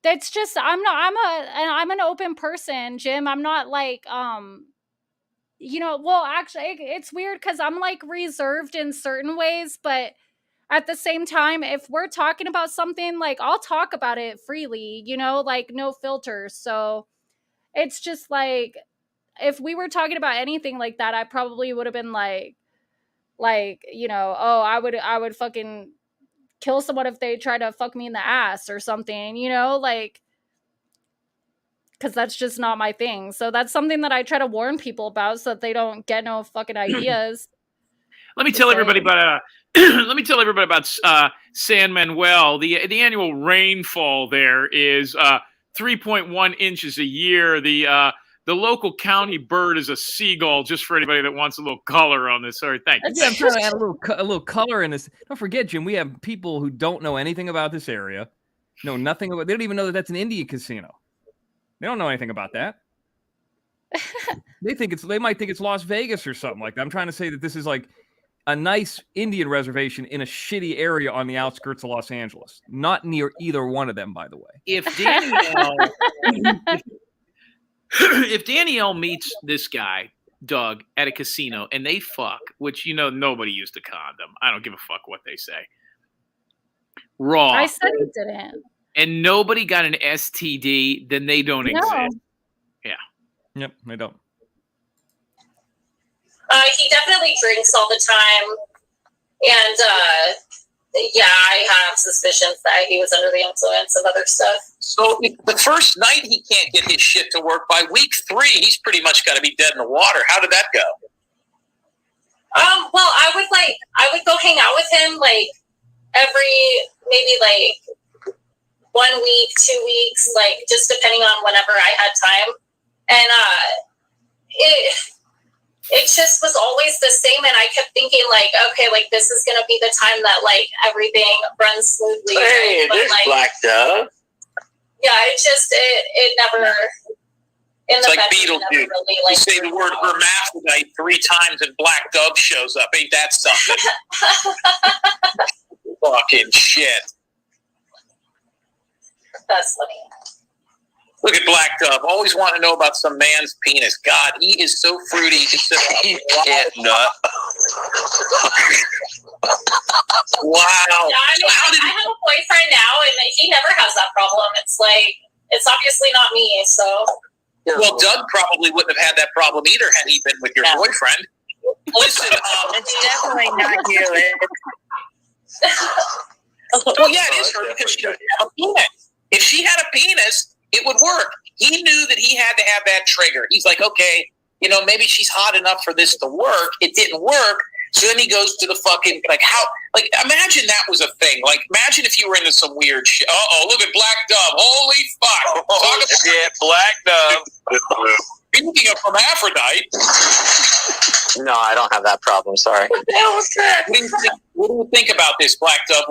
That's just I'm an open person, Jim. I'm not like well, actually it's weird cuz I'm like reserved in certain ways, but at the same time, if we're talking about something, like I'll talk about it freely, like no filters. So it's just like if we were talking about anything like that, I probably would have been like oh, I would fucking kill someone if they try to fuck me in the ass or something, like, because that's just not my thing. So that's something that I try to warn people about so that they don't get no fucking ideas. Let me tell everybody about San Manuel. The annual rainfall there is 3.1 inches a year. The local county bird is a seagull, just for anybody that wants a little color on this. Sorry, thank you. Yeah, I'm trying to add a little color in this. Don't forget, Jim, we have people who don't know anything about this area, know nothing about. They don't even know that that's an Indian casino. They don't know anything about that. They might think it's Las Vegas or something like that. I'm trying to say that this is like a nice Indian reservation in a shitty area on the outskirts of Los Angeles. Not near either one of them, by the way. If Danielle meets this guy, Doug, at a casino and they fuck, which nobody used a condom. I don't give a fuck what they say. Raw. I said he didn't. And nobody got an STD, then they don't exist. Yeah. Yep, they don't. He definitely drinks all the time. And I have suspicions that he was under the influence of other stuff. So the first night he can't get his shit to work. By week 3, he's pretty much got to be dead in the water. How did that go? Well, I would go hang out with him like maybe 1 week, 2 weeks, like just depending on whenever I had time. And it just was always the same, and I kept thinking like, okay, like this is gonna be the time that like everything runs smoothly. Hey, but, there's like, Black Dove. Yeah, it never. It's like Beetlejuice. Really, you say the word hermaphrodite 3 times and Black Dove shows up. Ain't that something? Fucking shit. That's funny. Look at Black Dove. Always want to know about some man's penis. God, he is so fruity. He's just he can't nut. Wow. Yeah, I have a boyfriend now, and he never has that problem. It's like, it's obviously not me, so. Well, Doug probably wouldn't have had that problem either had he been with your boyfriend. Listen, it's definitely not you. Well, yeah, it is her because she doesn't have a penis. If she had a penis, it would work. He knew that he had to have that trigger. He's like, okay, maybe she's hot enough for this to work. It didn't work. So then he goes to the fucking, imagine that was a thing. Like, imagine if you were into some weird shit. Uh-oh, look at Black Dove. Holy fuck. Oh, shit, Black Dove. Speaking of hermaphrodite. No, I don't have that problem. Sorry. What the hell was that? What do you think about this, Black Dove?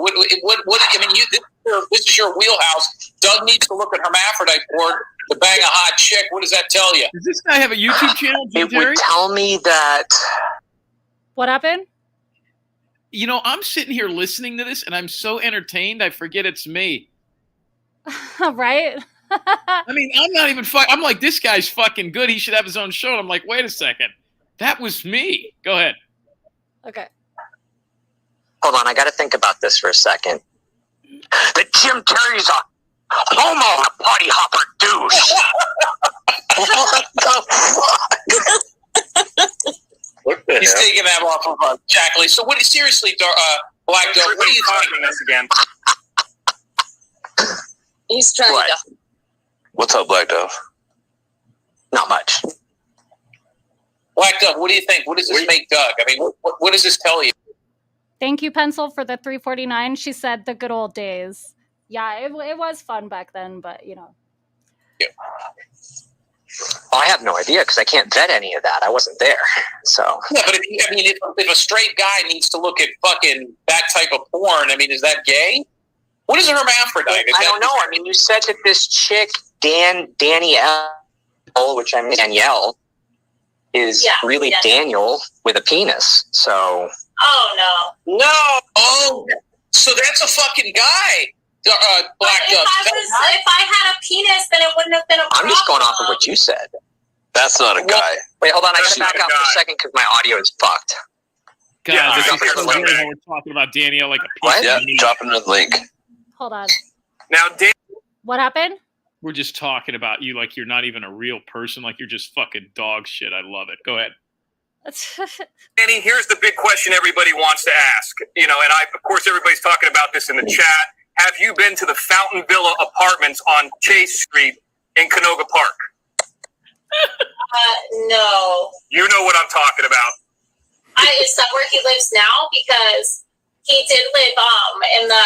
This is your wheelhouse. Doug needs to look at hermaphrodite board to bang a hot chick. What does that tell you? Does this guy have a YouTube channel, It would tell me that. What happened? I'm sitting here listening to this, and I'm so entertained, I forget it's me. Right? I mean, I'm not even I'm like, this guy's fucking good. He should have his own show. And I'm like, wait a second. That was me. Go ahead. Okay. Hold on, I got to think about this for a second. That Jim Terry's a homo, a party hopper douche. What the fuck? He's taking that off of Jacqueline. So seriously, Black Dove, what are you thinking this again? He's trying to. What's up, Black Dove? Not much. Black Dove, what do you think? What does this make Doug? I mean, what does this tell you? Thank you, Pencil, for the 349. She said the good old days. Yeah, it was fun back then, but Well, I have no idea because I can't vet any of that. I wasn't there. So Yeah, but if a straight guy needs to look at fucking that type of porn, I mean, is that gay? What is a hermaphrodite? I don't know. I mean, you said that this chick, Danielle, which I mean Danielle, is really Daniel with a penis. So. Oh no. No. Oh, so that's a fucking guy. Black if I had a penis, then it wouldn't have been a problem. I'm just going off of what you said. That's not a guy. Wait, hold on. I gotta back out for a second because my audio is fucked. God, this is so weird how we're talking about Danielle like a piece Yeah, of meat. dropping the link. hold on. Now, What happened? We're just talking about you like you're not even a real person, like you're just fucking dog shit. I love it. Go ahead. Danny, here's the big question everybody wants to ask. You know, and of course, everybody's talking about this in the chat. Have you been to the Fountain Villa Apartments on Chase Street in Canoga Park? No. You know what I'm talking about. Is that where he lives now? Because he did live in the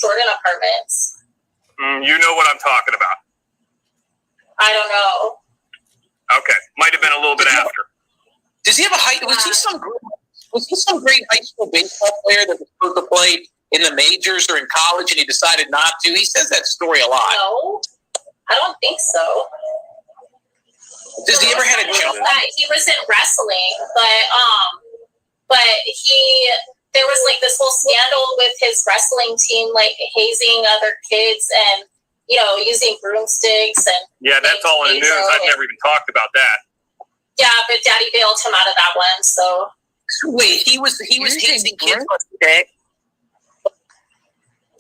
Jordan Apartments. You know what I'm talking about. I don't know. Okay, might have been a little bit after. Does he have a high? Was he some great high school baseball player that was supposed to play in the majors or in college and he decided not to? He says that story a lot. No, I don't think so. Does he ever had a job? He was in wrestling, but there was like this whole scandal with his wrestling team, like hazing other kids and using broomsticks and that's all in the news. I've never even talked about that. Yeah, but Daddy bailed him out of that one. So wait, he was hazing kids.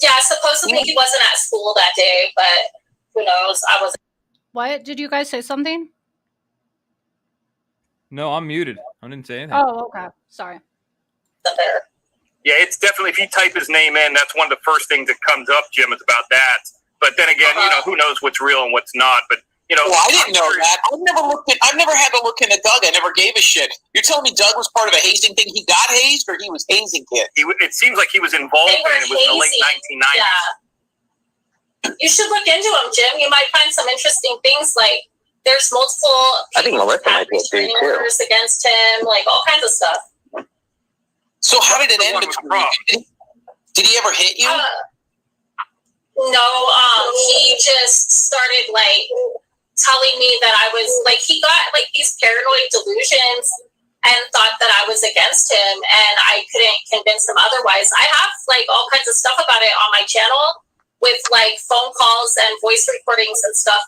Yeah, supposedly he wasn't at school that day, but who knows? I wasn't. What? Did you guys say something? No, I'm muted. I didn't say anything. Oh, okay. Sorry. There. Yeah, it's definitely, if you type his name in, that's one of the first things that comes up, Jim, is about that. But then again, who knows what's real and what's not. But, well, I didn't know that. I've never had to look into Doug. I never gave a shit. You're telling me Doug was part of a hazing thing? He got hazed or he was hazing kids? It seems like he was involved in it. It was in the late 1990s. Yeah. You should look into him, Jim. You might find some interesting things like there's multiple I think Melissa might be a dude too. orders against him, like all kinds of stuff. So how did it end between you? Did he ever hit you? No, he just started like telling me that I was like, he got like these paranoid delusions and thought that I was against him and I couldn't convince him otherwise. I have like all kinds of stuff about it on my channel with like phone calls and voice recordings and stuff.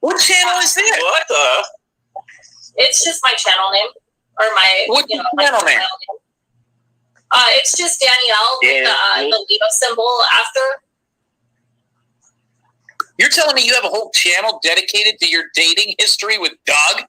What channel is this? What the? It's just my channel name or my channel name? It's just Danielle with the Leo symbol after. You're telling me you have a whole channel dedicated to your dating history with Doug?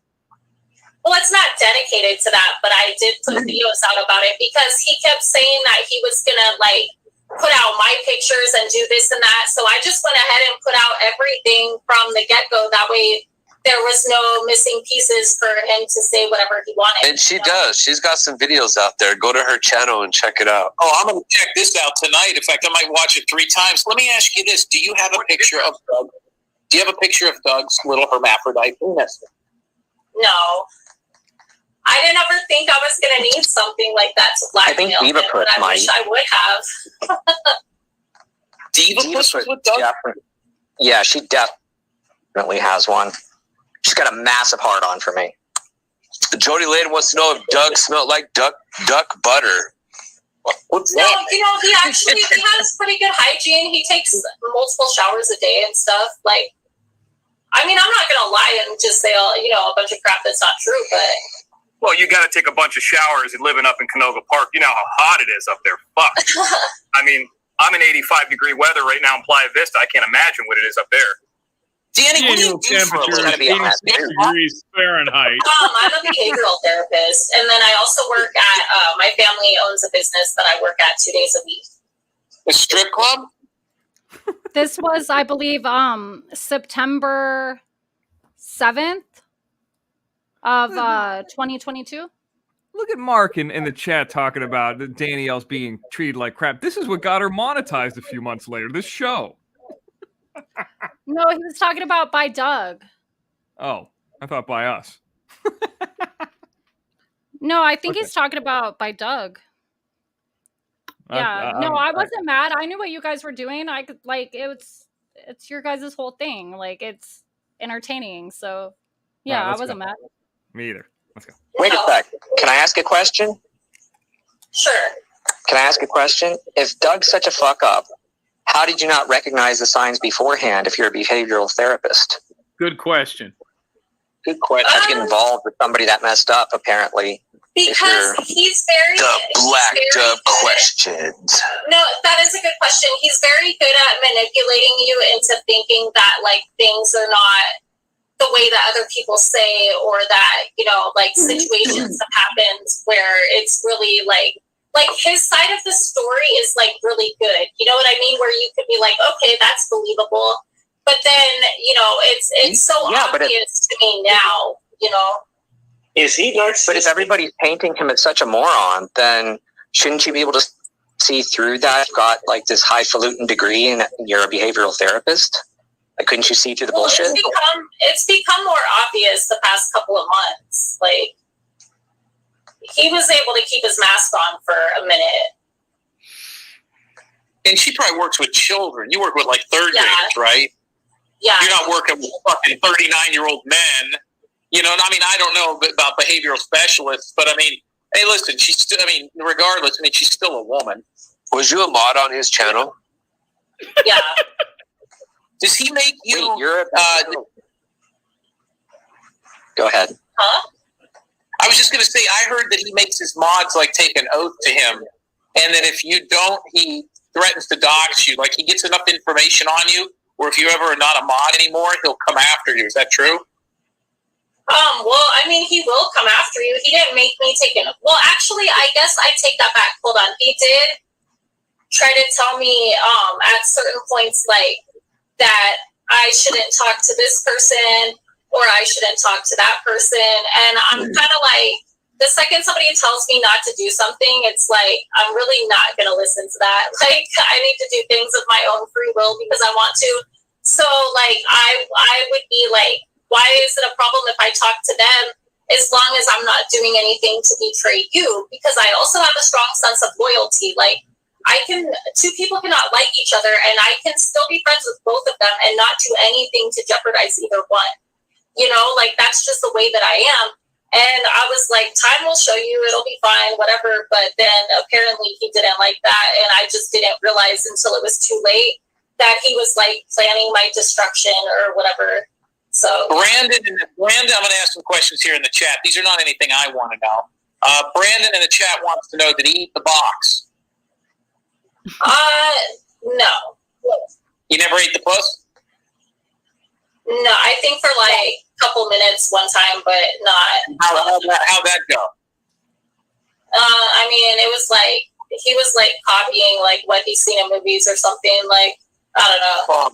Well, it's not dedicated to that, but I did put videos out about it because he kept saying that he was gonna like put out my pictures and do this and that. So I just went ahead and put out everything from the get-go. That way there was no missing pieces for him to say whatever he wanted. And she does. She's got some videos out there. Go to her channel and check it out. Oh, I'm going to check this out tonight. In fact, I might watch it 3 times. Let me ask you this. Do you have a picture of Doug? Do you have a picture of Doug's little hermaphrodite? No. I didn't ever think I was going to need something like that to blackmail him. Diva Puss I wish I would have. Diva Puss was with Doug? Yeah, she definitely has one. She's got a massive heart-on for me. Jody Lane wants to know if Doug smelled like duck butter. What's No, that? he has pretty good hygiene. He takes multiple showers a day and stuff. Like, I mean, I'm not going to lie and just say, a bunch of crap that's not true, but... Well, you got to take a bunch of showers and living up in Canoga Park. You know how hot it is up there. Fuck. I mean, I'm in 85-degree weather right now in Playa Vista. I can't imagine what it is up there. Danny, what do you do for a living? 86 degrees Fahrenheit. I'm a behavioral therapist, and then I also work at, my family owns a business that I work at 2 days a week. A strip club? This was, I believe, September 7th of 2022. Look at Mark in the chat talking about Danielle's being treated like crap. This is what got her monetized a few months later. This show. No, he was talking about by Doug. Oh, I thought by us. No, I think he's talking about by Doug. Yeah, no, I wasn't mad. I knew what you guys were doing. I could like it's your guys' whole thing. Like it's entertaining. So yeah, I wasn't mad. Me either. Let's go. Wait a sec. Can I ask a question? Sure. Can I ask a question? If Doug's such a fuck up, how did you not recognize the signs beforehand if you're a behavioral therapist? Good question. Good question. How'd you get involved with somebody that messed up, apparently? Because he's very The black dove good. questions. No, that is a good question. He's very good at manipulating you into thinking that like things are not the way that other people say, or that, you know, like situations have happened where it's really like his side of the story is like really good. You know what I mean? Where you could be like, okay, that's believable. But then, you know, it's so obvious to me now, you know. Is he narcissistic? But if everybody's painting him as such a moron, then shouldn't you be able to see through that? You've got like this highfalutin degree and you're a behavioral therapist. Like, couldn't you see through the bullshit? It's become more obvious the past couple of months. Like, he was able to keep his mask on for a minute. And she probably works with children. You work with like third graders, right? Yeah. You're not working with fucking 39-year-old men. You know, I mean, I don't know about behavioral specialists, but I mean, hey, listen, she's still, I mean, regardless, I mean, she's still a woman. Was you a mod on his channel? Yeah. Does he make you... Go ahead. Huh? I was just going to say, I heard that he makes his mods, like, take an oath to him, and that if you don't, he threatens to dox you. Like, he gets enough information on you, or if you're ever not a mod anymore, he'll come after you. Is that true? Well, I mean, he will come after you. He didn't make me take it. Well, actually, I guess I take that back. Hold on. He did try to tell me at certain points, like, that I shouldn't talk to this person or I shouldn't talk to that person. And I'm kind of like, the second somebody tells me not to do something, it's like, I'm really not going to listen to that. Like, I need to do things of my own free will because I want to. So, like, I would be like, why is it a problem if I talk to them as long as I'm not doing anything to betray you? Because I also have a strong sense of loyalty. Like, two people cannot like each other, and I can still be friends with both of them and not do anything to jeopardize either one. You know, like, that's just the way that I am. And I was like, time will show you, it'll be fine, whatever. But then apparently he didn't like that, and I just didn't realize until it was too late that he was like planning my destruction or whatever. So Brandon, I'm going to ask some questions here in the chat. These are not anything I want to know. Brandon in the chat wants to know, did he eat the box? No. You never ate the puss? No, I think for like a couple minutes one time, but not. How'd that go? I mean, it was like, he was like copying like what he's seen in movies or something. Like, I don't know.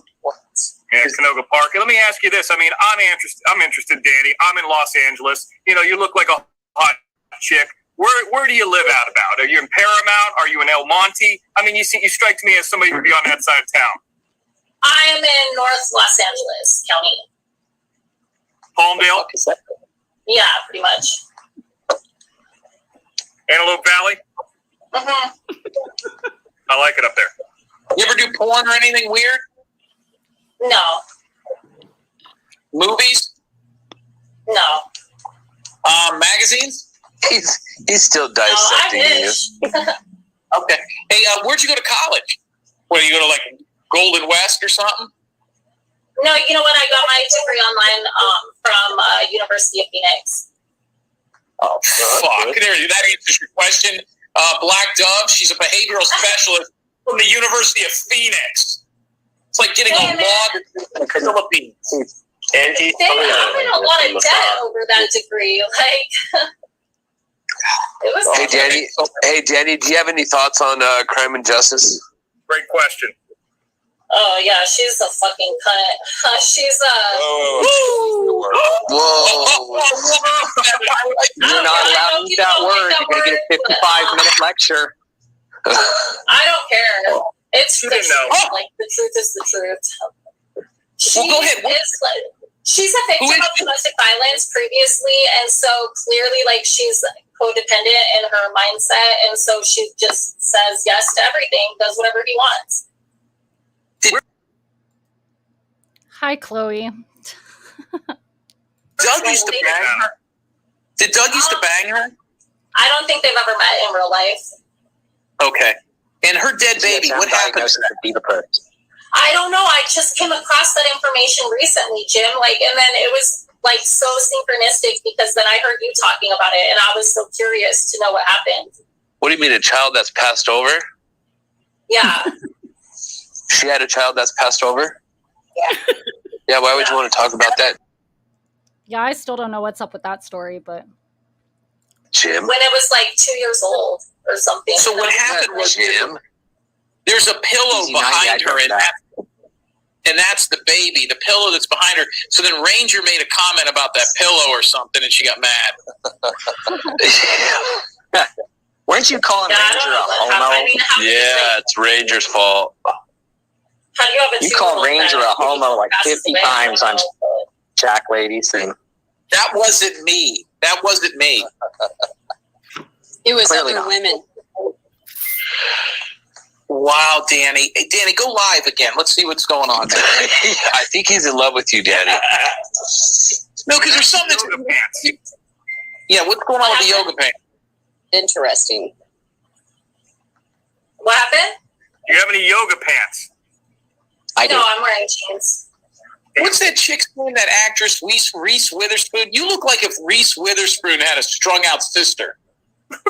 Yeah, Canoga Park. And let me ask you this. I mean, I'm interested, Danny. I'm in Los Angeles. You know, you look like a hot chick. Where do you live out about? Are you in Paramount? Are you in El Monte? I mean, you strike me as somebody who would be on that side of town. I am in North Los Angeles County. Palmdale? Yeah, pretty much. Antelope Valley? Mm-hmm. I like it up there. You ever do porn or anything weird? No. Movies? No. Magazines? He's still dissecting you. Okay. Hey, where'd you go to college? Where you go to like Golden West or something? No, you know what? I got my degree online from University of Phoenix. Oh, fuck. There, that answers your question. Black Dove, she's a behavioral specialist from the University of Phoenix. It's like getting a law degree in the Philippines. And I'm in a lot of debt over that degree. Like, it was. Hey, Danny, do you have any thoughts on crime and justice? Great question. Oh yeah, she's a fucking cunt. She's Whoa. You're not allowed to use that word. You're going to get a 55-minute lecture. I don't care. It's the truth. Like, the truth is the truth. She go ahead. She's a victim of domestic violence previously, and so clearly, like, she's codependent in her mindset, and so she just says yes to everything, does whatever he wants. Hi, Chloe. Doug used to bang her. Did Doug used to bang her? I don't think they've ever met in real life. Okay. And her dead baby, what happened to that? I don't know. I just came across that information recently, Jim. Like, and then it was like so synchronistic because then I heard you talking about it, and I was so curious to know what happened. What do you mean, a child that's passed over? Yeah. She had a child that's passed over? Yeah. Yeah, why would you want to talk about that? Yeah, I still don't know what's up with that story, but Jim? When it was like 2 years old or something. So what happened was Jim? There's a pillow behind her, and that's the baby, the pillow that's behind her. So then Ranger made a comment about that pillow or something, and she got mad. Weren't you calling Ranger a homo? Yeah, it's Ranger's fault. How do you have a You called Ranger a homo like 50 times on Jack Lady's thing. That wasn't me. That wasn't me. It was Clearly other not. women. Wow, Danny. Hey, Danny, go live again. Let's see what's going on there. I think he's in love with you, Danny. No, because there's something Yoga pants. Yeah, what's going on with the yoga pants? Interesting. What happened? Do you have any yoga pants? I do. No, I'm wearing jeans. What's that chick's name, that actress, Reese Witherspoon? You look like if Reese Witherspoon had a strung-out sister. I'll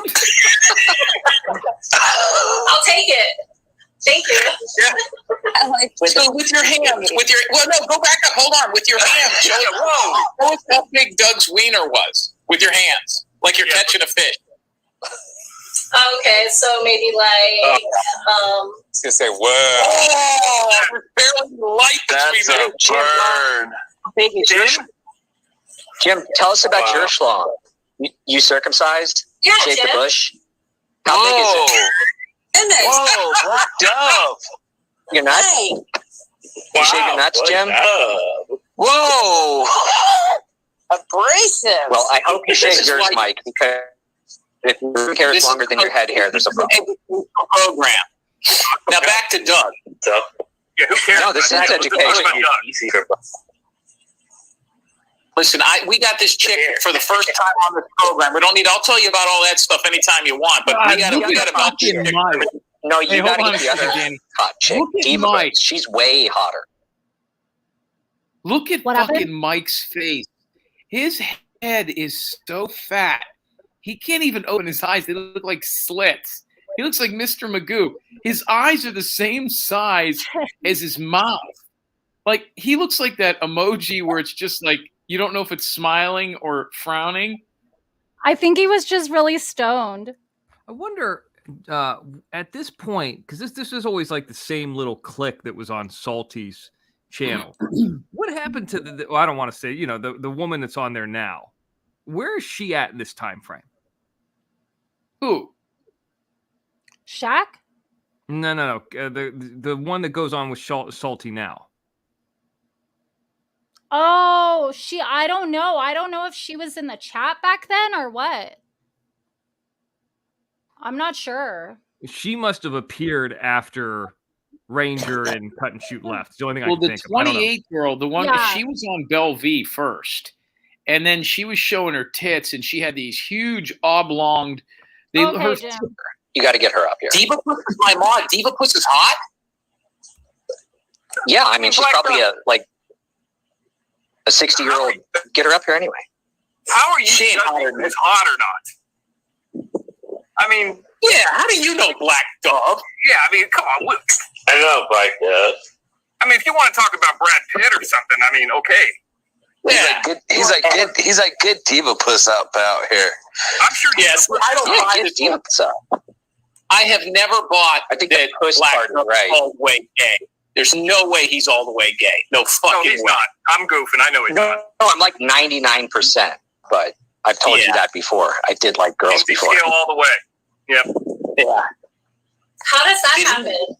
take it. Thank you. Yeah. I like So with your hands, go back up. Hold on. With your hands, show it. Whoa. Show us how big Doug's wiener was with your hands, like you're catching a fish. Okay, so maybe like, I was going to say, whoa. Oh, there's barely light That's between a burn. Baby Jim, tell us about your schlong. You circumcised? yeah, Shake Jim. the bush? How big is it? Whoa, Black Dove. Your nuts? You shake your nuts, Jim? Whoa. abrasive. Well, I hope you shake yours, Mike, because if your hair is longer than your head hair, there's a problem. Program. Now back to Doug. Yeah, who cares? No, this is Let's education. talk about Doug. Listen, we got this chick for the first time on this program. We don't need. I'll tell you about all that stuff anytime you want. But we got to mount this chick. No, you got to hold get on the a other second, Danny. hot chick. Look at Diva Mike. Boots. She's way hotter. Look at What fucking happened? Mike's face. His head is so fat. He can't even open his eyes. They look like slits. He looks like Mr. Magoo. His eyes are the same size as his mouth. Like, he looks like that emoji where it's just like, you don't know if it's smiling or frowning. I think he was just really stoned. I wonder at this point, because this is always like the same little clip that was on Salty's channel. What happened to well, I don't want to say, the woman that's on there now? Where is she at in this time frame? Who? Shaq? No. The one that goes on with Salty now. Oh, I don't know. I don't know if she was in the chat back then or what. I'm not sure. She must have appeared after Ranger and Cut and Shoot left. It's the only thing I Well, can the think of. I don't know. 28 girl, the one, Yeah. she was on Belle V first. And then she was showing her tits, and she had these huge oblong. Okay, Jim. You got to get her up here. Diva Puss is my mod. Diva Puss is hot. Yeah, I mean, she's probably a 60-year-old. Get her up here anyway. How are you She ain't hotter judging than who's hot or not? I mean, Yeah, how do you know Black Dove? yeah, I mean, come on. I know, Black Dove. I mean, if you want to talk about Brad Pitt or something, I mean, okay. Yeah. He's like good diva puss out here. I'm sure. Yes, I don't Yeah, buy get this. Diva Boots up. I have never bought I think that the push Black part is Dove right. all the way gay. There's no way he's all the way gay. No fucking No, he's way. not. I'm goofing. I know he's not. No, I'm like 99%, but I've told you that before. I did like girls Empty before. scale all the way. Yep. Yeah. How does that happen?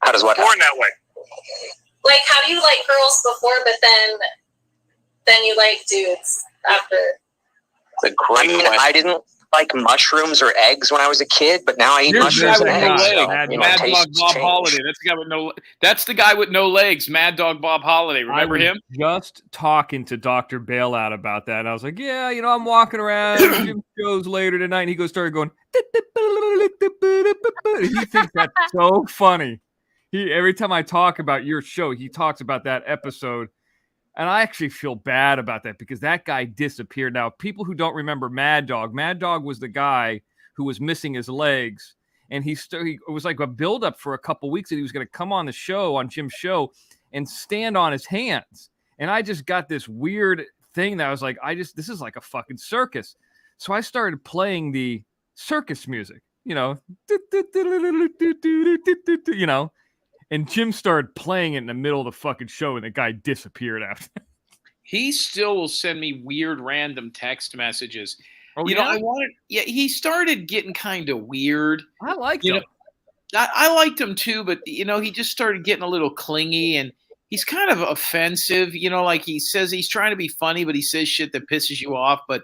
How does what Born happen? that way. Like, how do you like girls before, but then you like dudes after? I mean, I didn't like mushrooms or eggs when I was a kid, but now I eat mushrooms and eggs. So, Mad you know, Dog tastes Bob change. Holiday. That's the guy with no legs. Mad Dog Bob Holiday. Remember him? Just talking to Dr. Bailout about that. And I was like, yeah, you know, I'm walking around Jim shows later tonight, and he started going. He thinks that's so funny. Every time I talk about your show, he talks about that episode. And I actually feel bad about that because that guy disappeared. Now, people who don't remember Mad Dog was the guy who was missing his legs. And it was like a buildup for a couple weeks that he was going to come on the show, on Jim's show, and stand on his hands. And I just got this weird thing that I was like, this is like a fucking circus. So I started playing the circus music, you know, and Jim started playing it in the middle of the fucking show, and the guy disappeared after. He still will send me weird random text messages. Oh, you know, he started getting kind of weird. I liked him. I liked him too, but you know, he just started getting a little clingy, and he's kind of offensive. You know, like he says he's trying to be funny, but he says shit that pisses you off. But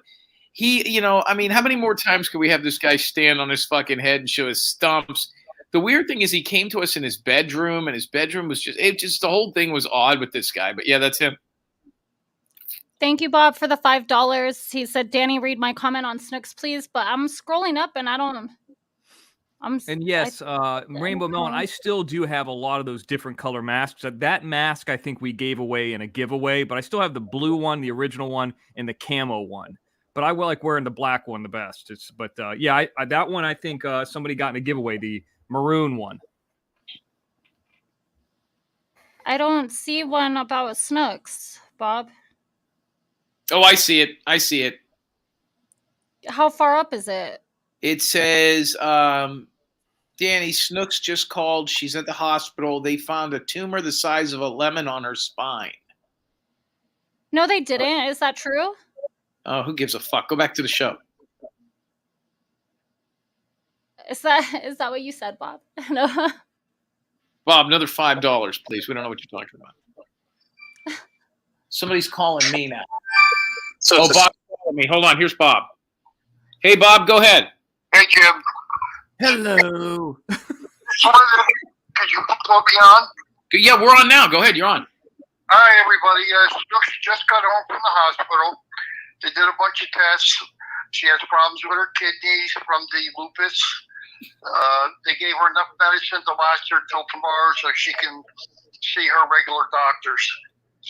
he, you know, I mean, how many more times can we have this guy stand on his fucking head and show his stumps? The weird thing is he came to us in his bedroom, and his bedroom was just the whole thing was odd with this guy. But yeah, that's him. Thank you, Bob, for the $5. He said, Danny, read my comment on Snooks, please. But I'm scrolling up, and And yes, Rainbow Melon, I still do have a lot of those different color masks. That mask I think we gave away in a giveaway, but I still have the blue one, the original one, and the camo one. But I like wearing the black one the best. Yeah, that one I think somebody got in a giveaway, the maroon one. I don't see one about Snooks, Bob. Oh, I see it. How far up is it? It says, Danny, Snooks just called. She's at the hospital. They found a tumor the size of a lemon on her spine. No, they didn't. Is that true? Oh, who gives a fuck? Go back to the show. Is that what you said, Bob? No. Bob, another $5, please. We don't know what you're talking about. Somebody's calling me now. Bob's calling me. Hold on. Here's Bob. Hey, Bob, go ahead. Hey, Jim. Hello. Could you put me on? Yeah, we're on now. Go ahead. You're on. Hi, everybody. Snooks just got home from the hospital. They did a bunch of tests. She has problems with her kidneys from the lupus. They gave her enough medicine to last her till tomorrow so she can see her regular doctors.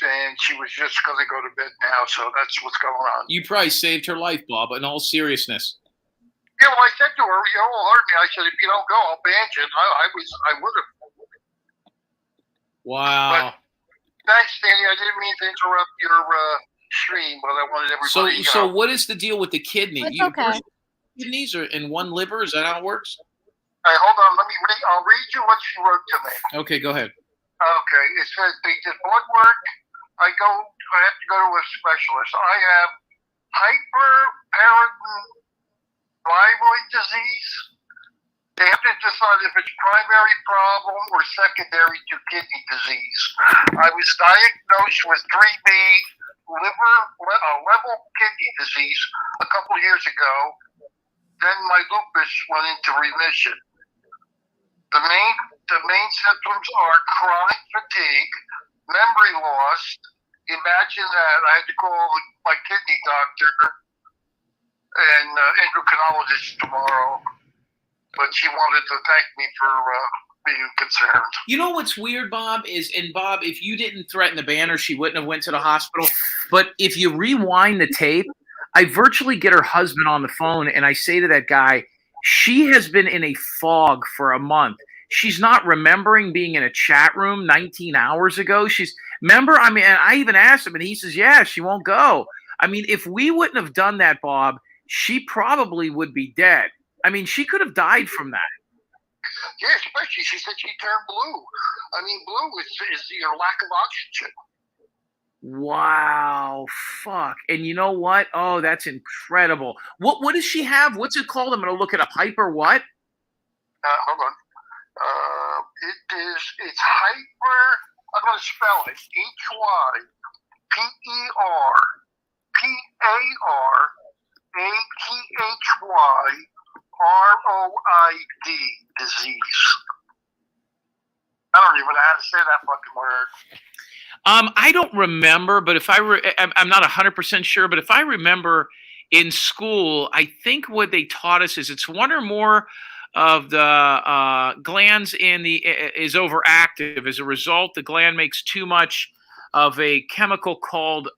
And she was just going to go to bed now, so that's what's going on. You probably saved her life, Bob, in all seriousness. Yeah, well, I said to her, you know, hurt me. I said, if you don't go, I'll ban you. I would have. Wow. But thanks, Danny. I didn't mean to interrupt your stream, but I wanted everybody to So what is the deal with the kidney? It's okay. Kidneys are in one liver? Is that how it works? All right, hold on. I'll read you what she wrote to me. Okay, go ahead. Okay, it says they did blood work. I have to go to a specialist. I have hyperparathyroid disease. They have to decide if it's primary problem or secondary to kidney disease. I was diagnosed with 3B level kidney disease a couple of years ago. Then my lupus went into remission. The main symptoms are chronic fatigue, memory loss. Imagine that. I had to call my kidney doctor and endocrinologist tomorrow, but she wanted to thank me for being concerned. You know what's weird, Bob, Bob, if you didn't threaten the banner, she wouldn't have went to the hospital. But if you rewind the tape, I virtually get her husband on the phone, and I say to that guy, she has been in a fog for a month. She's not remembering being in a chat room 19 hours ago. Remember? I mean, and I even asked him, and he says, yeah, she won't go. I mean, if we wouldn't have done that, Bob, she probably would be dead. I mean, she could have died from that. Yeah, especially she said she turned blue. I mean, blue is your lack of oxygen. Wow, fuck. And you know what? Oh, that's incredible. What does she have? What's it called? I'm gonna look it up. Hyper what? Hold on. It's hyper. I'm gonna spell it. HYPERATHYROID disease. I don't even know how to say that fucking word. I don't remember, but if I'm not 100% sure, but if I remember in school, I think what they taught us is it's one or more of the glands is overactive. As a result, the gland makes too much of a chemical called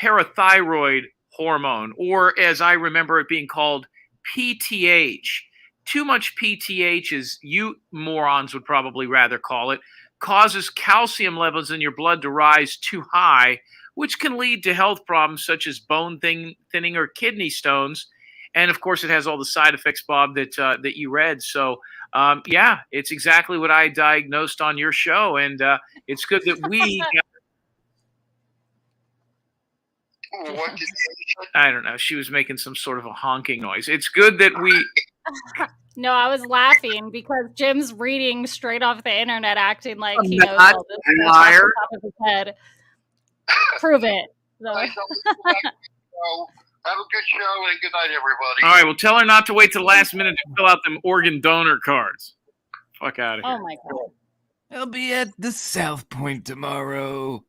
parathyroid hormone, or as I remember it being called, PTH. Too much PTH, as you morons would probably rather call it, causes calcium levels in your blood to rise too high, which can lead to health problems such as bone thinning or kidney stones. And of course, it has all the side effects, Bob, that you read. So, yeah, it's exactly what I diagnosed on your show, and it's good that we. What did I don't know. She was making some sort of a honking noise. It's good that we. No, I was laughing because Jim's reading straight off the internet, acting like he knows not all this a stuff off liar. the top of his head. Prove it. So. Have a good show and good night, everybody. All right, well, tell her not to wait till the last minute to fill out them organ donor cards. Fuck out of here. Oh my god. I'll be at the South Point tomorrow.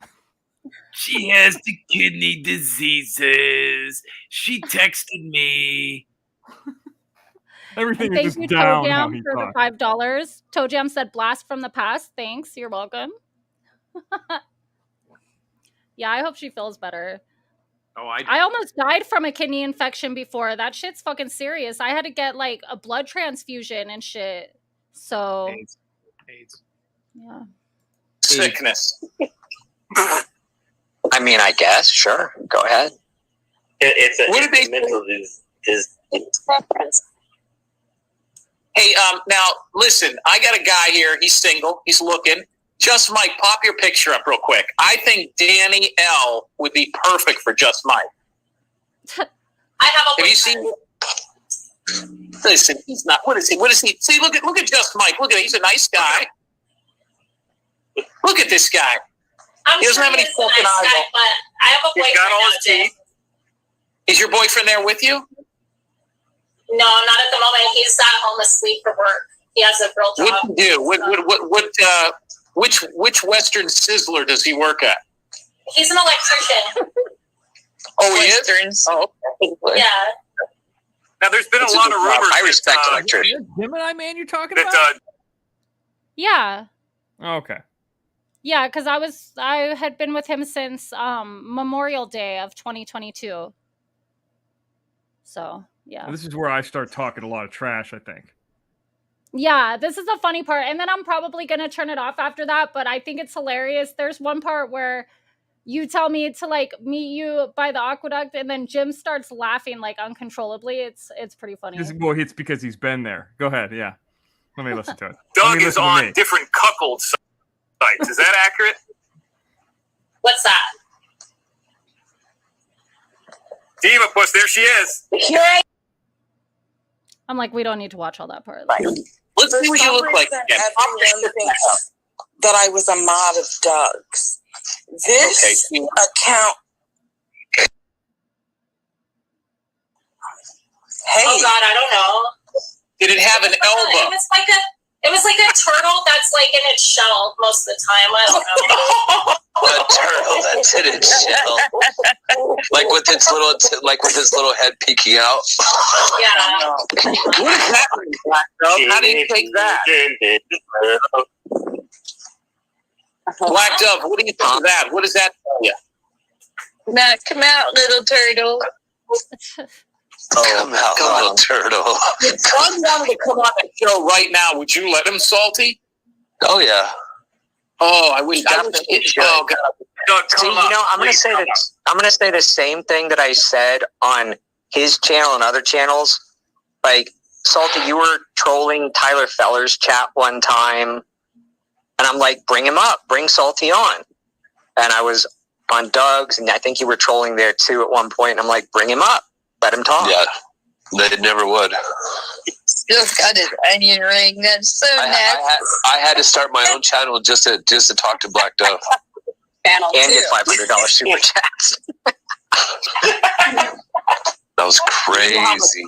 She has the kidney diseases. She texted me. Everything And is thank just you, down Toe how Jam, he for talks. the $5. Toe Jam said blast from the past. Thanks. You're welcome. Yeah, I hope she feels better. Oh, I almost died from a kidney infection before. That shit's fucking serious. I had to get like a blood transfusion and shit. So AIDS. yeah. Sickness. I mean, I guess, sure. Go ahead. It's a mental disease. Hey, now listen. I got a guy here. He's single. He's looking. Just Mike, pop your picture up real quick. I think Danny L would be perfect for Just Mike. I have a Have you seen? Listen, he's not. What is he? What is he? See, look at Just Mike. Look at him. He's a nice guy. Look at this guy. I'm He doesn't have any he's a fucking nice guy, eyeball. but I have a He's boyfriend got all now, his Jay. teeth. Is your boyfriend there with you? No, not at the moment. He's at home asleep for work. He has a real job. What do you do? Which Western Sizzler does he work at? He's an electrician. Oh, he is? Oh, okay. Yeah. Now, there's been It's a a lot good of job. rumors I respect that, electricians. Gemini man you're talking that about? Yeah. Okay. Yeah, because I had been with him since Memorial Day of 2022. So yeah. This is where I start talking a lot of trash, I think. Yeah, this is the funny part. And then I'm probably going to turn it off after that. But I think it's hilarious. There's one part where you tell me to like meet you by the aqueduct and then Jim starts laughing like uncontrollably. It's pretty funny. Well, it's because he's been there. Go ahead. Yeah. Let me listen to it. Doug is on different cuckold sites. Is that accurate? What's that? Diva Puss, there she is. I'm like, we don't need to watch all that part. Let's see what you look like again. Everyone thinks that I was a mod of Doug's. This account. Hey. Oh God, I don't know. Did it have an elbow? It was like a turtle that's like in its shell most of the time. I don't know. A turtle that's in its shell, like with its little head peeking out. Yeah. What is that, Black Dove? How do you take that? Black Dove, what do you think of that? What does that tell you? Now, come out, little turtle. Come out, little turtle. If Doug wanted to come on the show right now, would you let him, Salty? Oh yeah. Oh, I wish. Oh God. See, I'm gonna say the same thing that I said on his channel and other channels. Like, Salty, you were trolling Tyler Feller's chat one time, and I'm like, bring him up, bring Salty on. And I was on Doug's, and I think you were trolling there too at one point. And I'm like, bring him up, let him talk. Yeah, they never would. Still got his onion ring. That's so nasty. I had to start my own channel just to talk to Black Dove. And get $500 super chats. That was crazy.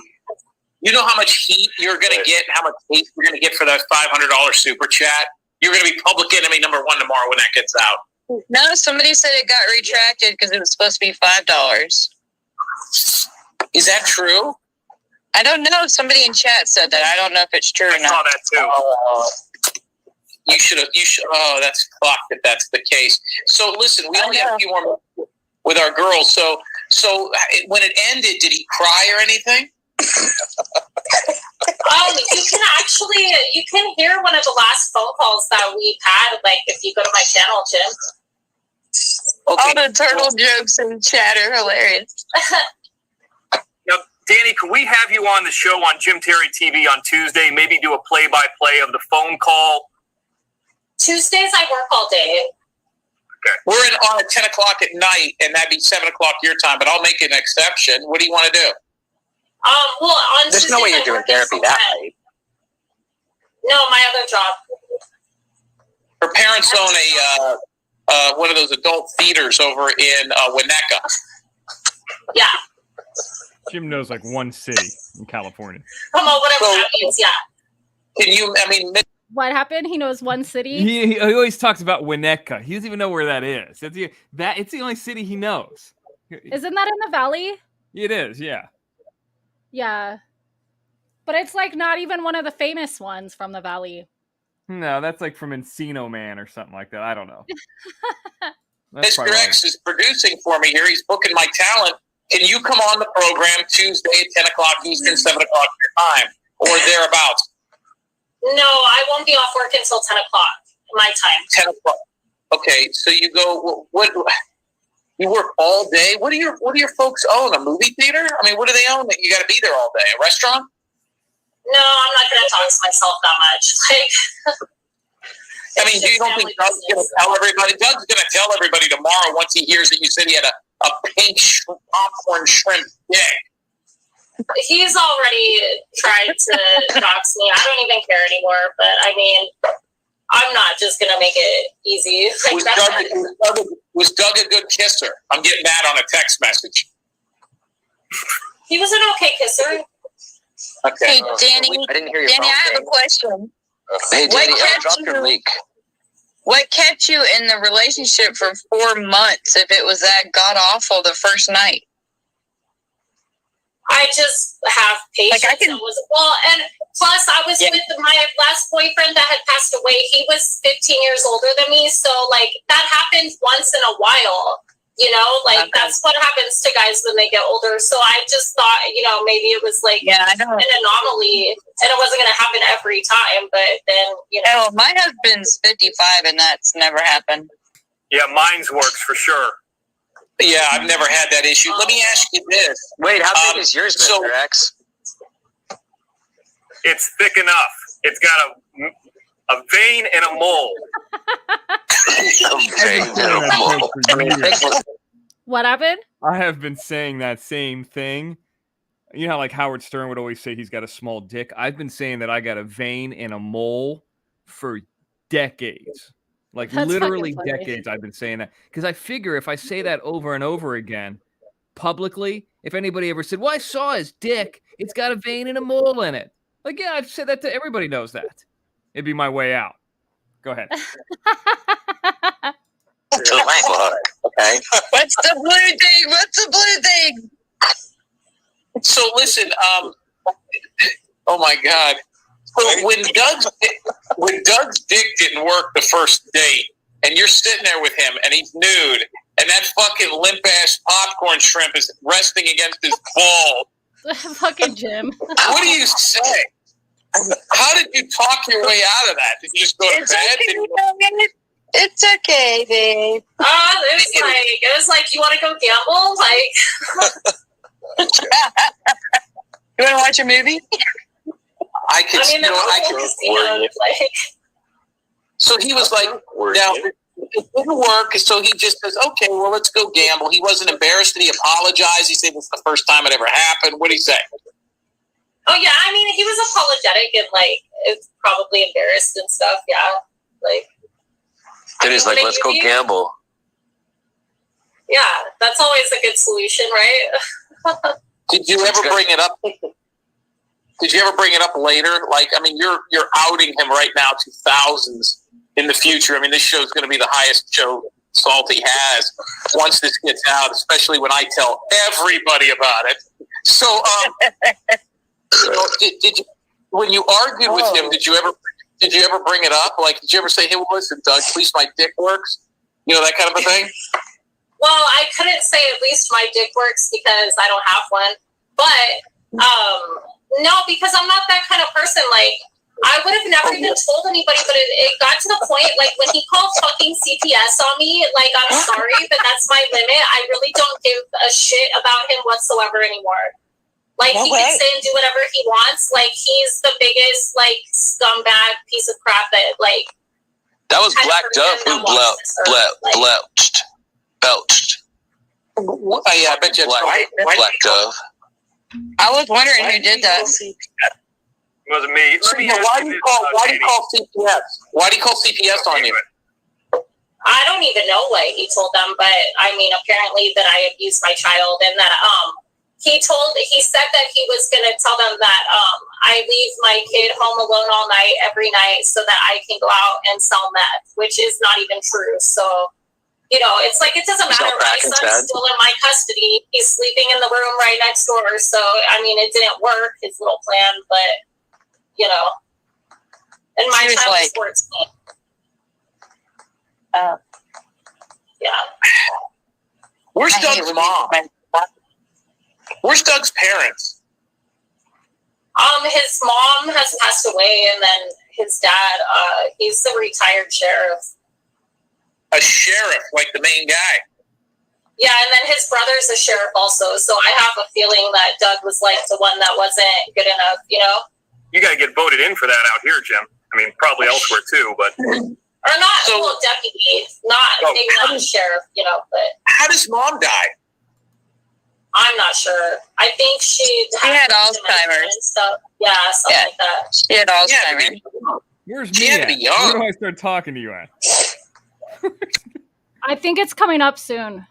You know how much heat you're going to get, how much hate you're going to get for that $500 super chat? You're going to be public enemy number 1 tomorrow when that gets out. No, somebody said it got retracted because it was supposed to be $5. Is that true? I don't know. Somebody in chat said that. I don't know if it's true or not. I saw that too. You should. Oh, that's fucked if that's the case. So listen, we only have a few more minutes with our girls. So when it ended, did he cry or anything? You can hear one of the last phone calls that we've had, like if you go to my channel, Jim. Okay. All the turtle jokes in chat are hilarious. Now, Danny, could we have you on the show on JimTerryTV on Tuesday? Maybe do a play-by-play of the phone call. Tuesdays I work all day. Okay. We're on at 10 o'clock at night, and that'd be 7 o'clock your time. But I'll make an exception. What do you want to do? Well, on There's Tuesdays, no way you're I doing work therapy until that 10. late. No, my other job. Her parents own a one of those adult theaters over in Winnetka. Yeah. Jim knows like one city in California. Come on, whatever that means, yeah. Can you, I mean... What happened? He knows one city? He always talks about Winnetka. He doesn't even know where that is. It's the only city he knows. Isn't that in the valley? It is, yeah. Yeah. But it's like not even one of the famous ones from the valley. No, that's like from Encino Man or something like that. I don't know. Mr. X is producing for me here. He's booking my talent. Can you come on the program Tuesday at 10 o'clock Eastern, 7 o'clock your time, or thereabouts? No, I won't be off work until 10 o'clock my time. 10 o'clock. Okay, so you go. What? You work all day. What do your folks own? A movie theater? I mean, what do they own that you got to be there all day? A restaurant? No, I'm not going to talk to myself that much. I mean, do you don't think Doug's going to tell everybody? Doug's going to tell everybody tomorrow once he hears that you said he had a pink popcorn shrimp dick. He's already tried to dox me. I don't even care anymore. But I mean, I'm not just going to make it easy. Was Doug a good kisser? I'm getting that on a text message. He was an okay kisser. Okay. Hey, Danny, I didn't hear your Danny, phone I have ding. a question. Hey, Danny, drop your link. What kept you in the relationship for 4 months if it was that god-awful the first night? I just have patience. And plus I was with my last boyfriend that had passed away. He was 15 years older than me. So like that happens once in a while, you know, like that's what happens to guys when they get older. So I just thought, you know, maybe it was like an anomaly and it wasn't going to happen every time. But then, you know. Oh, my husband's 55 and that's never happened. Yeah, mine's works for sure. Yeah, I've never had that issue. Let me ask you this. Wait, how big is yours, Mr. X? It's thick enough. It's got a vein and a mole. A vein and a mole. What happened? I have been saying that same thing. You know how like Howard Stern would always say he's got a small dick? I've been saying that I got a vein and a mole for decades. Like That's literally fucking funny. decades I've been saying that. Because I figure if I say that over and over again, publicly, if anybody ever said, well, I saw his dick, it's got a vein and a mole in it. Like, yeah, I've said that to everybody knows that. It'd be my way out. Go ahead. Okay. What's the blue thing? What's the blue thing? So listen, oh my God. So when Doug's dick didn't work the first date, and you're sitting there with him, and he's nude, and that fucking limp ass popcorn shrimp is resting against his ball. Fucking Jim. What do you say? How did you talk your way out of that? Did you just go to bed? It's okay, babe. It was like, you want to go gamble? Like, you want to watch a movie? I could. I mean, So he was like, now it didn't work. So he just says, okay, well, let's go gamble. He wasn't embarrassed. Did he apologize? He said it's the first time it ever happened. What did he say? Oh yeah, I mean, he was apologetic and like it's probably embarrassed and stuff. Yeah, like. Then he's like, let's go gamble. Yeah, that's always a good solution, right? Did you ever bring it up? Did you ever bring it up later? Like, I mean, you're outing him right now to thousands in the future. I mean, this show's going to be the highest show Salty has once this gets out, especially when I tell everybody about it. So, did you, when you argued with him, did you ever bring it up? Like, did you ever say, hey, well, listen, Doug, at least my dick works? You know, that kind of a thing? Well, I couldn't say at least my dick works because I don't have one. But, no, because I'm not that kind of person. Like, I would have never even told anybody, but it got to the point, like, when he called fucking CPS on me, like, I'm sorry, but that's my limit. I really don't give a shit about him whatsoever anymore. Like, he can say and do whatever he wants. Like, he's the biggest, like, scumbag piece of crap that, like... That was Black Dove who belched. Yeah, I bet you it's Black Dove. I was wondering who did that. It wasn't me. Why do you call CPS? Why do you call CPS on you? I don't even know what he told them, but, I mean, apparently that I abused my child and that, he said that he was going to tell them that I leave my kid home alone all night, every night, so that I can go out and sell meth, which is not even true. So, you know, it's like, it doesn't matter. My son's still in my custody. He's sleeping in the room right next door. So, I mean, it didn't work, his little plan, but, you know. And my child supports me. Yeah. Where's Doug's mom? Where's Doug's parents? His mom has passed away, and then his dad, he's the retired sheriff. A sheriff, like the main guy. Yeah, and then his brother's a sheriff also, so I have a feeling that Doug was like the one that wasn't good enough, you know? You got to get voted in for that out here, Jim. I mean, probably elsewhere too, but... Or not, well, deputy, maybe not sheriff, you know, but... How does mom die? I'm not sure. I think she had Alzheimer's and stuff. Yeah, something like that. She had Alzheimer's. Where's me at? Where do I start talking to you at? I think it's coming up soon.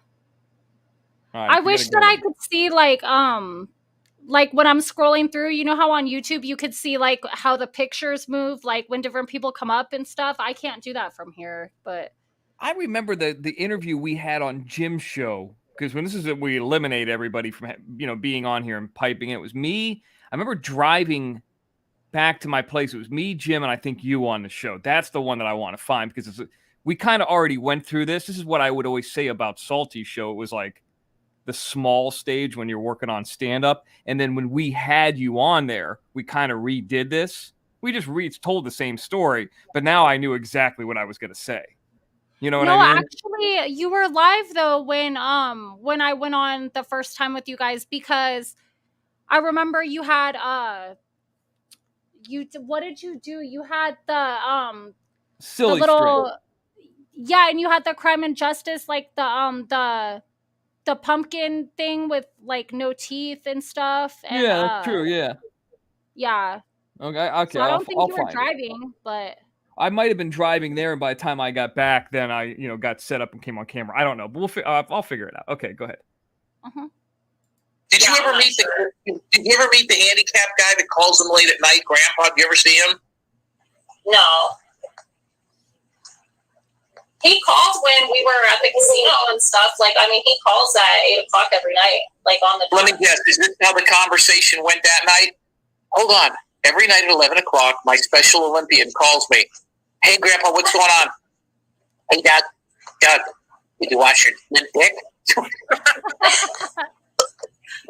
Right, I wish that I could see like when I'm scrolling through, you know how on YouTube you could see like how the pictures move, like when different people come up and stuff. I can't do that from here, but I remember the interview we had on Jim's show. Because when this is we eliminate everybody from being on here and piping it was me. I remember driving back to my place. It was me, Jim, and I think you on the show. That's the one that I want to find because we kind of already went through this. This is what I would always say about Salty's show. It was like the small stage when you're working on stand-up. And then when we had you on there, we kind of redid this. We just told the same story, but now I knew exactly what I was going to say. You know what I mean? Actually, you were live though when I went on the first time with you guys because I remember you had what did you do? You had the silly the little yeah, and you had the Crime and Justice, like the pumpkin thing with like no teeth and stuff. And, yeah, that's true. Yeah. Yeah. Okay. So I don't think you were driving, but. I might have been driving there, and by the time I got back, then I, got set up and came on camera. I don't know, but I'll figure it out. Okay, go ahead. Uh-huh. Did you ever meet the handicapped guy that calls him late at night, Grandpa? Did you ever see him? No. He called when we were at the casino and stuff. Like, I mean, he calls at 8 o'clock every night, like on the. Let me guess. Is this how the conversation went that night? Hold on. Every night at 11 o'clock, my special Olympian calls me. Hey, Grandpa, what's going on? Hey, Doug, did you wash your dick?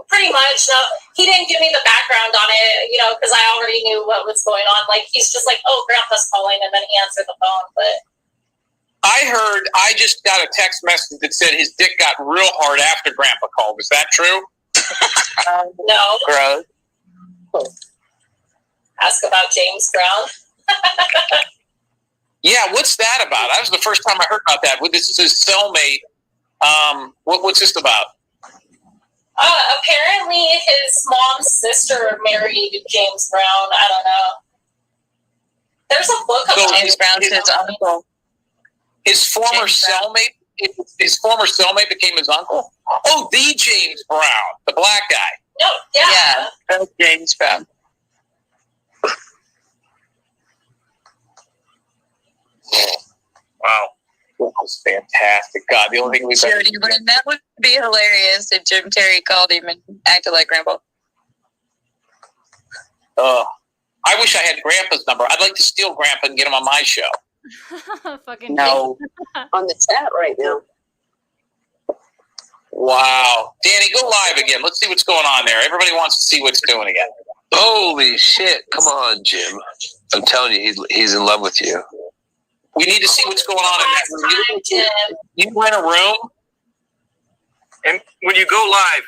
Pretty much. No, he didn't give me the background on it, because I already knew what was going on. Like, he's just like, oh, Grandpa's calling, and then he answered the phone. But I just got a text message that said his dick got real hard after Grandpa called. Is that true? No. Gross. ask about James Brown. Yeah, what's that about? That was the first time I heard about that. This is his cellmate. What's this about? Apparently his mom's sister married James Brown. I don't know. There's a book about James Brown's his uncle. His former cellmate. His former cellmate became his uncle. Oh, the James Brown, the black guy. No, yeah. Yeah, that's James Brown. Wow. That was fantastic. God, the only thing we've Jody, wouldn't that would be hilarious if Jim Terry called him and acted like Grandpa. I wish I had Grandpa's number. I'd like to steal Grandpa and get him on my show. Fucking No. On the chat right now. Wow. Danny, go live again. Let's see what's going on there. Everybody wants to see what's doing again. Holy shit. Come on, Jim. I'm telling you, he's in love with you. We need to see what's going on in that room. You rent a room? And when you go live,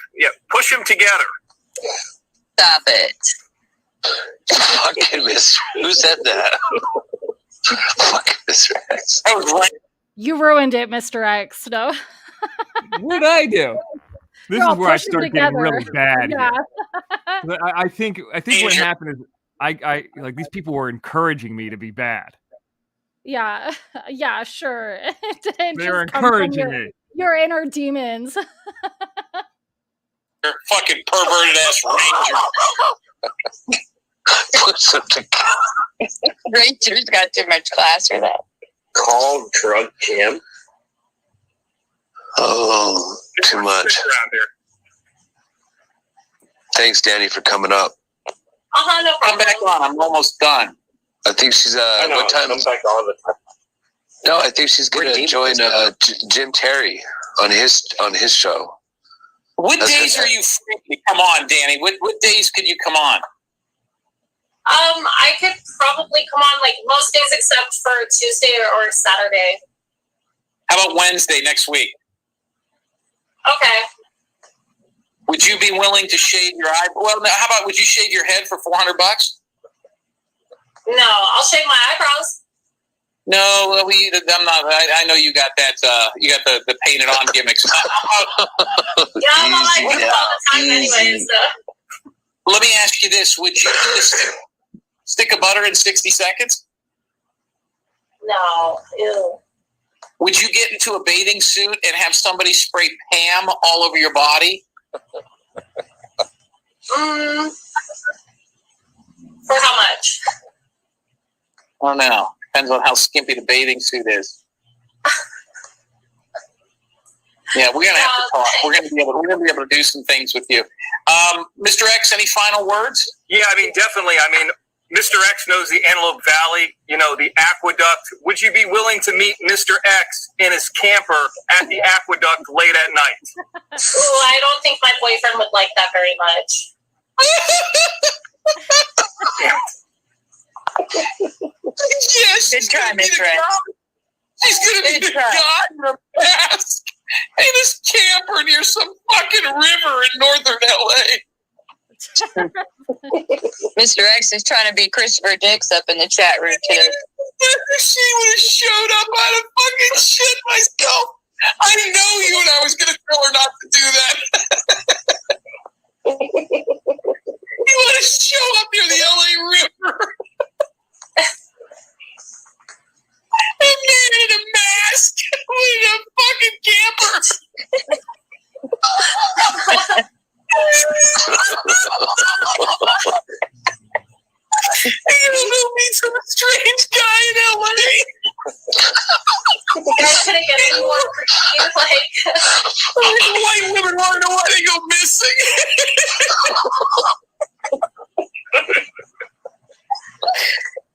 push them together. Stop it. Fucking Miss. Who said that? Fucking Mr. X. I was right. You ruined it, Mr. X. No. What did I do? This is where I start getting really bad. Yeah. Here. I think what happened is I like these people were encouraging me to be bad. Yeah. Yeah, sure. They're encouraging me. Your inner demons. You're fucking perverted ass ranger. Ranger's got too much class for that. Call drug Jim. Oh, too much. Thanks, Danny, for coming up. No Come back on. I'm almost done. I think she's what time? I'm back all the time. No, I think she's gonna join Jim Terry on his show. What days are you free? Come on, Danny. What days could you come on? I could probably come on like most days except for Tuesday or Saturday. How about Wednesday next week? Okay. Would you be willing to shave your eye? Well, no, how about would you shave your head for $400? No, I'll shave my eyebrows. No, I'm not. I know you got that. You got the painted on gimmicks. Yeah, I'm on my all the time anyway. So. Let me ask you this: would you do a stick of butter in 60 seconds? No. Ew. Would you get into a bathing suit and have somebody spray Pam all over your body? For how much? I don't know. Depends on how skimpy the bathing suit is. Yeah, we're gonna have to talk. We're gonna be able to do some things with you. Mr. X, any final words? Yeah, I mean, definitely. I mean, Mr. X knows the Antelope Valley, the aqueduct. Would you be willing to meet Mr. X in his camper at the aqueduct late at night? Ooh, I don't think my boyfriend would like that very much. Yes, good try, Mr. X. She's gonna be the god in a mask in his camper near some fucking river in northern LA. Mr. X is trying to be Christopher Dix up in the chat room today. She would have showed up, I'd have fucking shit myself. I know you and I was gonna tell her not to do that. You want to show up near the LA River? A man in a mask with a fucking camper. You know, meet some strange guy in LA. I couldn't get any more creepy, white women want to know why they go missing.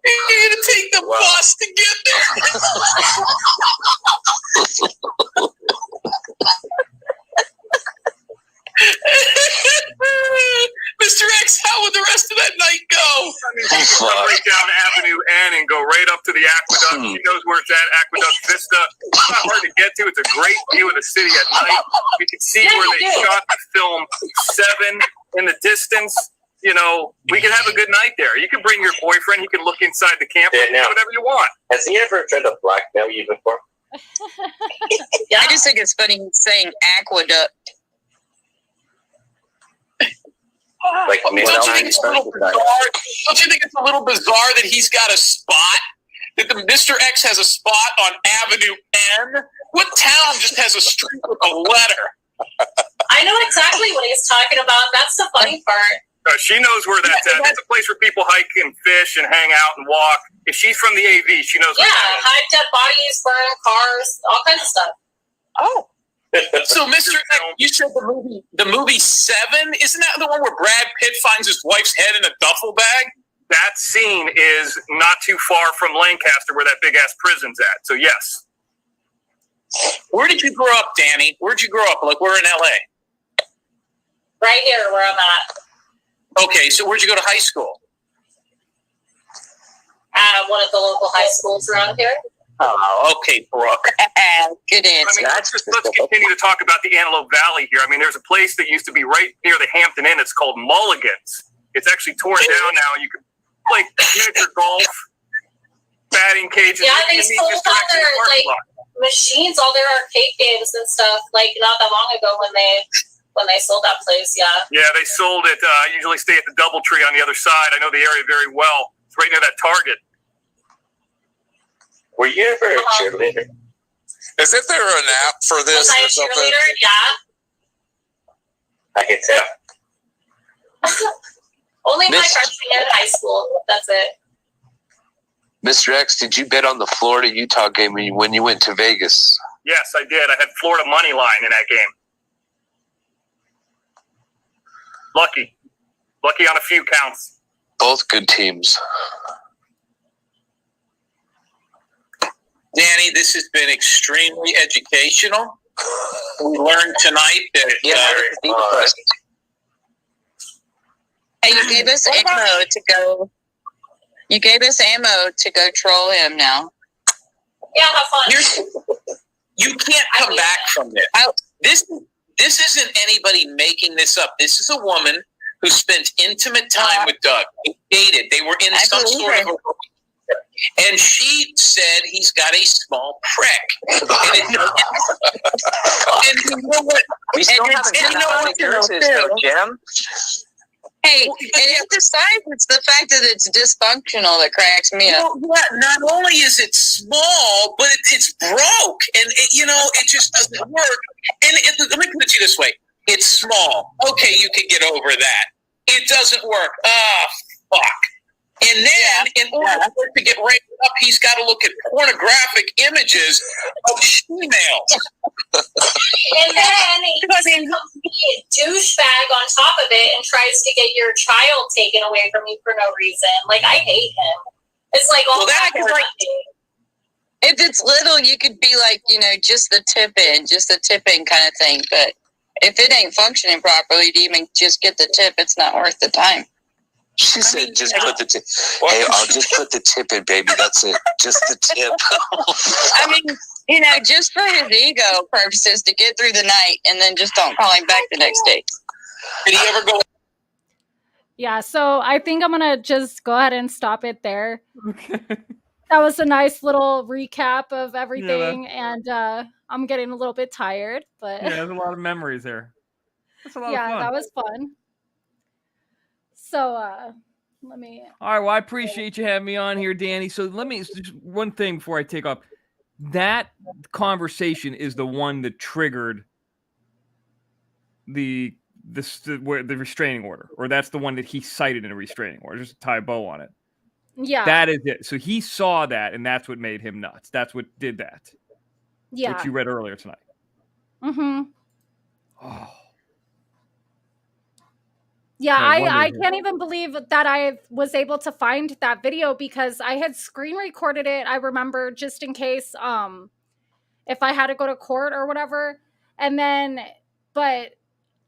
You're gonna take the bus to get there. Mr. X, how would the rest of that night go? I mean, you can run right down Avenue N and go right up to the aqueduct. He knows where it's at, Aqueduct Vista. It's not hard to get to. It's a great view of the city at night. You can see where they shot the film 7 in the distance. you know, we can have a good night there. You can bring your boyfriend. You can look inside the camp and do whatever you want. Has he ever tried to blackmail you before? I just think it's funny he's saying aqueduct. Like, don't you think it's a little bizarre? Don't you think it's a little bizarre that he's got a spot? That the Mr. X has a spot on Avenue N? What town just has a street with a letter? I know exactly what he's talking about. That's the funny part. She knows where that's at. It's a place where people hike and fish and hang out and walk. If she's from the AV, she knows. Yeah, hide dead bodies, burn cars, all kinds of stuff. Oh. So, Mr. X, you said the movie Seven? Isn't that the one where Brad Pitt finds his wife's head in a duffel bag? That scene is not too far from Lancaster, where that big ass prison's at. So yes. Where did you grow up, Danny? Where'd you grow up? Like, we're in LA. Right here, where I'm at. Okay, so where'd you go to high school? One of the local high schools around here. Oh, okay, Brooke. Good answer. I mean, let's continue to talk about the Antelope Valley here. I mean, there's a place that used to be right near the Hampton Inn. It's called Mulligan's. It's actually torn down now. You can play miniature golf, batting cages. Yeah, they sold all their machines, all their arcade games and stuff. Like not that long ago when they sold that place. Yeah. Yeah, they sold it. I usually stay at the DoubleTree on the other side. I know the area very well. It's right near that Target. Were you ever a cheerleader? Isn't there an app for this Was I a or something? cheerleader? Yeah. I can tell. Only my freshman year in high school. That's it. Mr. X, did you bet on the Florida-Utah game when you went to Vegas? Yes, I did. I had Florida money line in that game. Lucky on a few counts. Both good teams. Danny, this has been extremely educational. We learned tonight that Hey, you gave us ammo to go. You gave us ammo to go troll him now. Yeah, have fun. You can't come back from this. This isn't anybody making this up. This is a woman who spent intimate time with Doug. They dated. They were in some sort of a. And she said he's got a small prick. And you know what? We still haven't done how many curses, though, Jim. Hey, and besides, it's the fact that it's dysfunctional that cracks me up. Well, not only is it small, but it's broke. And, it just doesn't work. And let me put it to you this way. It's small. Okay, you can get over that. It doesn't work. Fuck. And then, in order for it to get raised up, he's got to look at pornographic images of females. And then he's a complete douchebag on top of it and tries to get your child taken away from you for no reason. Like, I hate him. It's like all that. If it's little, you could be like, just the tip in kind of thing. But if it ain't functioning properly to even just get the tip, it's not worth the time. She said, just put the tip. Hey, I'll just put the tip in, baby. That's it. Just the tip. I mean, just for his ego purposes to get through the night and then just don't call him back the next day. Did he ever go? Yeah, so I think I'm going to just go ahead and stop it there. Okay. That was a nice little recap of everything, and I'm getting a little bit tired. But yeah, there's a lot of memories there. That's a lot of fun. Yeah, that was fun. So let me. All right. Well, I appreciate you having me on here, Danny. So let me just one thing before I take off. That conversation is the one that triggered the restraining order, or that's the one that he cited in a restraining order. Just to tie a bow on it. Yeah, that is it. So he saw that, and that's what made him nuts. That's what did that. Yeah, what you read earlier tonight. Mm-hmm. Oh. Yeah, I can't even believe that I was able to find that video because I had screen recorded it. I remember just in case if I had to go to court or whatever. And then, but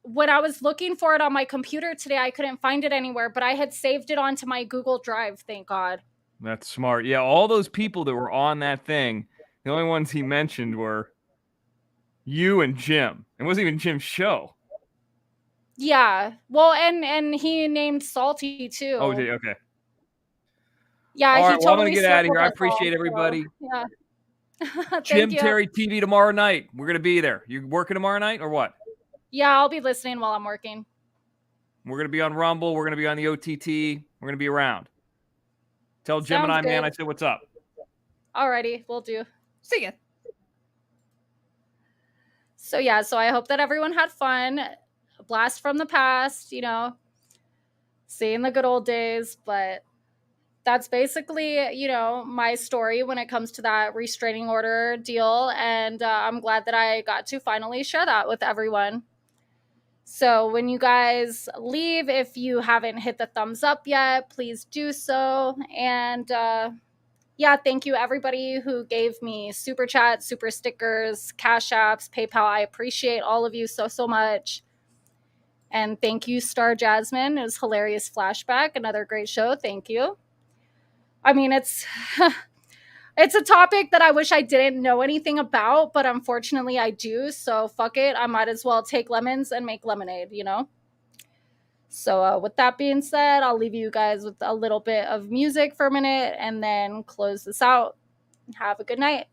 when I was looking for it on my computer today, I couldn't find it anywhere, but I had saved it onto my Google Drive, thank God. That's smart. Yeah, all those people that were on that thing, the only ones he mentioned were you and Jim. It wasn't even Jim's show. Yeah. Well, and he named Salty too. Oh, did okay. Yeah, all he right, well, I'm totally gonna get out of circled here. I us all, appreciate everybody. so, yeah. Thank Jim you. Terry TV tomorrow night. We're gonna be there. You working tomorrow night or what? Yeah, I'll be listening while I'm working. We're gonna be on Rumble. We're gonna be on the OTT. We're gonna be around. Tell Gemini Sounds Man good. I said what's up. Alrighty, will do. See ya. So yeah, so I hope that everyone had fun. A blast from the past, you know, seeing the good old days, but that's basically, you know, my story when it comes to that restraining order deal. And I'm glad that I got to finally share that with everyone. So when you guys leave, if you haven't hit the thumbs up yet, please do so. And yeah, thank you everybody who gave me super chats, super stickers, cash apps, PayPal. I appreciate all of you so, so much. And thank you, Star Jasmine. It was hilarious flashback. Another great show. Thank you. I mean, it's it's a topic that I wish I didn't know anything about, but unfortunately I do. So fuck it. I might as well take lemons and make lemonade, you know? So with that being said, I'll leave you guys with a little bit of music for a minute and then close this out. Have a good night.